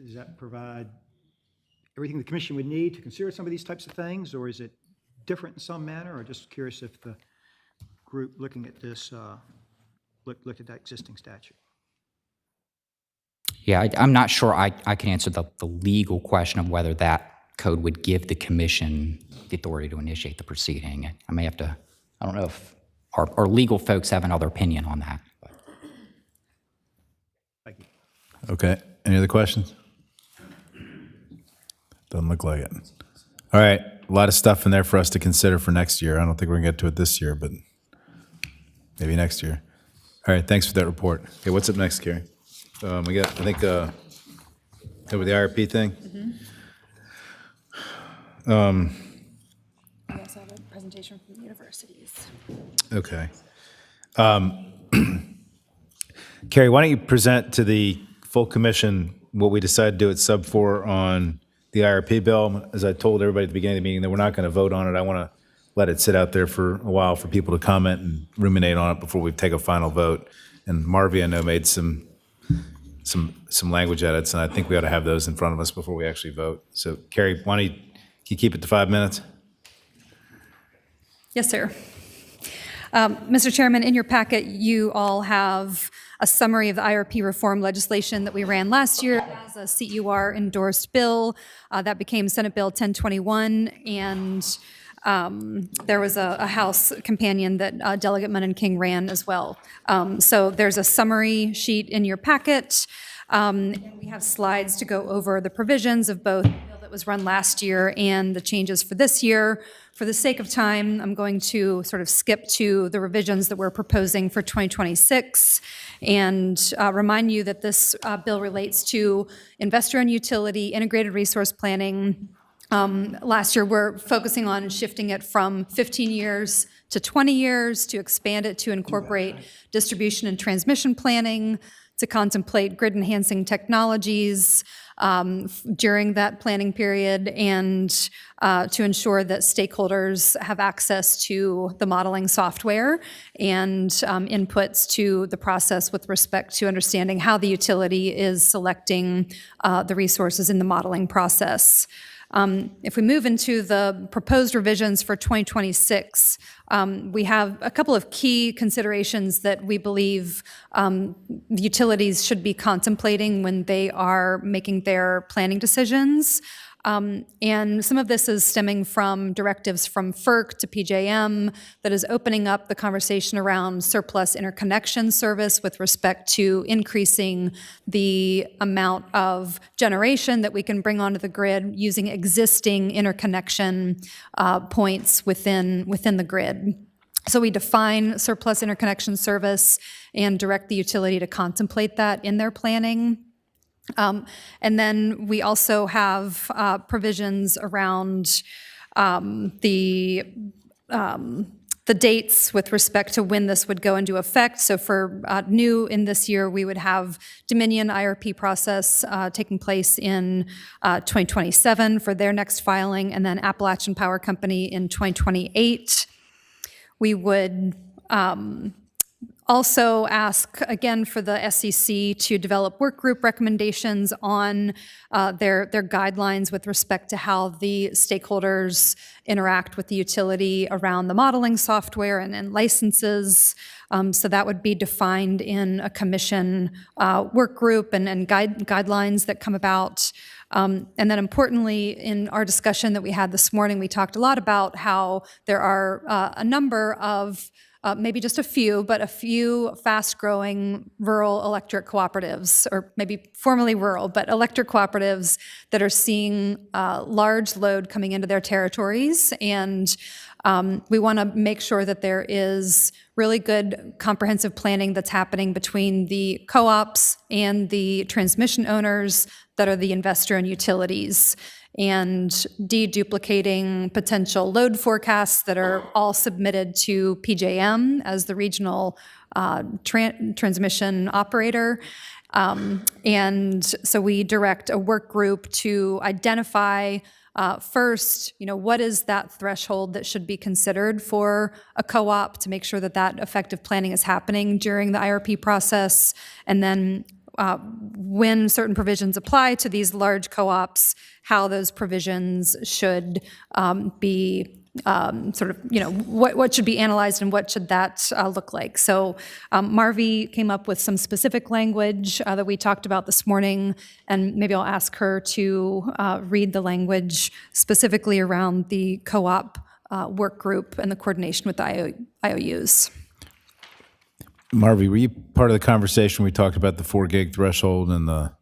Speaker 17: Does that provide everything the commission would need to consider some of these types of things, or is it different in some manner? Or just curious if the group looking at this looked at that existing statute.
Speaker 15: Yeah, I'm not sure I can answer the legal question of whether that code would give the commission the authority to initiate the proceeding. I may have to, I don't know if our legal folks have another opinion on that. But.
Speaker 17: Thank you.
Speaker 2: Okay. Any other questions? Doesn't look like it. All right. A lot of stuff in there for us to consider for next year. I don't think we're going to get to it this year, but maybe next year. All right. Thanks for that report. Okay. What's up next, Carrie? We got, I think, over the IRP thing.
Speaker 3: Mm-hmm. We also have a presentation from the universities.
Speaker 2: Okay. Carrie, why don't you present to the full commission what we decided to do at Sub 4 on the IRP bill? As I told everybody at the beginning of the meeting that we're not going to vote on it. I want to let it sit out there for a while for people to comment and ruminate on it before we take a final vote. And Marvy, I know, made some language edits, and I think we ought to have those in front of us before we actually vote. So, Carrie, why don't you keep it to 5 minutes?
Speaker 3: Yes, sir. Mr. Chairman, in your packet, you all have a summary of the IRP reform legislation that we ran last year as a CEUR endorsed bill. That became Senate Bill 1021, and there was a House companion that Delegate Munn and King ran as well. So there's a summary sheet in your packet. And we have slides to go over the provisions of both the bill that was run last year and the changes for this year. For the sake of time, I'm going to sort of skip to the revisions that we're proposing for 2026 and remind you that this bill relates to investor-owned utility, integrated resource planning, Last year, we're focusing on shifting it from 15 years to 20 years, to expand it to incorporate distribution and transmission planning, to contemplate grid-enhancing technologies during that planning period, and to ensure that stakeholders have access to the modeling software and inputs to the process with respect to understanding how the utility is selecting the resources in the modeling process. If we move into the proposed revisions for 2026, we have a couple of key considerations that we believe the utilities should be contemplating when they are making their planning decisions. And some of this is stemming from directives from FERC to PJM that is opening up the conversation around surplus interconnection service with respect to increasing the amount of generation that we can bring onto the grid using existing interconnection points within the grid. So we define surplus interconnection service and direct the utility to contemplate that in their planning. And then we also have provisions around the dates with respect to when this would go into effect. So for new in this year, we would have Dominion IRP process taking place in 2027 for their next filing, and then Appalachian Power Company in 2028. We would also ask, again, for the SEC to develop work group recommendations on their guidelines with respect to how the stakeholders interact with the utility around the modeling software and licenses. So that would be defined in a commission work group and guidelines that come about. And then importantly, in our discussion that we had this morning, we talked a lot about how there are a number of maybe just a few fast-growing rural electric cooperatives, or maybe formerly rural, but electric cooperatives that are seeing large load coming into their territories. And we want to make sure that there is really good comprehensive planning that's happening between the co-ops and the transmission owners that are the investor and utilities, and deduplicating potential load forecasts that are all submitted to PJM as the regional transmission operator. And so we direct a work group to identify first, what is that threshold that should be considered for a co-op to make sure that that effective planning is happening during the IRP process, and then when certain provisions apply to these large co-ops, how those provisions should be what should be analyzed and what should that look like. So Marvi came up with some specific language that we talked about this morning, and maybe I'll ask her to read the language specifically around the co-op work group and the coordination with the IOUs.
Speaker 2: Marvi, were you part of the conversation? We talked about the 4 gig threshold and the...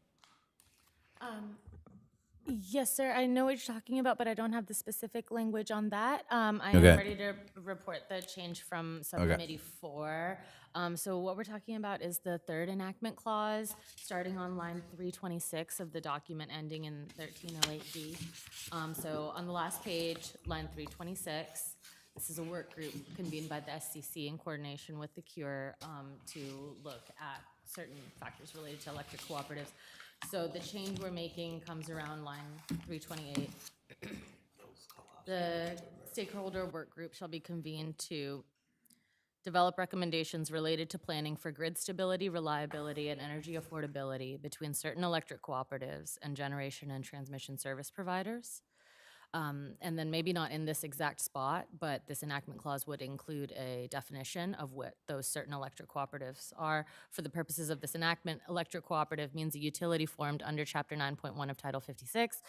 Speaker 5: Yes, sir. I know what you're talking about, but I don't have the specific language on that. I am ready to report the change from Subcommittee 4. So what we're talking about is the third enactment clause, starting on line 326 of the document ending in 1308D. So on the last page, line 326, this is a work group convened by the SCC in coordination with the CEUR to look at certain factors related to electric cooperatives. So the change we're making comes around line 328. The stakeholder work group shall be convened to develop recommendations related to planning for grid stability, reliability, and energy affordability between certain electric cooperatives and generation and transmission service providers. And then maybe not in this exact spot, but this enactment clause would include a definition of what those certain electric cooperatives are. For the purposes of this enactment, electric cooperative means a utility formed under Chapter 9.1 of Title 56,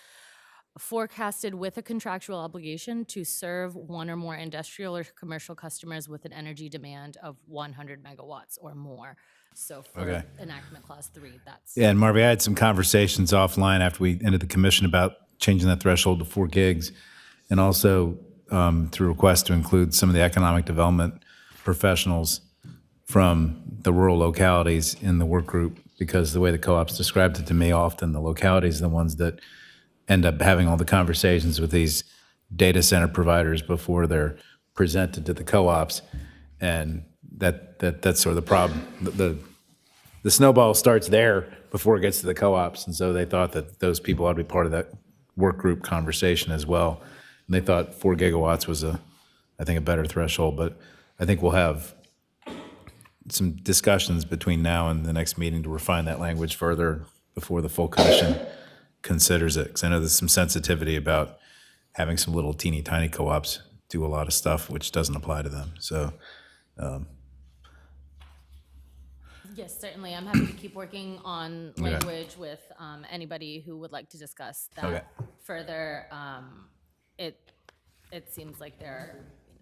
Speaker 5: forecasted with a contractual obligation to serve one or more industrial or commercial customers with an energy demand of 100 megawatts or more. So for enactment clause 3, that's...
Speaker 2: Yeah, and Marvi, I had some conversations offline after we ended the commission about changing that threshold to 4 gigs, and also through request to include some of the economic development professionals from the rural localities in the work group, because the way the co-ops described it to me, often the localities are the ones that end up having all the conversations with these data center providers before they're presented to the co-ops, and that's sort of the problem. The snowball starts there before it gets to the co-ops, and so they thought that those people ought to be part of that work group conversation as well. And they thought 4 gigawatts was I think a better threshold, but I think we'll have some discussions between now and the next meeting to refine that language further before the full commission considers it. Because I know there's some sensitivity about having some little teeny tiny co-ops do a lot of stuff which doesn't apply to them. So,
Speaker 5: Yes, certainly. I'm happy to keep working on language with anybody who would like to discuss that further. It seems like there are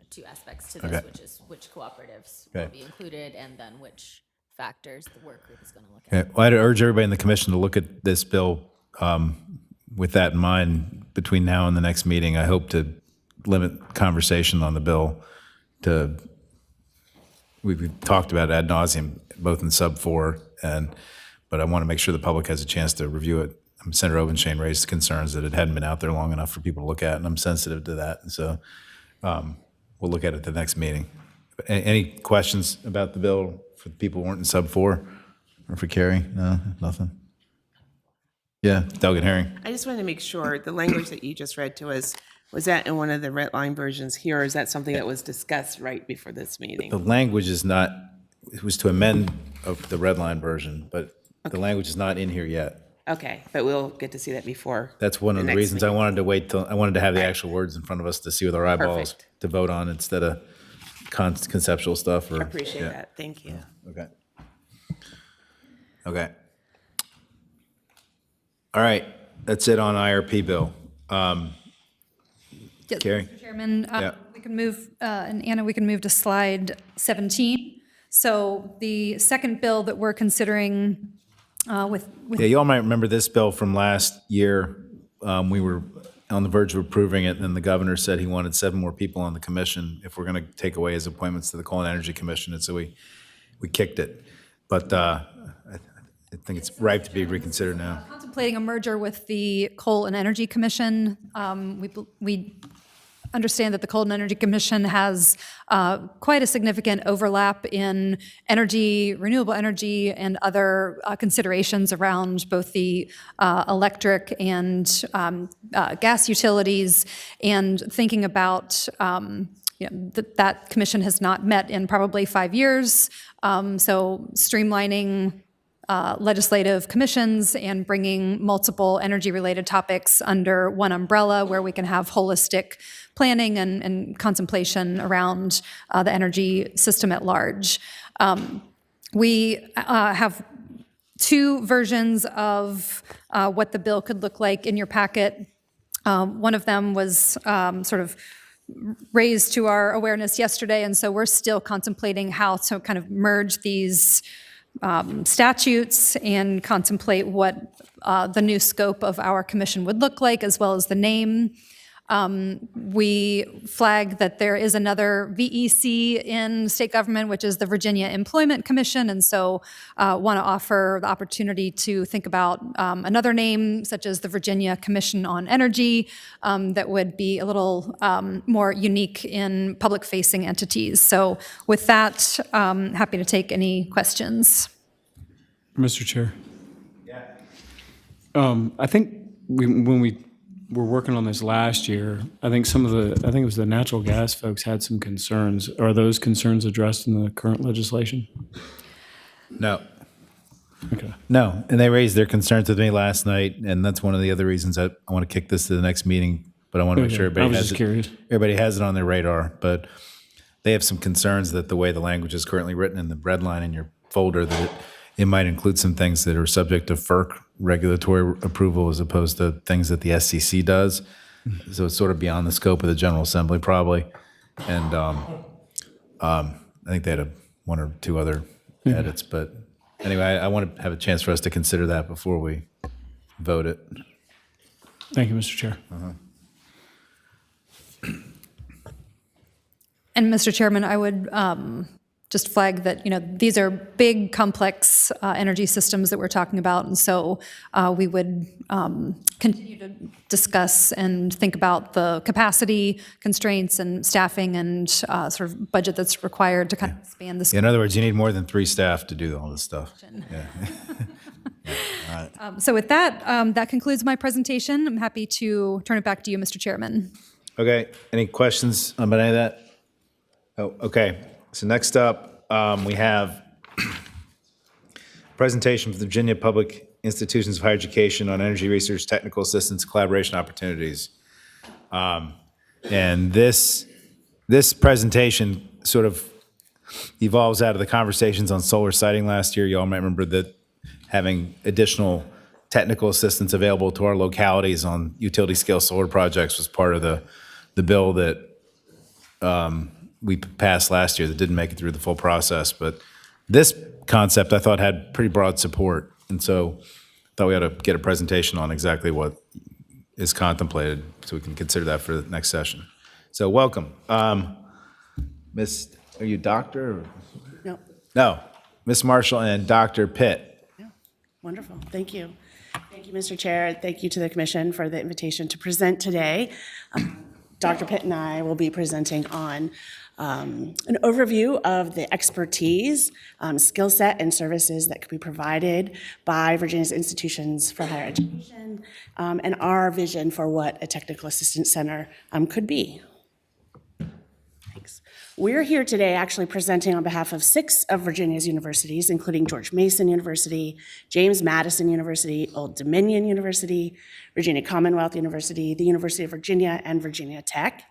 Speaker 5: two aspects to this, which is which cooperatives will be included, and then which factors the work group is going to look at.
Speaker 2: Well, I'd urge everybody in the commission to look at this bill with that in mind between now and the next meeting. I hope to limit conversation on the bill to, we've talked about it ad nauseum, both in sub 4, but I want to make sure the public has a chance to review it. Senator Obenshane raised concerns that it hadn't been out there long enough for people to look at, and I'm sensitive to that. And so we'll look at it at the next meeting. Any questions about the bill for the people who weren't in sub 4 or for Carrie? No, nothing? Yeah, Delegate Herring.
Speaker 16: I just wanted to make sure the language that you just read to us, was that in one of the red line versions here, or is that something that was discussed right before this meeting?
Speaker 2: The language is not, it was to amend the red line version, but the language is not in here yet.
Speaker 16: Okay, but we'll get to see that before.
Speaker 2: That's one of the
Speaker 16: next
Speaker 2: reasons I
Speaker 16: meeting.
Speaker 2: wanted to wait till, I wanted to have the actual words in front of us to see with our eyeballs
Speaker 16: Perfect.
Speaker 2: to vote on instead of conceptual stuff. Or
Speaker 16: Appreciate that. Thank you.
Speaker 2: Okay. Okay. All right, that's it on IRP bill.
Speaker 3: Yes,
Speaker 2: Carrie?
Speaker 3: Mr. Chairman,
Speaker 2: Yeah.
Speaker 3: we can move, and Anna, we can move to slide 17. So the second bill that we're considering with
Speaker 2: Yeah, you all might remember this bill from last year. We were on the verge of approving it, and then the governor said he wanted 7 more people on the commission if we're going to take away his appointments to the Coal and Energy Commission, and so we kicked it. But I think it's ripe to be reconsidered now.
Speaker 3: contemplating a merger with the Coal and Energy Commission. We understand that the Coal and Energy Commission has quite a significant overlap in energy, renewable energy, and other considerations around both the electric and gas utilities, and thinking about that commission has not met in probably 5 years. So streamlining legislative commissions and bringing multiple energy-related topics under one umbrella where we can have holistic planning and contemplation around the energy system at large. We have 2 versions of what the bill could look like in your packet. One of them was sort of raised to our awareness yesterday, and so we're still contemplating how to kind of merge these statutes and contemplate what the new scope of our commission would look like, as well as the name. We flag that there is another VEC in state government, which is the Virginia Employment Commission, and so want to offer the opportunity to think about another name, such as the Virginia Commission on Energy, that would be a little more unique in public-facing entities. So with that, happy to take any questions.
Speaker 10: Mr. Chair. I think when we were working on this last year, I think it was the natural gas folks had some concerns. Are those concerns addressed in the current legislation?
Speaker 2: No.
Speaker 10: Okay.
Speaker 2: No, and they raised their concerns with me last night, and that's one of the other reasons I want to kick this to the next meeting, but I want to make sure everybody has it.
Speaker 10: Curious.
Speaker 2: Everybody has it on their radar, but they have some concerns that the way the language is currently written in the red line in your folder, that it might include some things that are subject to FERC regulatory approval as opposed to things that the SCC does. So it's sort of beyond the scope of the General Assembly probably. And I think they had 1 or 2 other edits, but anyway, I want to have a chance for us to consider that before we vote it.
Speaker 10: Thank you, Mr. Chair.
Speaker 3: And Mr. Chairman, I would just flag that, these are big, complex energy systems that we're talking about, and so we would continue to discuss and think about the capacity constraints and staffing and sort of budget that's required to kind of expand this.
Speaker 2: In other words, you need more than 3 staff to do all this stuff. Yeah.
Speaker 3: So with that, that concludes my presentation. I'm happy to turn it back to you, Mr. Chairman.
Speaker 2: Okay, any questions about any of that? Oh, okay. So next up, we have presentation from the Virginia Public Institutions of Higher Education on energy research, technical assistance, collaboration opportunities. And this presentation sort of evolves out of the conversations on solar siting last year. You all might remember that having additional technical assistance available to our localities on utility scale solar projects was part of the bill that we passed last year that didn't make it through the full process. But this concept I thought had pretty broad support. And so I thought we ought to get a presentation on exactly what is contemplated so we can consider that for the next session. So welcome. Miss, are you doctor? Or?
Speaker 18: No.
Speaker 2: No. Miss Marshall and Dr. Pitt.
Speaker 18: Wonderful. Thank you. Thank you, Mr. Chair. Thank you to the Commission for the invitation to present today. Dr. Pitt and I will be presenting on an overview of the expertise, skill set, and services that could be provided by Virginia's institutions for higher education, and our vision for what a technical assistance center could be. Thanks. We're here today actually presenting on behalf of 6 of Virginia's universities, including George Mason University, James Madison University, Old Dominion University, Virginia Commonwealth University, the University of Virginia, and Virginia Tech.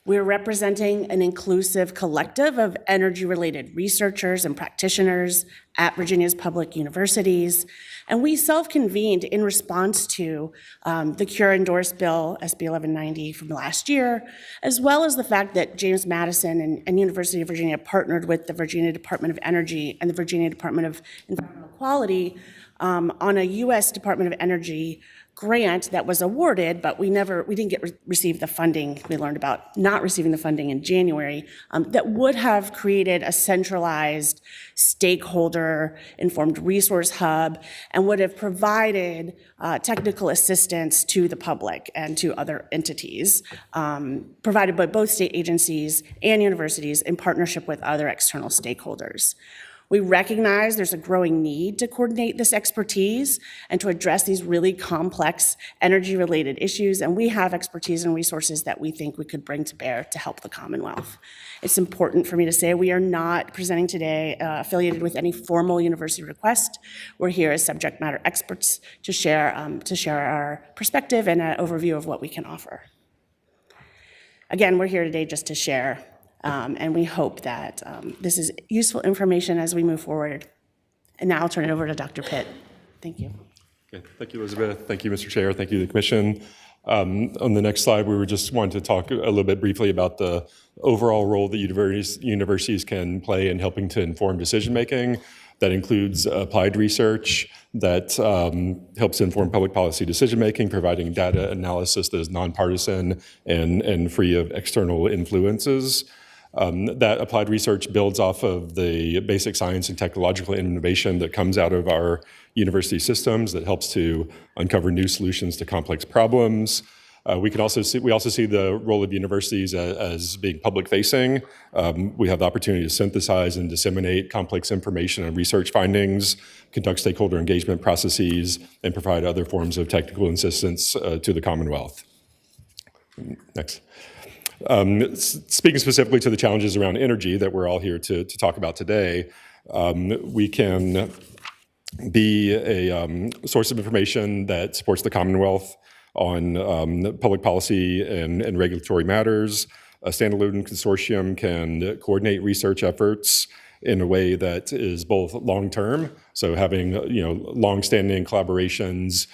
Speaker 18: We're representing an inclusive collective of energy-related researchers and practitioners at Virginia's public universities, and we self-convened in response to the CEUR endorsed bill, SB 1190 from last year, as well as the fact that James Madison and University of Virginia partnered with the Virginia Department of Energy and the Virginia Department of Environmental Quality on a U.S. Department of Energy grant that was awarded, but we didn't receive the funding. We learned about not receiving the funding in January that would have created a centralized stakeholder-informed resource hub and would have provided technical assistance to the public and to other entities, provided by both state agencies and universities in partnership with other external stakeholders. We recognize there's a growing need to coordinate this expertise and to address these really complex energy-related issues, and we have expertise and resources that we think we could bring to bear to help the Commonwealth. It's important for me to say we are not presenting today affiliated with any formal university request. We're here as subject matter experts to share our perspective and an overview of what we can offer. Again, we're here today just to share. And we hope that this is useful information as we move forward. And now I'll turn it over to Dr. Pitt. Thank you.
Speaker 19: Okay. Thank you, Elizabeth. Thank you, Mr. Chair. Thank you to the Commission. On the next slide, we were just wanting to talk a little bit briefly about the overall role that universities can play in helping to inform decision-making. That includes applied research that helps inform public policy decision-making, providing data analysis that is nonpartisan and free of external influences. That applied research builds off of the basic science and technological innovation that comes out of our university systems that helps to uncover new solutions to complex problems. We also see the role of universities as being public-facing. We have the opportunity to synthesize and disseminate complex information and research findings, conduct stakeholder engagement processes, and provide other forms of technical assistance to the Commonwealth. Next. Speaking specifically to the challenges around energy that we're all here to talk about today, we can be a source of information that supports the Commonwealth on public policy and regulatory matters. A standalone consortium can coordinate research efforts in a way that is both long-term, so having long-standing collaborations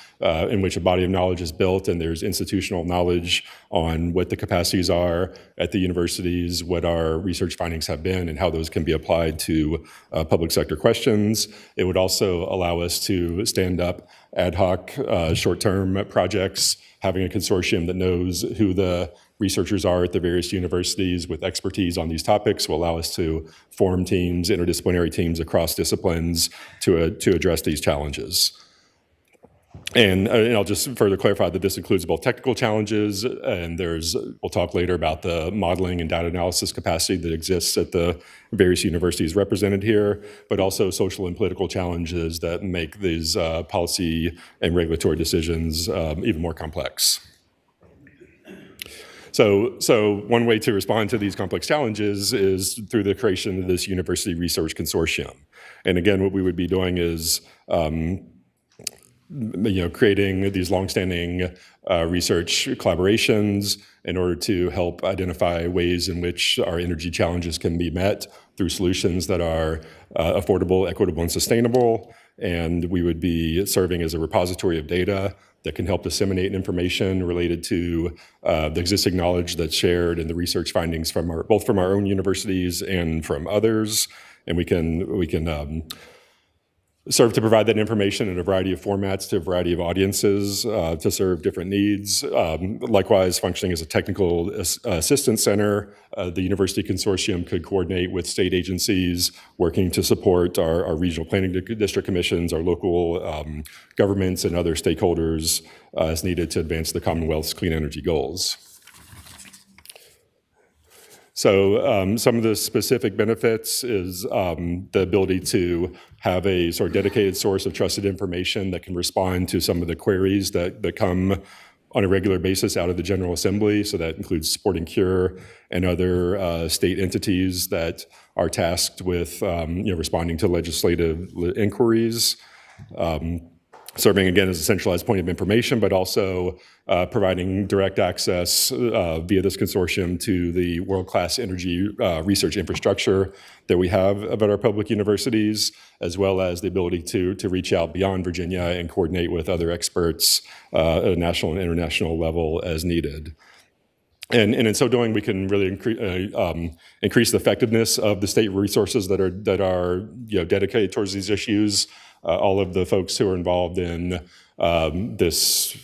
Speaker 19: in which a body of knowledge is built and there's institutional knowledge on what the capacities are at the universities, what our research findings have been, and how those can be applied to public sector questions. It would also allow us to stand up ad hoc short-term projects, having a consortium that knows who the researchers are at the various universities with expertise on these topics will allow us to form teams, interdisciplinary teams across disciplines to address these challenges. And I'll just further clarify that this includes both technical challenges, and we'll talk later about the modeling and data analysis capacity that exists at the various universities represented here, but also social and political challenges that make these policy and regulatory decisions even more complex. So one way to respond to these complex challenges is through the creation of this University Research Consortium. And again, what we would be doing is creating these longstanding research collaborations in order to help identify ways in which our energy challenges can be met through solutions that are affordable, equitable, and sustainable. And we would be serving as a repository of data that can help disseminate information related to the existing knowledge that's shared and the research findings from both from our own universities and from others. And we can serve to provide that information in a variety of formats to a variety of audiences to serve different needs. Likewise, functioning as a technical assistance center, the University Consortium could coordinate with state agencies working to support our regional planning district commissions, our local governments, and other stakeholders as needed to advance the Commonwealth's clean energy goals. So some of the specific benefits is the ability to have a sort of dedicated source of trusted information that can respond to some of the queries that come on a regular basis out of the General Assembly. So that includes supporting CEUR and other state entities that are tasked with responding to legislative inquiries. Serving again as a centralized point of information, but also providing direct access via this consortium to the world-class energy research infrastructure that we have at our public universities, as well as the ability to reach out beyond Virginia and coordinate with other experts at a national and international level as needed. And in so doing, we can really increase the effectiveness of the state resources that are dedicated towards these issues. All of the folks who are involved in this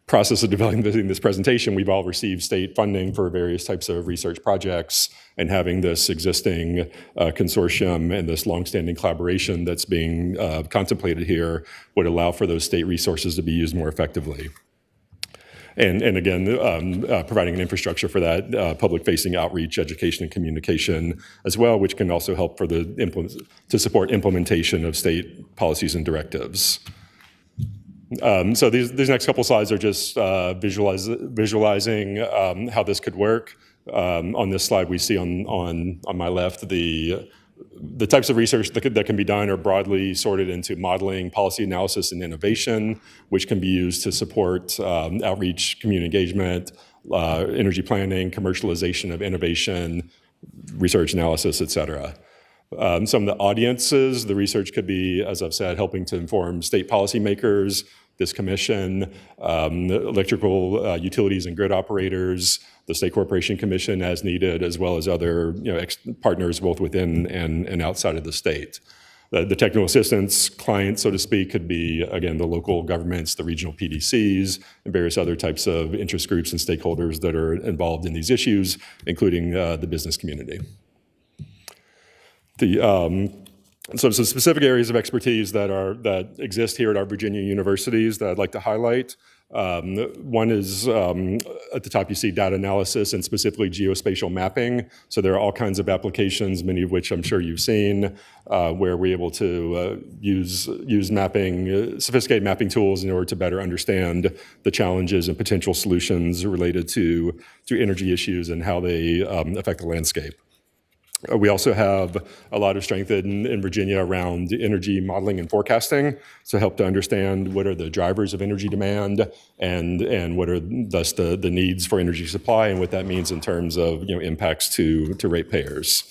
Speaker 19: process of developing this presentation, we've all received state funding for various types of research projects, and having this existing consortium and this longstanding collaboration that's being contemplated here would allow for those state resources to be used more effectively. And again, providing an infrastructure for that public-facing outreach, education, and communication as well, which can also help for to support implementation of state policies and directives. So these next couple slides are just visualizing how this could work. On this slide, we see on my left the types of research that can be done are broadly sorted into modeling, policy analysis, and innovation, which can be used to support outreach, community engagement, energy planning, commercialization of innovation, research analysis, et cetera. Some of the audiences, the research could be, as I've said, helping to inform state policymakers, this commission, electrical utilities and grid operators, the State Corporation Commission as needed, as well as other partners both within and outside of the state. The technical assistance client, so to speak, could be, again, the local governments, the regional PDCs, and various other types of interest groups and stakeholders that are involved in these issues, including the business community. So some specific areas of expertise that exist here at our Virginia universities that I'd like to highlight. One is at the top you see data analysis and specifically geospatial mapping. So there are all kinds of applications, many of which I'm sure you've seen, where we're able to use mapping, sophisticated mapping tools in order to better understand the challenges and potential solutions related to energy issues and how they affect the landscape. We also have a lot of strength in Virginia around energy modeling and forecasting, to help to understand what are the drivers of energy demand and what are thus the needs for energy supply and what that means in terms of impacts to ratepayers.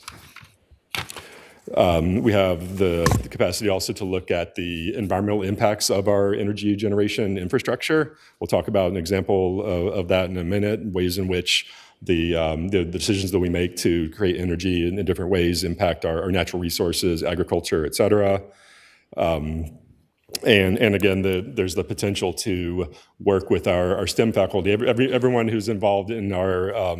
Speaker 19: We have the capacity also to look at the environmental impacts of our energy generation infrastructure. We'll talk about an example of that in a minute, ways in which the decisions that we make to create energy in different ways impact our natural resources, agriculture, et cetera. And again, there's the potential to work with our STEM faculty. Everyone who's involved in our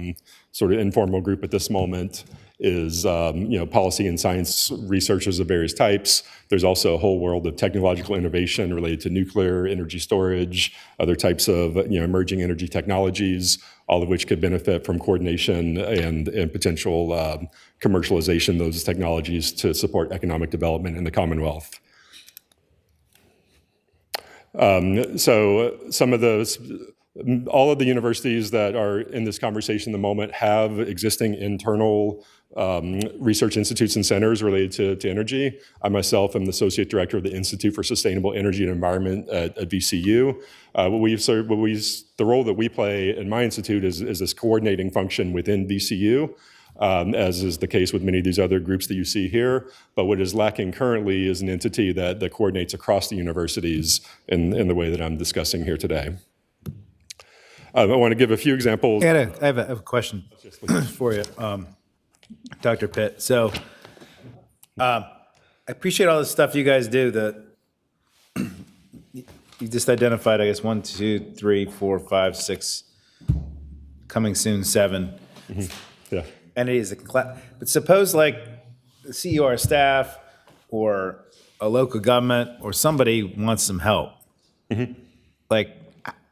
Speaker 19: sort of informal group at this moment is policy and science researchers of various types. There's also a whole world of technological innovation related to nuclear energy storage, other types of emerging energy technologies, all of which could benefit from coordination and potential commercialization of those technologies to support economic development in the Commonwealth. So some of those, all of the universities that are in this conversation at the moment have existing internal research institutes and centers related to energy. I myself am the Associate Director of the Institute for Sustainable Energy and Environment at VCU. The role that we play in my institute is this coordinating function within VCU. As is the case with many of these other groups that you see here. But what is lacking currently is an entity that coordinates across the universities in the way that I'm discussing here today. I want to give a few examples.
Speaker 2: I have a question for you, Dr. Pitt. So I appreciate all the stuff you guys do that you just identified, I guess, 1, 2, 3, 4, 5, 6, coming soon, 7.
Speaker 19: Yeah.
Speaker 2: Entities that can but suppose like the CEUR staff or a local government or somebody wants some help. Like,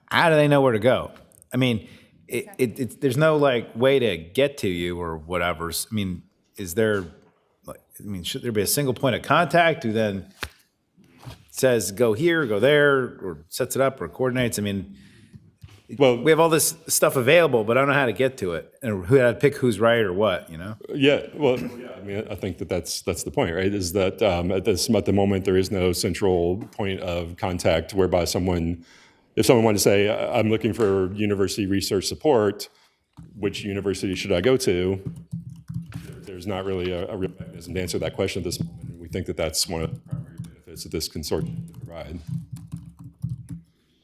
Speaker 2: how do they know where to go? I mean, there's no like way to get to you or whatever. I mean, is there, should there be a single point of contact who then says, go here, go there, or sets it up or coordinates? I mean, well, we have all this stuff available, but I don't know how to get to it, and who had to pick who's right or what,
Speaker 19: Yeah, well, yeah. I mean, I think that's the point, right? Is that at the moment there is no central point of contact whereby if someone wanted to say, I'm looking for university research support, which university should I go to? There's not really a real mechanism to answer that question at this moment. We think that that's one of the primary benefits that this consortium can provide.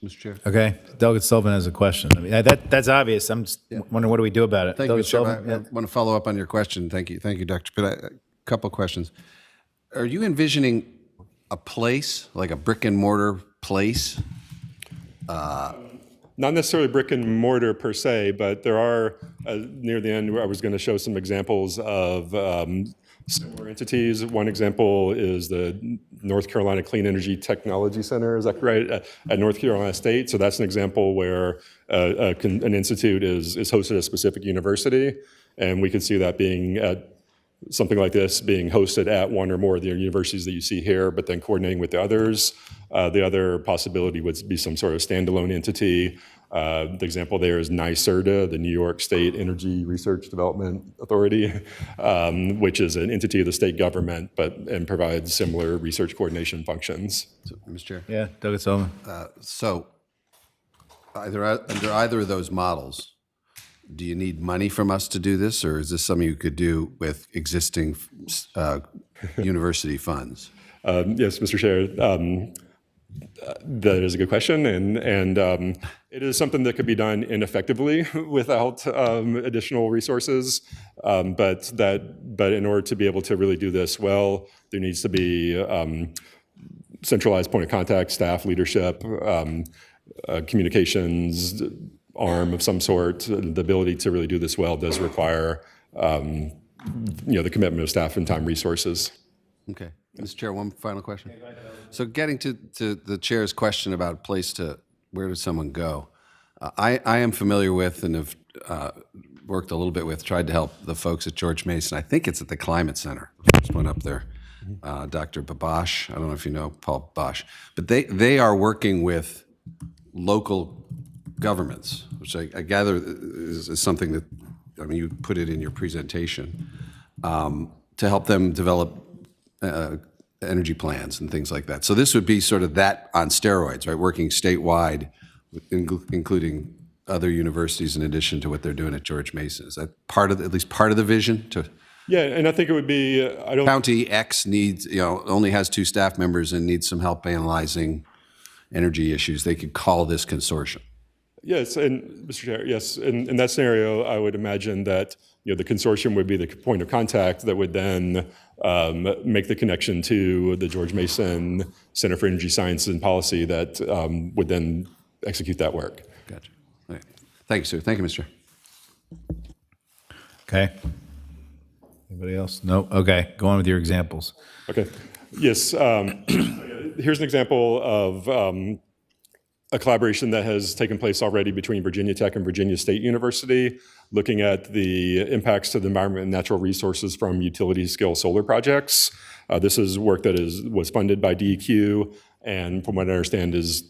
Speaker 7: Mr. Chair.
Speaker 2: Okay, Delegate Sullivan has a question. I mean, that's obvious. I'm just wondering, what do we do about it?
Speaker 7: Thank you, Mr. Chairman. I want to follow up on your question. Thank you, Dr. Pitt. A couple questions. Are you envisioning a place, like a brick and mortar place?
Speaker 19: Not necessarily brick and mortar per se, but there are, near the end, where I was going to show some examples of similar entities. One example is the North Carolina Clean Energy Technology Center, is that right, at North Carolina State. So that's an example where an institute is hosted at a specific university, and we could see that being something like this being hosted at one or more of the universities that you see here, but then coordinating with the others. The other possibility would be some sort of standalone entity. The example there is NYSERDA, the New York State Energy Research Development Authority, which is an entity of the state government, and provides similar research coordination functions.
Speaker 7: So, Mr. Chair.
Speaker 2: Yeah, Doug Sullivan.
Speaker 7: So under either of those models, do you need money from us to do this, or is this something you could do with existing university funds?
Speaker 19: Yes, Mr. Chair. That is a good question, and it is something that could be done ineffectively without additional resources. But in order to be able to really do this well, there needs to be centralized point of contact, staff, leadership, communications arm of some sort. The ability to really do this well does require the commitment of staff and time resources.
Speaker 7: Okay. Mr. Chair, one final question. So getting to the chair's question about a place where does someone go? I am familiar with and have worked a little bit with, tried to help the folks at George Mason. I think it's at the Climate Center, the first one up there. Dr. Babash, I don't know if you know Paul Babash, but they are working with local governments, which I gather is something that, I mean, you put it in your presentation, to help them develop energy plans and things like that. So this would be sort of that on steroids, right? Working statewide, including other universities in addition to what they're doing at George Mason. Is that at least part of the vision?
Speaker 19: Yeah, and I think it would be,
Speaker 7: County X needs, only has 2 staff members and needs some help analyzing energy issues. They could call this consortium.
Speaker 19: Yes, and Mr. Chair, yes, in that scenario, I would imagine that the consortium would be the point of contact that would then make the connection to the George Mason Center for Energy Science and Policy that would then execute that work.
Speaker 7: Gotcha. All right. Thank you, sir. Thank you, Mr. Chair.
Speaker 2: Okay. Anybody else? No? Okay, go on with your examples.
Speaker 19: Okay. Yes. Here's an example of a collaboration that has taken place already between Virginia Tech and Virginia State University, looking at the impacts to the environment and natural resources from utility-scale solar projects. This is work that was funded by DEQ, and from what I understand is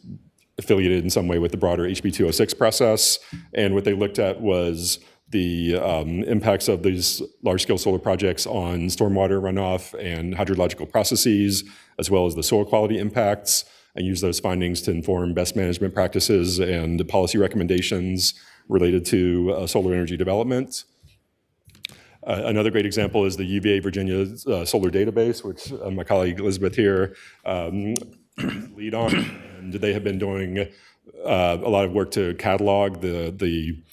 Speaker 19: affiliated in some way with the broader HB 206 process. And what they looked at was the impacts of these large-scale solar projects on stormwater runoff and hydrological processes, as well as the soil quality impacts, and use those findings to inform best management practices and policy recommendations related to solar energy development. Another great example is the UVA Virginia Solar Database, which my colleague Elizabeth here lead on. And they have been doing a lot of work to catalog the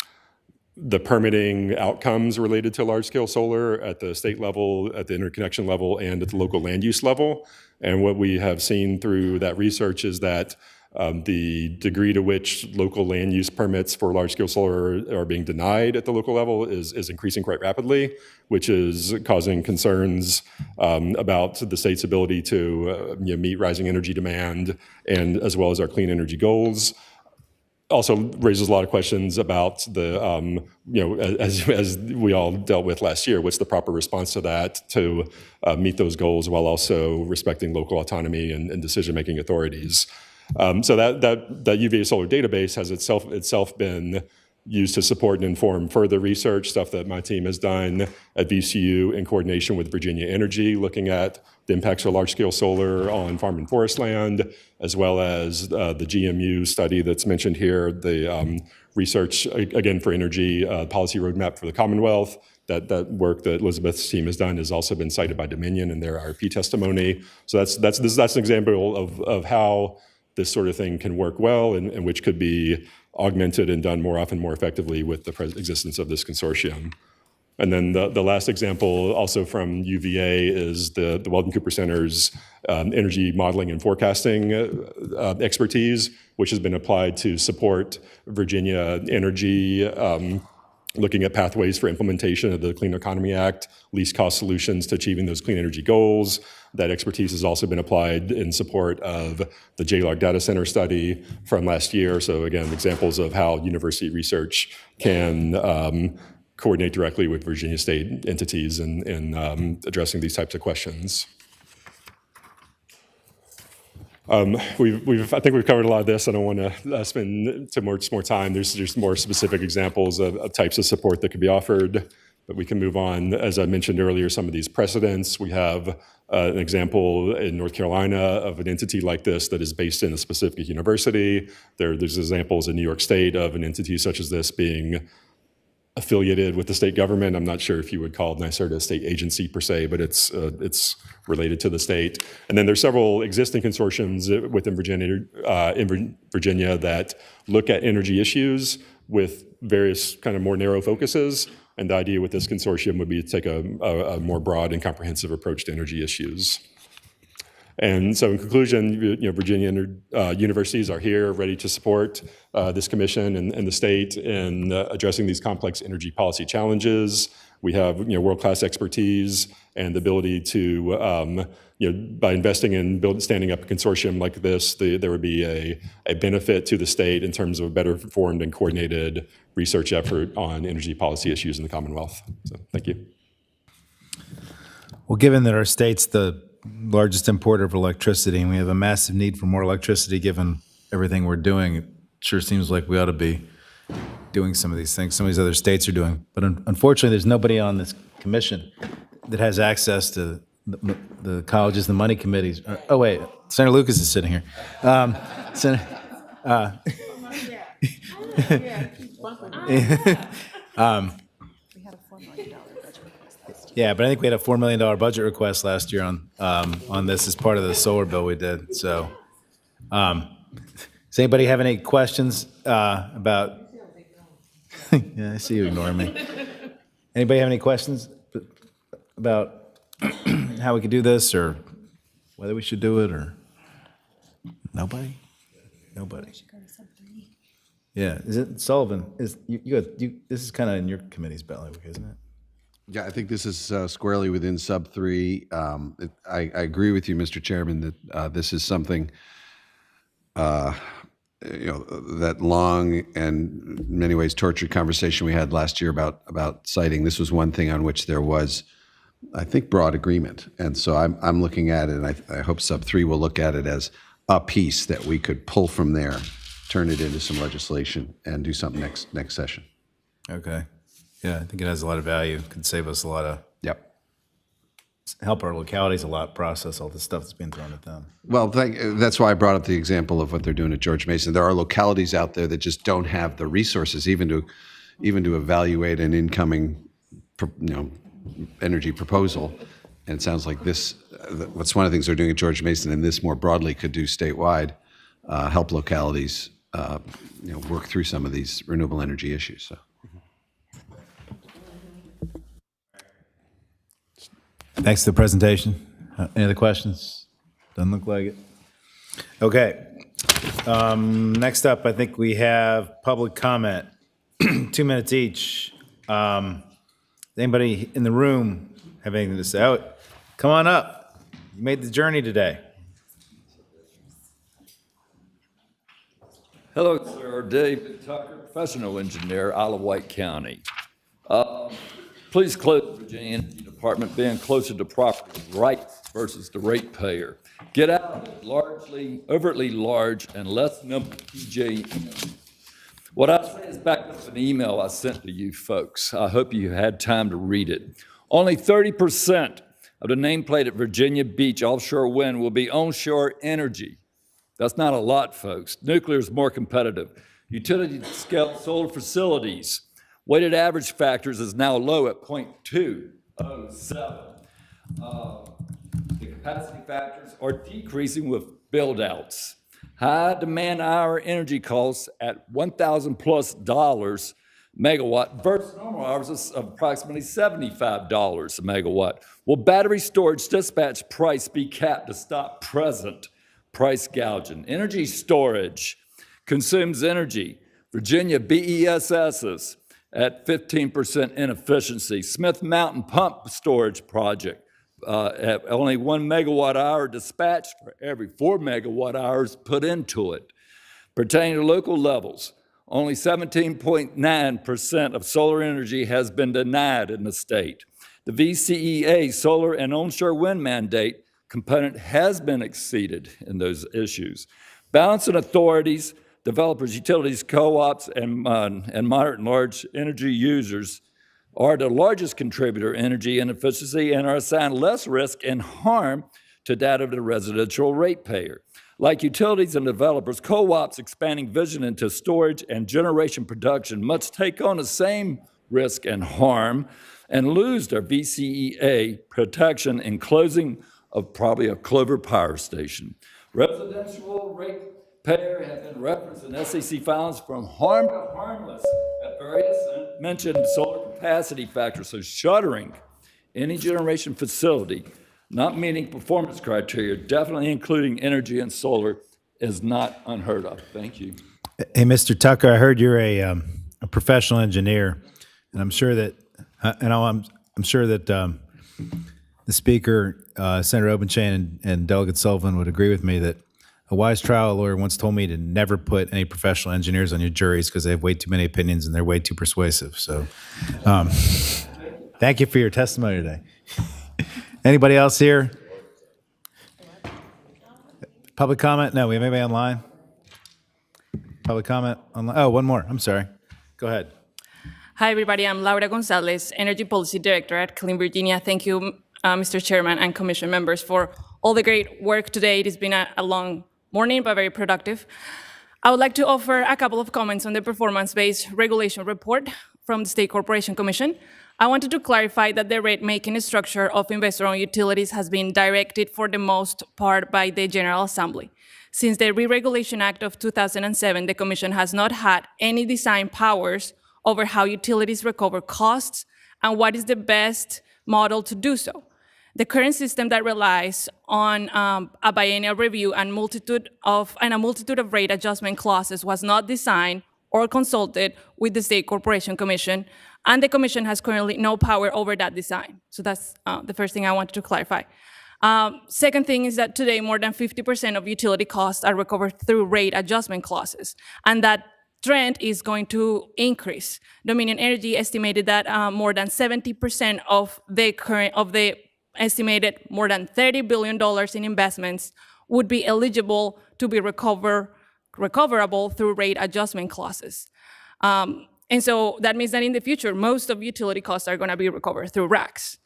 Speaker 19: permitting outcomes related to large-scale solar at the state level, at the interconnection level, and at the local land use level. And what we have seen through that research is that the degree to which local land use permits for large-scale solar are being denied at the local level is increasing quite rapidly, which is causing concerns about the state's ability to meet rising energy demand, and as well as our clean energy goals. Also raises a lot of questions about the, as we all dealt with last year, what's the proper response to that to meet those goals while also respecting local autonomy and decision-making authorities. So that UVA Solar Database has itself been used to support and inform further research, stuff that my team has done at VCU in coordination with Virginia Energy, looking at the impacts of large-scale solar on farm and forest land, as well as the GMU study that's mentioned here, the research, again, for energy policy roadmap for the Commonwealth. That work that Elizabeth's team has done has also been cited by Dominion in their IRP testimony. So that's an example of how this sort of thing can work well, and which could be augmented and done more often, more effectively with the existence of this consortium. And then the last example, also from UVA, is the Weldon Cooper Center's energy modeling and forecasting expertise, which has been applied to support Virginia Energy, looking at pathways for implementation of the Clean Economy Act, least cost solutions to achieving those clean energy goals. That expertise has also been applied in support of the JLARC data center study from last year. So again, examples of how university research can coordinate directly with Virginia State entities in addressing these types of questions. I think we've covered a lot of this. I don't want to spend too much more time. There's more specific examples of types of support that could be offered, but we can move on. As I mentioned earlier, some of these precedents. We have an example in North Carolina of an entity like this that is based in a specific university. There's examples in New York State of an entity such as this being affiliated with the state government. I'm not sure if you would call NYSERDA a state agency per se, but it's related to the state. And then there's several existing consortiums within Virginia that look at energy issues with various kind of more narrow focuses. And the idea with this consortium would be to take a more broad and comprehensive approach to energy issues. And so in conclusion, Virginia universities are here ready to support this commission and the state in addressing these complex energy policy challenges. We have world-class expertise and the ability to, by investing in standing up a consortium like this, there would be a benefit to the state in terms of a better informed and coordinated research effort on energy policy issues in the Commonwealth. So thank you.
Speaker 2: Well, given that our state's the largest importer of electricity, and we have a massive need for more electricity given everything we're doing, it sure seems like we ought to be doing some of these things some of these other states are doing. But unfortunately, there's nobody on this commission that has access to the colleges, the money committees. Oh, wait, Senator Lucas is sitting here. Yeah, but I think we had a $4 million budget request last year on this as part of the solar bill we did. So Does anybody have any questions about? Yeah, I see you ignoring me. Anybody have any questions about how we could do this, or whether we should do it, or nobody? Nobody. Yeah, is it Sullivan? Is you this is kind of in your committee's bailiwick, isn't it?
Speaker 7: Yeah, I think this is squarely within sub 3. I agree with you, Mr. Chairman, that this is something, that long and in many ways tortured conversation we had last year about siting. This was one thing on which there was, I think, broad agreement. And so I'm looking at it, and I hope sub 3 will look at it as a piece that we could pull from there, turn it into some legislation, and do something next session.
Speaker 2: Okay. Yeah, I think it has a lot of value. Could save us a lot of.
Speaker 7: Yep.
Speaker 2: Help our localities a lot process all the stuff that's being thrown at them.
Speaker 7: Well, that's why I brought up the example of what they're doing at George Mason. There are localities out there that just don't have the resources even to evaluate an incoming, energy proposal. And it sounds like this. What's one of the things they're doing at George Mason, and this more broadly could do statewide, help localities, work through some of these renewable energy issues. So.
Speaker 2: Thanks for the presentation. Any other questions? Doesn't look like it. Okay. Next up, I think we have public comment. 2 minutes each. Anybody in the room have anything to say? Oh, come on up. You made the journey today.
Speaker 20: Hello, sir. David Tucker, professional engineer, Isle of Wight County. Please close the Virginia Energy Department being closer to property rights versus the ratepayer. Get out of it overtly large and less nimble PJM. What I say is backed up an email I sent to you folks. I hope you had time to read it. Only 30% of the nameplate at Virginia Beach offshore wind will be onshore energy. That's not a lot, folks. Nuclear is more competitive. Utility scale solar facilities. Weighted average factors is now low at 0.207. The capacity factors are decreasing with build-outs. High demand hour energy costs at $1,000+ megawatt versus normal hours of approximately $75 a megawatt. Will battery storage dispatch price be capped to stop present price gouging? Energy storage consumes energy. Virginia BESS's at 15% inefficiency. Smith Mountain Pump Storage Project at only 1 megawatt hour dispatched for every 4 megawatt hours put into it. Pertaining to local levels, only 17.9% of solar energy has been denied in the state. The VCEA solar and onshore wind mandate component has been exceeded in those issues. Balancing authorities, developers, utilities, co-ops, and moderate and large energy users are the largest contributor to energy inefficiency and are assigned less risk and harm to that of the residential ratepayer. Like utilities and developers, co-ops expanding vision into storage and generation production must take on the same risk and harm and lose their VCEA protection in closing of probably a Clover power station. Residential ratepayer have been referenced in SEC filings from harm to harmless at various mentioned solar capacity factors. So shuttering any generation facility not meeting performance criteria, definitely including energy and solar, is not unheard of. Thank you.
Speaker 2: Hey, Mr. Tucker, I heard you're a professional engineer, and I'm sure that the Speaker, Senator Obenchain, and Delegate Sullivan would agree with me that a wise trial lawyer once told me to never put any professional engineers on your juries because they have way too many opinions and they're way too persuasive. So, thank you for your testimony today. Anybody else here? Public comment? No, we have anybody online? Public comment online? Oh, one more. I'm sorry. Go ahead.
Speaker 21: Hi, everybody. I'm Laura Gonzalez, Energy Policy Director at Clean Virginia. Thank you, Mr. Chairman and Commission members, for all the great work today. It has been a long morning, but very productive. I would like to offer a couple of comments on the performance-based regulation report from the State Corporation Commission. I wanted to clarify that the rate-making structure of investor-owned utilities has been directed for the most part by the General Assembly. Since the Re-Regulation Act of 2007, the Commission has not had any design powers over how utilities recover costs and what is the best model to do so. The current system that relies on a biennial review and a multitude of rate adjustment clauses was not designed or consulted with the State Corporation Commission, and the Commission has currently no power over that design. So that's the first thing I wanted to clarify. Second thing is that today more than 50% of utility costs are recovered through rate adjustment clauses, and that trend is going to increase. Dominion Energy estimated that more than 70% of the estimated more than $30 billion in investments would be eligible to be recoverable through rate adjustment clauses. And so that means that in the future, most of utility costs are going to be recovered through RACs.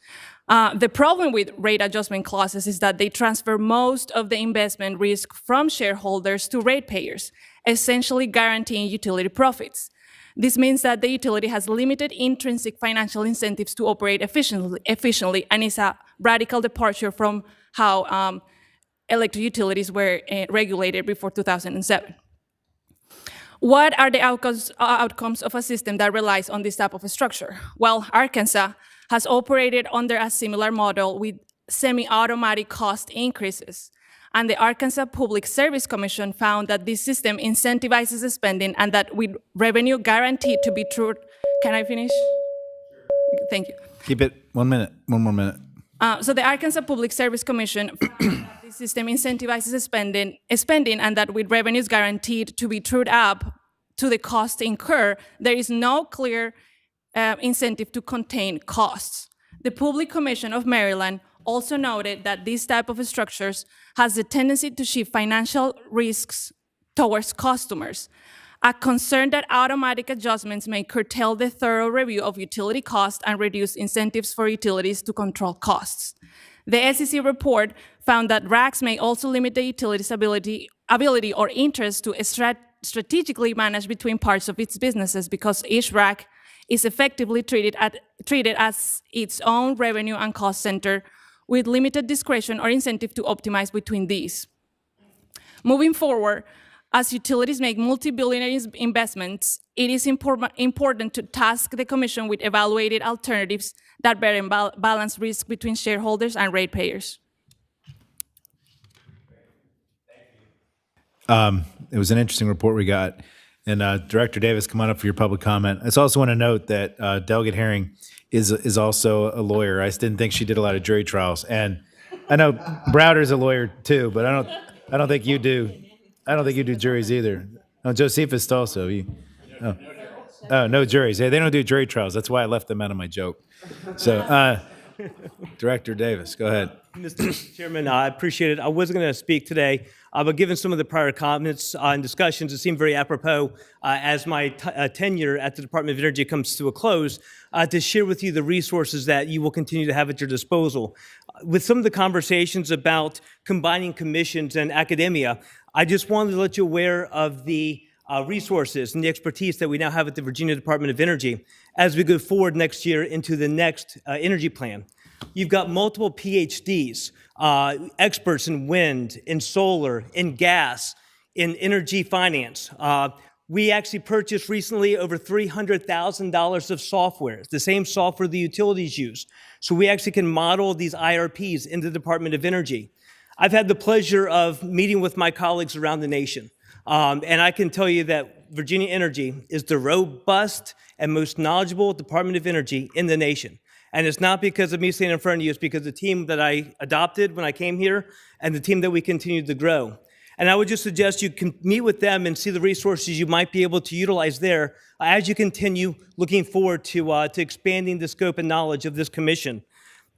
Speaker 21: The problem with rate adjustment clauses is that they transfer most of the investment risk from shareholders to ratepayers, essentially guaranteeing utility profits. This means that the utility has limited intrinsic financial incentives to operate efficiently and is a radical departure from how electric utilities were regulated before 2007. What are the outcomes of a system that relies on this type of a structure? Well, Arkansas has operated under a similar model with semi-automatic cost increases. And the Arkansas Public Service Commission found that this system incentivizes spending and that with revenue guaranteed to be true. Can I finish? Thank you.
Speaker 2: Keep it 1 minute, one more minute.
Speaker 21: So the Arkansas Public Service Commission found that this system incentivizes spending and that with revenues guaranteed to be trued up to the cost incurred, there is no clear incentive to contain costs. The Public Commission of Maryland also noted that this type of structures has a tendency to shift financial risks towards customers, a concern that automatic adjustments may curtail the thorough review of utility costs and reduce incentives for utilities to control costs. The SEC report found that RACs may also limit the utility's ability or interest to strategically manage between parts of its businesses because each RAC is effectively treated as its own revenue and cost center with limited discretion or incentive to optimize between these. Moving forward, as utilities make multi-billionaire investments, it is important to task the Commission with evaluated alternatives that better balance risk between shareholders and ratepayers.
Speaker 2: It was an interesting report we got. And Director Davis, come on up for your public comment. I just also want to note that Delegate Herring is also a lawyer. I didn't think she did a lot of jury trials. And I know Browder's a lawyer too, but I don't think you do. I don't think you do juries either. No, Josephus also. No juries. They don't do jury trials. That's why I left them out of my joke. So, Director Davis, go ahead.
Speaker 6: Mr. Chairman, I appreciate it. I wasn't going to speak today, but given some of the prior comments and discussions, it seemed very apropos as my tenure at the Department of Energy comes to a close to share with you the resources that you will continue to have at your disposal. With some of the conversations about combining commissions and academia, I just wanted to let you aware of the resources and the expertise that we now have at the Virginia Department of Energy as we go forward next year into the next energy plan. You've got multiple PhDs, experts in wind, in solar, in gas, in energy finance. We actually purchased recently over $300,000 of software. It's the same software the utilities use. So we actually can model these IRPs in the Department of Energy. I've had the pleasure of meeting with my colleagues around the nation. And I can tell you that Virginia Energy is the robust and most knowledgeable Department of Energy in the nation. And it's not because of me standing in front of you, it's because of the team that I adopted when I came here and the team that we continue to grow. And I would just suggest you can meet with them and see the resources you might be able to utilize there as you continue looking forward to expanding the scope and knowledge of this commission.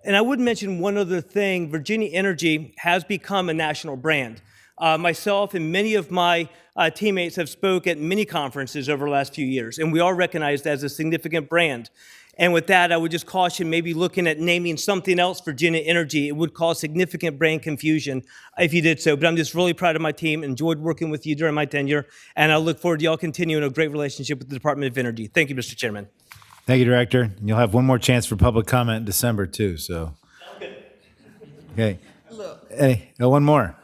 Speaker 6: And I would mention one other thing. Virginia Energy has become a national brand. Myself and many of my teammates have spoke at many conferences over the last few years, and we are recognized as a significant brand. And with that, I would just caution maybe looking at naming something else Virginia Energy. It would cause significant brand confusion if you did so. But I'm just really proud of my team, enjoyed working with you during my tenure, and I look forward to y'all continuing a great relationship with the Department of Energy. Thank you, Mr. Chairman.
Speaker 2: Thank you, Director. And you'll have one more chance for public comment in December, too, so. Okay. Hey, one more.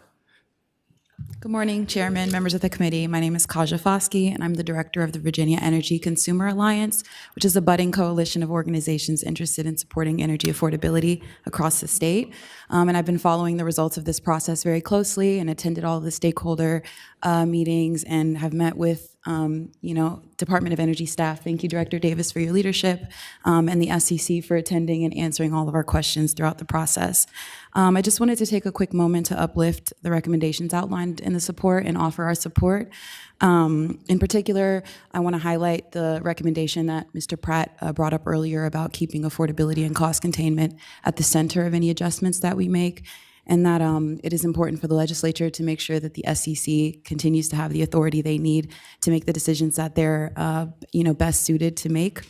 Speaker 8: Good morning, Chairman, members of the committee. My name is Kaja Foskey, and I'm the director of the Virginia Energy Consumer Alliance, which is a budding coalition of organizations interested in supporting energy affordability across the state. And I've been following the results of this process very closely and attended all of the stakeholder meetings and have met with Department of Energy staff. Thank you, Director Davis, for your leadership, and the SEC for attending and answering all of our questions throughout the process. I just wanted to take a quick moment to uplift the recommendations outlined in the support and offer our support. In particular, I want to highlight the recommendation that Mr. Pratt brought up earlier about keeping affordability and cost containment at the center of any adjustments that we make, and that it is important for the legislature to make sure that the SEC continues to have the authority they need to make the decisions that they're best suited to make.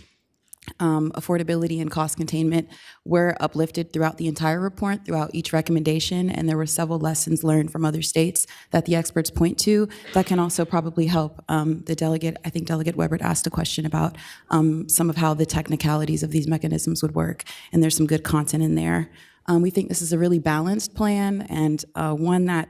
Speaker 8: Affordability and cost containment were uplifted throughout the entire report, throughout each recommendation, and there were several lessons learned from other states that the experts point to that can also probably help the delegate. I think Delegate Weber asked a question about some of how the technicalities of these mechanisms would work, and there's some good content in there. We think this is a really balanced plan and one that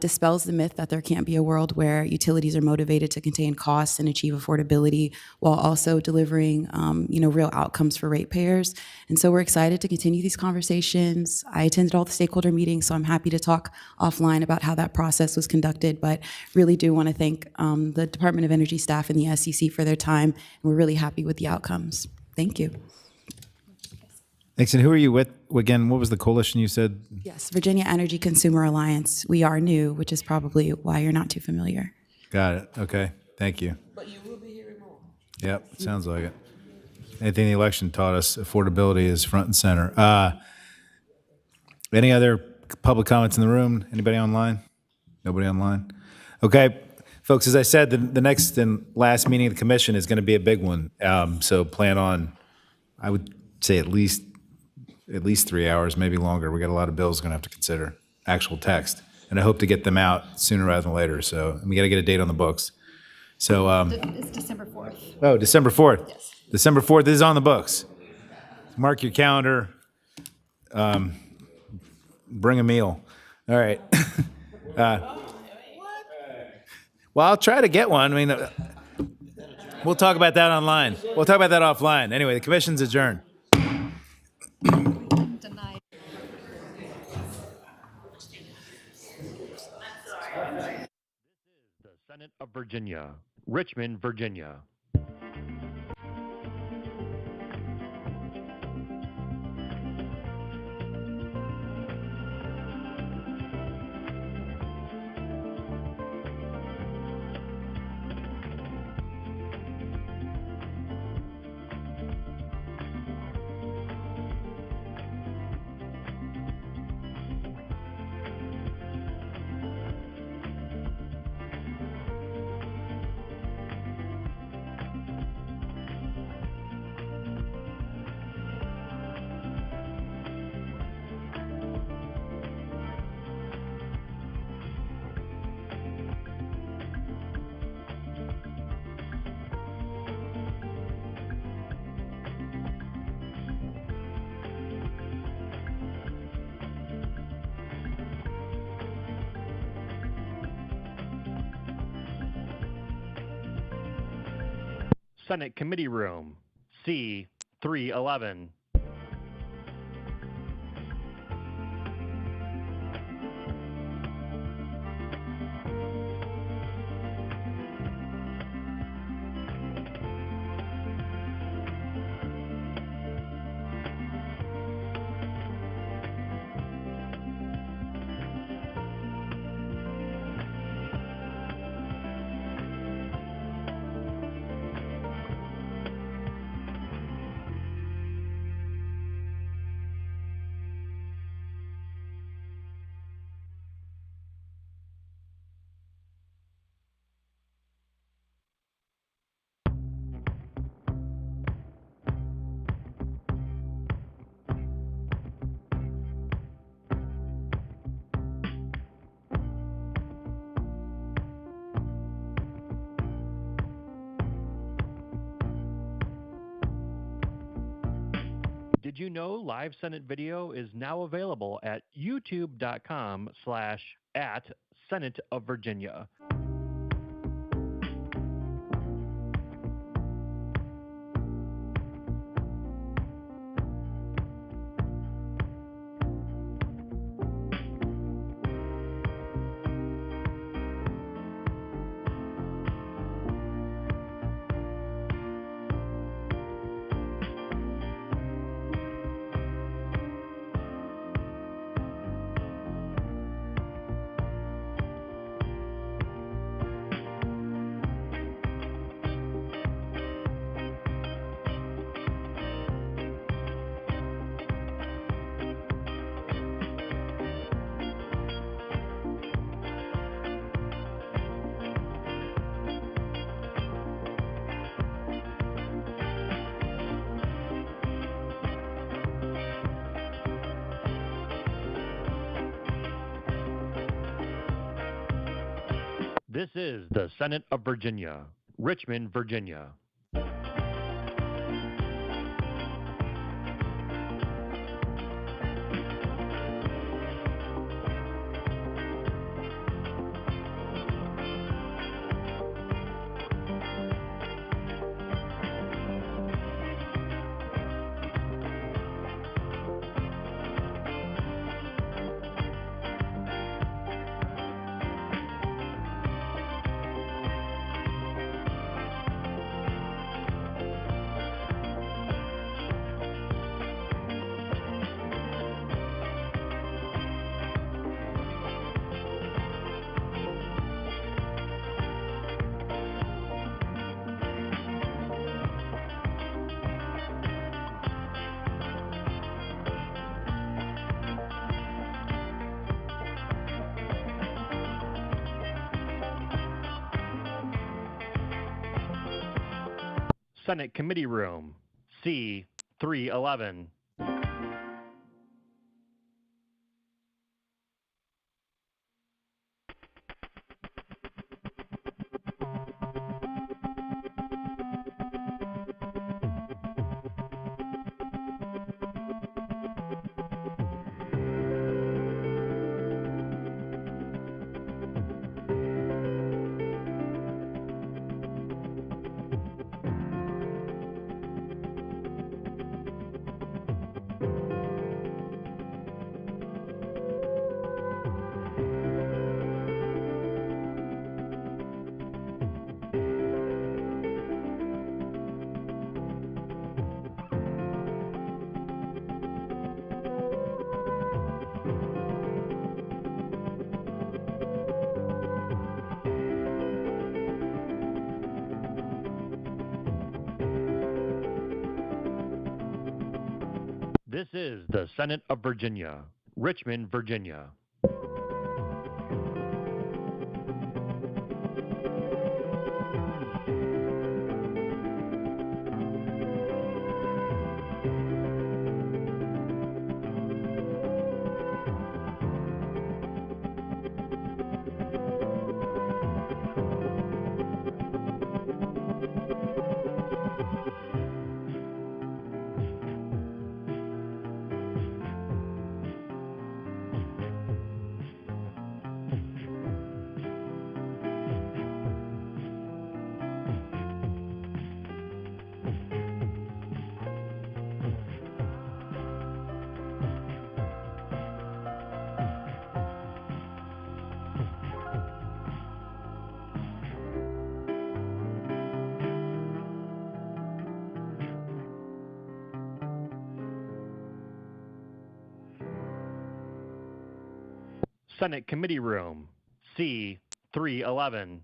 Speaker 8: dispels the myth that there can't be a world where utilities are motivated to contain costs and achieve affordability while also delivering real outcomes for ratepayers. And so we're excited to continue these conversations. I attended all the stakeholder meetings, so I'm happy to talk offline about how that process was conducted, but really do want to thank the Department of Energy staff and the SEC for their time, and we're really happy with the outcomes. Thank you.
Speaker 2: Thanks. And who are you with again? What was the coalition you said?
Speaker 8: Yes, Virginia Energy Consumer Alliance. We are new, which is probably why you're not too familiar.
Speaker 2: Got it. Okay. Thank you.
Speaker 16: But you will be hearing more.
Speaker 2: Yep. Sounds like it. Anything the election taught us, affordability is front and center. Any other public comments in the room? Anybody online? Nobody online? Okay. Folks, as I said, the next and last meeting of the commission is going to be a big one. So plan on, I would say at least 3 hours, maybe longer. We got a lot of bills we're going to have to consider, actual text. And I hope to get them out sooner rather than later. So we got to get a date on the books. So
Speaker 3: It's December 4th.
Speaker 2: oh, December 4th.
Speaker 3: Yes.
Speaker 2: December 4th is on the books. Mark your calendar. Bring a meal. All right. Well, I'll try to get one. I mean, we'll talk about that online. We'll talk about that offline. Anyway, the commission's adjourned.
Speaker 1: Senate of Virginia, Richmond, Virginia. Senate Committee Room, C311. Did you know live Senate video is now available at youtube.com/@Senate of Virginia. This is the Senate of Virginia, Richmond, Virginia. Senate Committee Room, C311. This is the Senate of Virginia, Richmond, Virginia. Senate Committee Room, C311.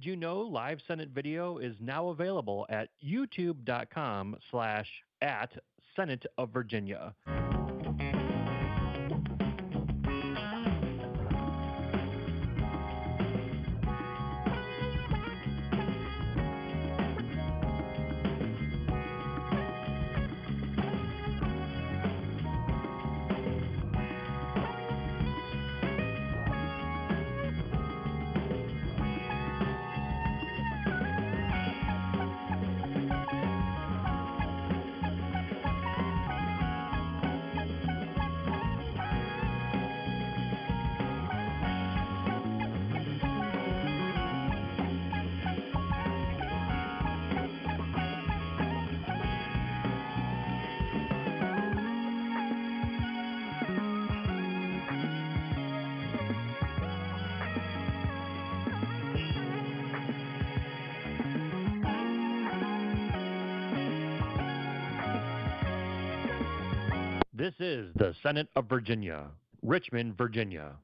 Speaker 1: Did you know live Senate video is now available at youtube.com/@Senate of Virginia. This is the Senate of Virginia, Richmond, Virginia.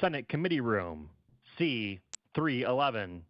Speaker 1: Senate Committee Room, C311.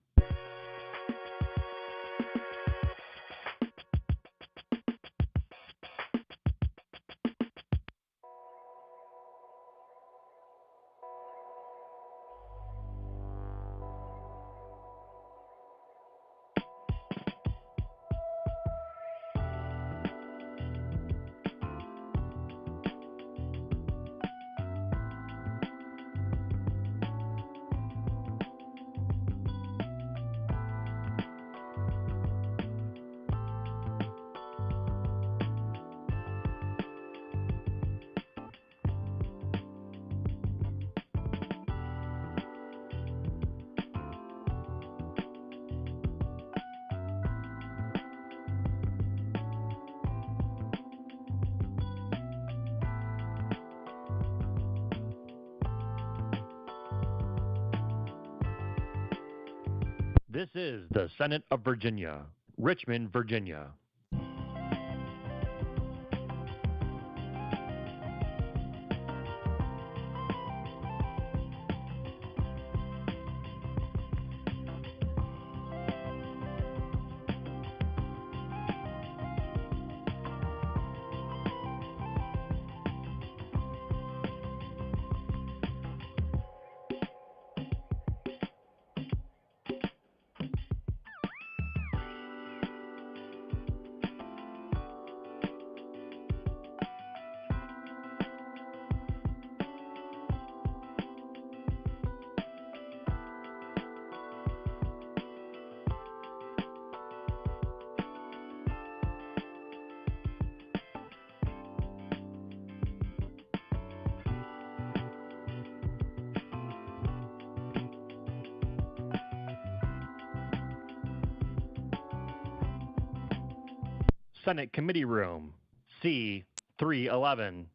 Speaker 1: This is the Senate of Virginia, Richmond, Virginia. Senate Committee Room, C311.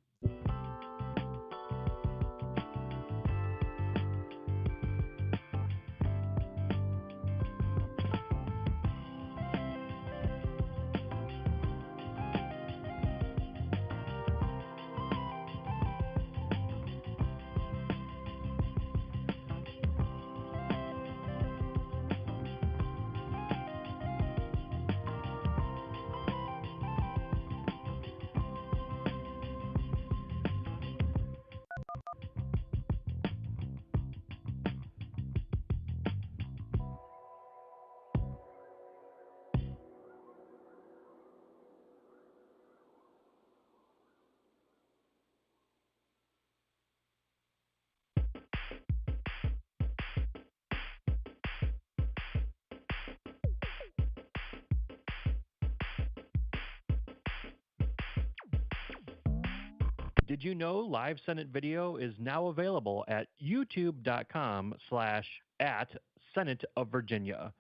Speaker 1: Did you know live Senate video is now available at youtube.com/@Senate of Virginia.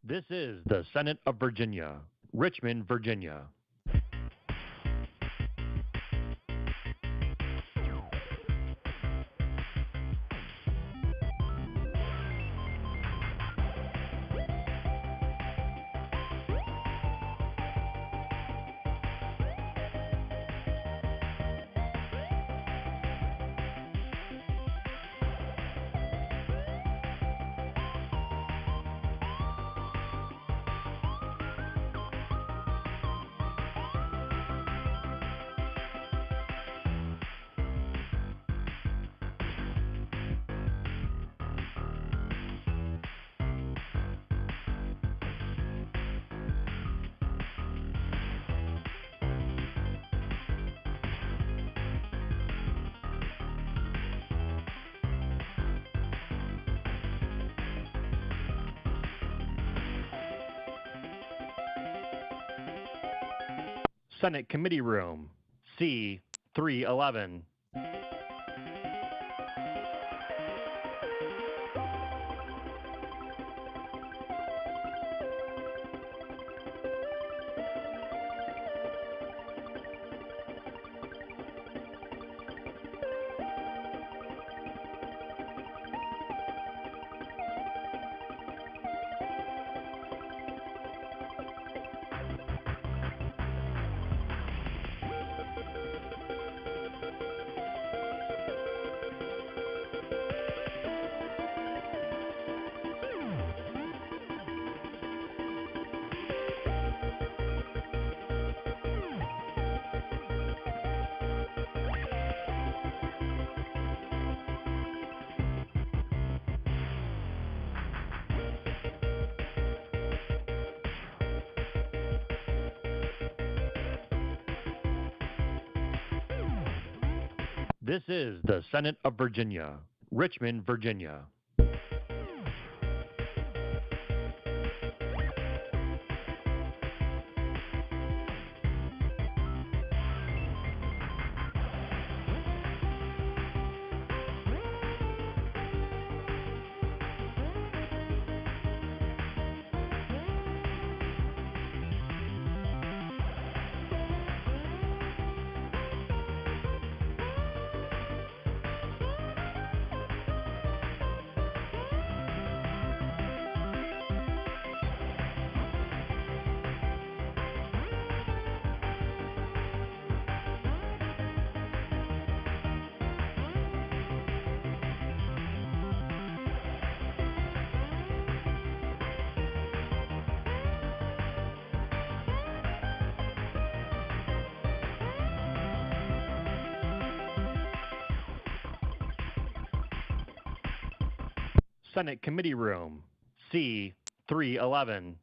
Speaker 1: This is the Senate of Virginia, Richmond, Virginia. Senate Committee Room, C311. This is the Senate of Virginia, Richmond, Virginia. Senate Committee Room, C311.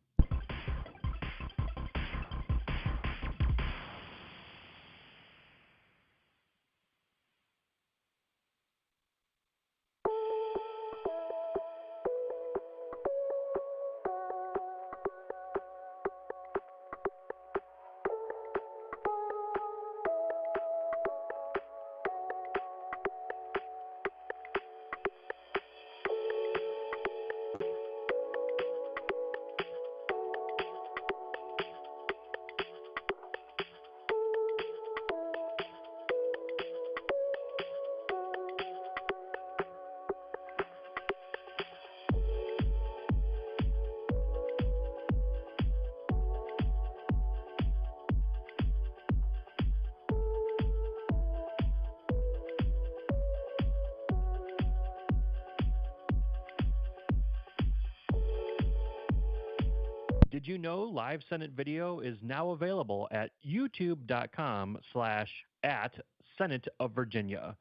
Speaker 1: Did you know live Senate video is now available at youtube.com/@Senate of Virginia.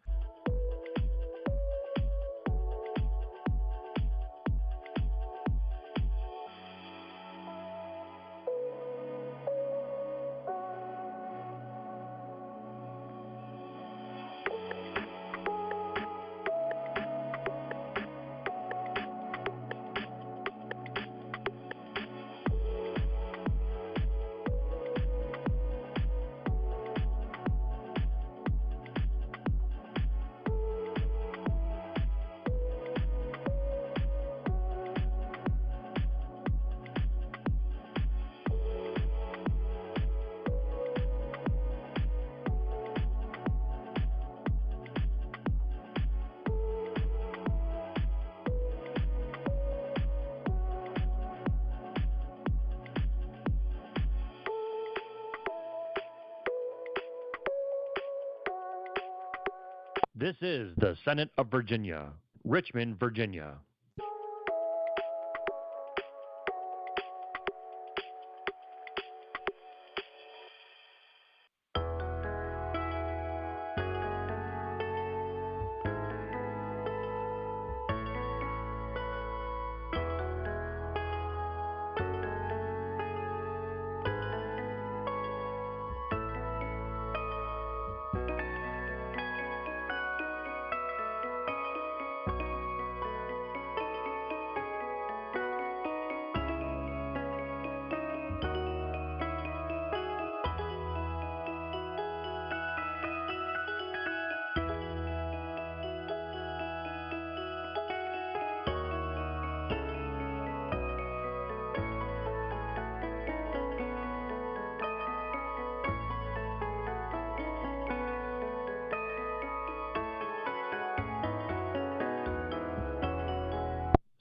Speaker 1: This is the Senate of Virginia, Richmond, Virginia.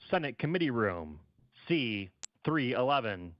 Speaker 1: Senate Committee Room, C311.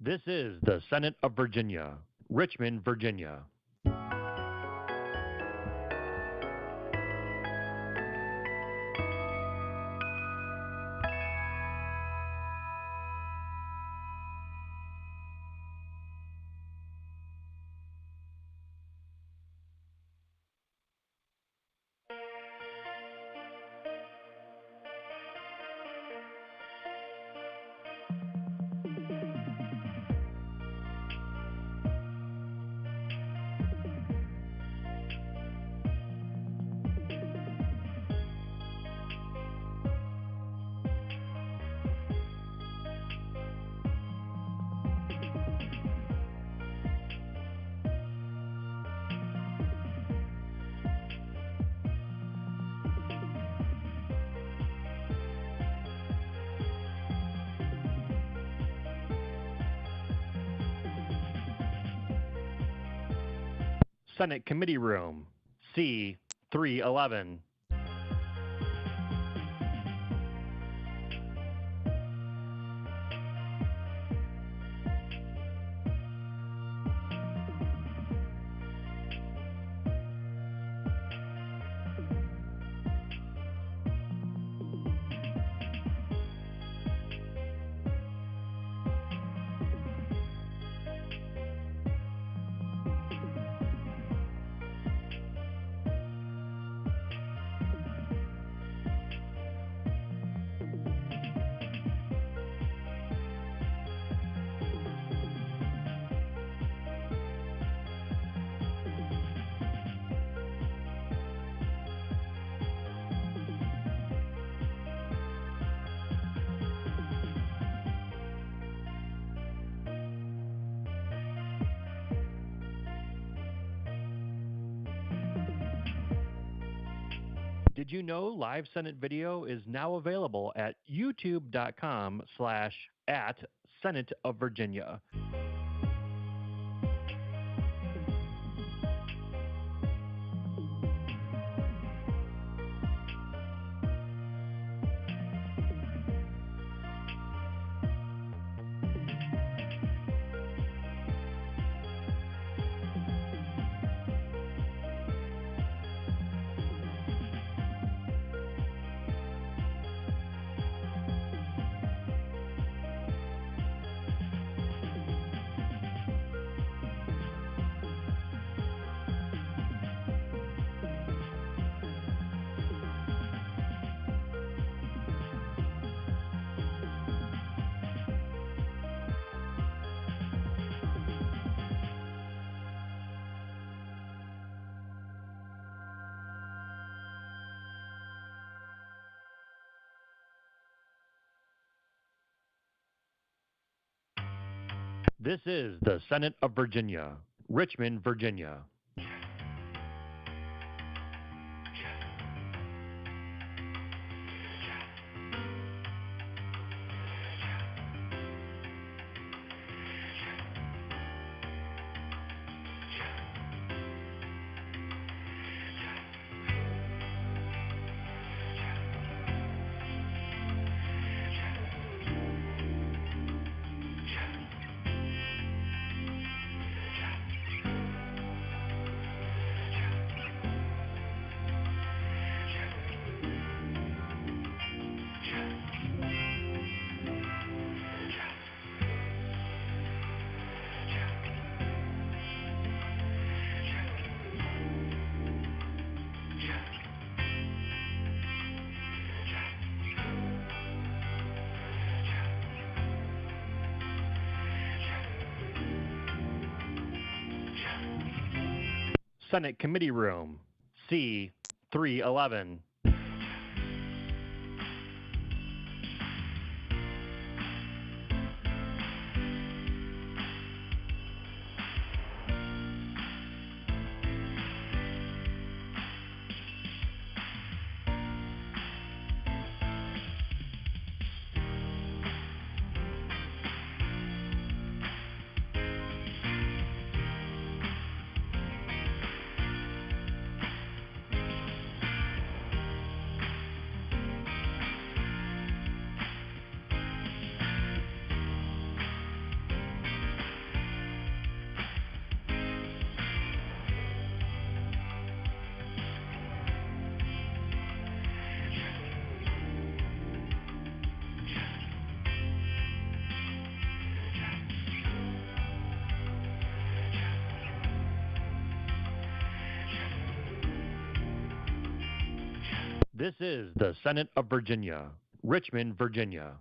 Speaker 1: This is the Senate of Virginia, Richmond, Virginia. Senate Committee Room, C311. Did you know live Senate video is now available at youtube.com/@Senate of Virginia. This is the Senate of Virginia, Richmond, Virginia. Senate Committee Room, C311. This is the Senate of Virginia, Richmond, Virginia.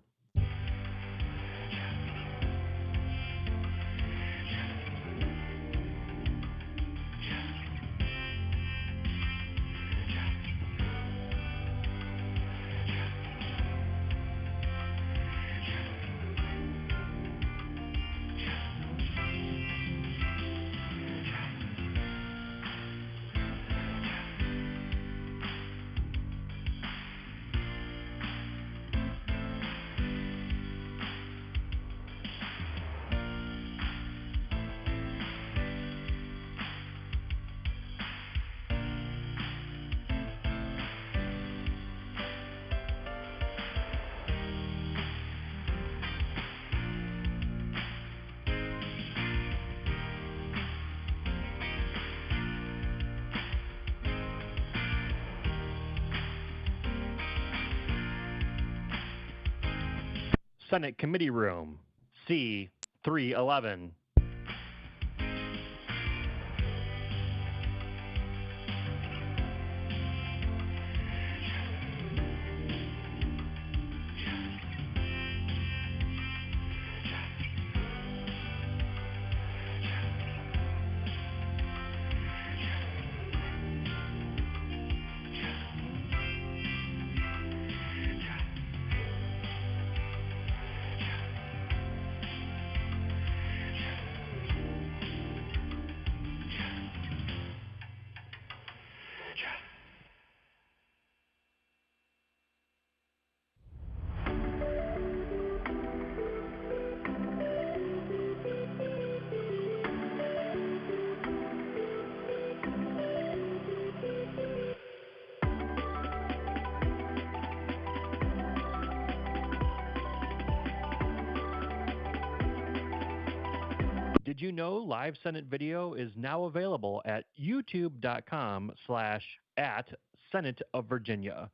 Speaker 1: Senate Committee Room, C311. Did you know live Senate video is now available at youtube.com/@Senate of Virginia?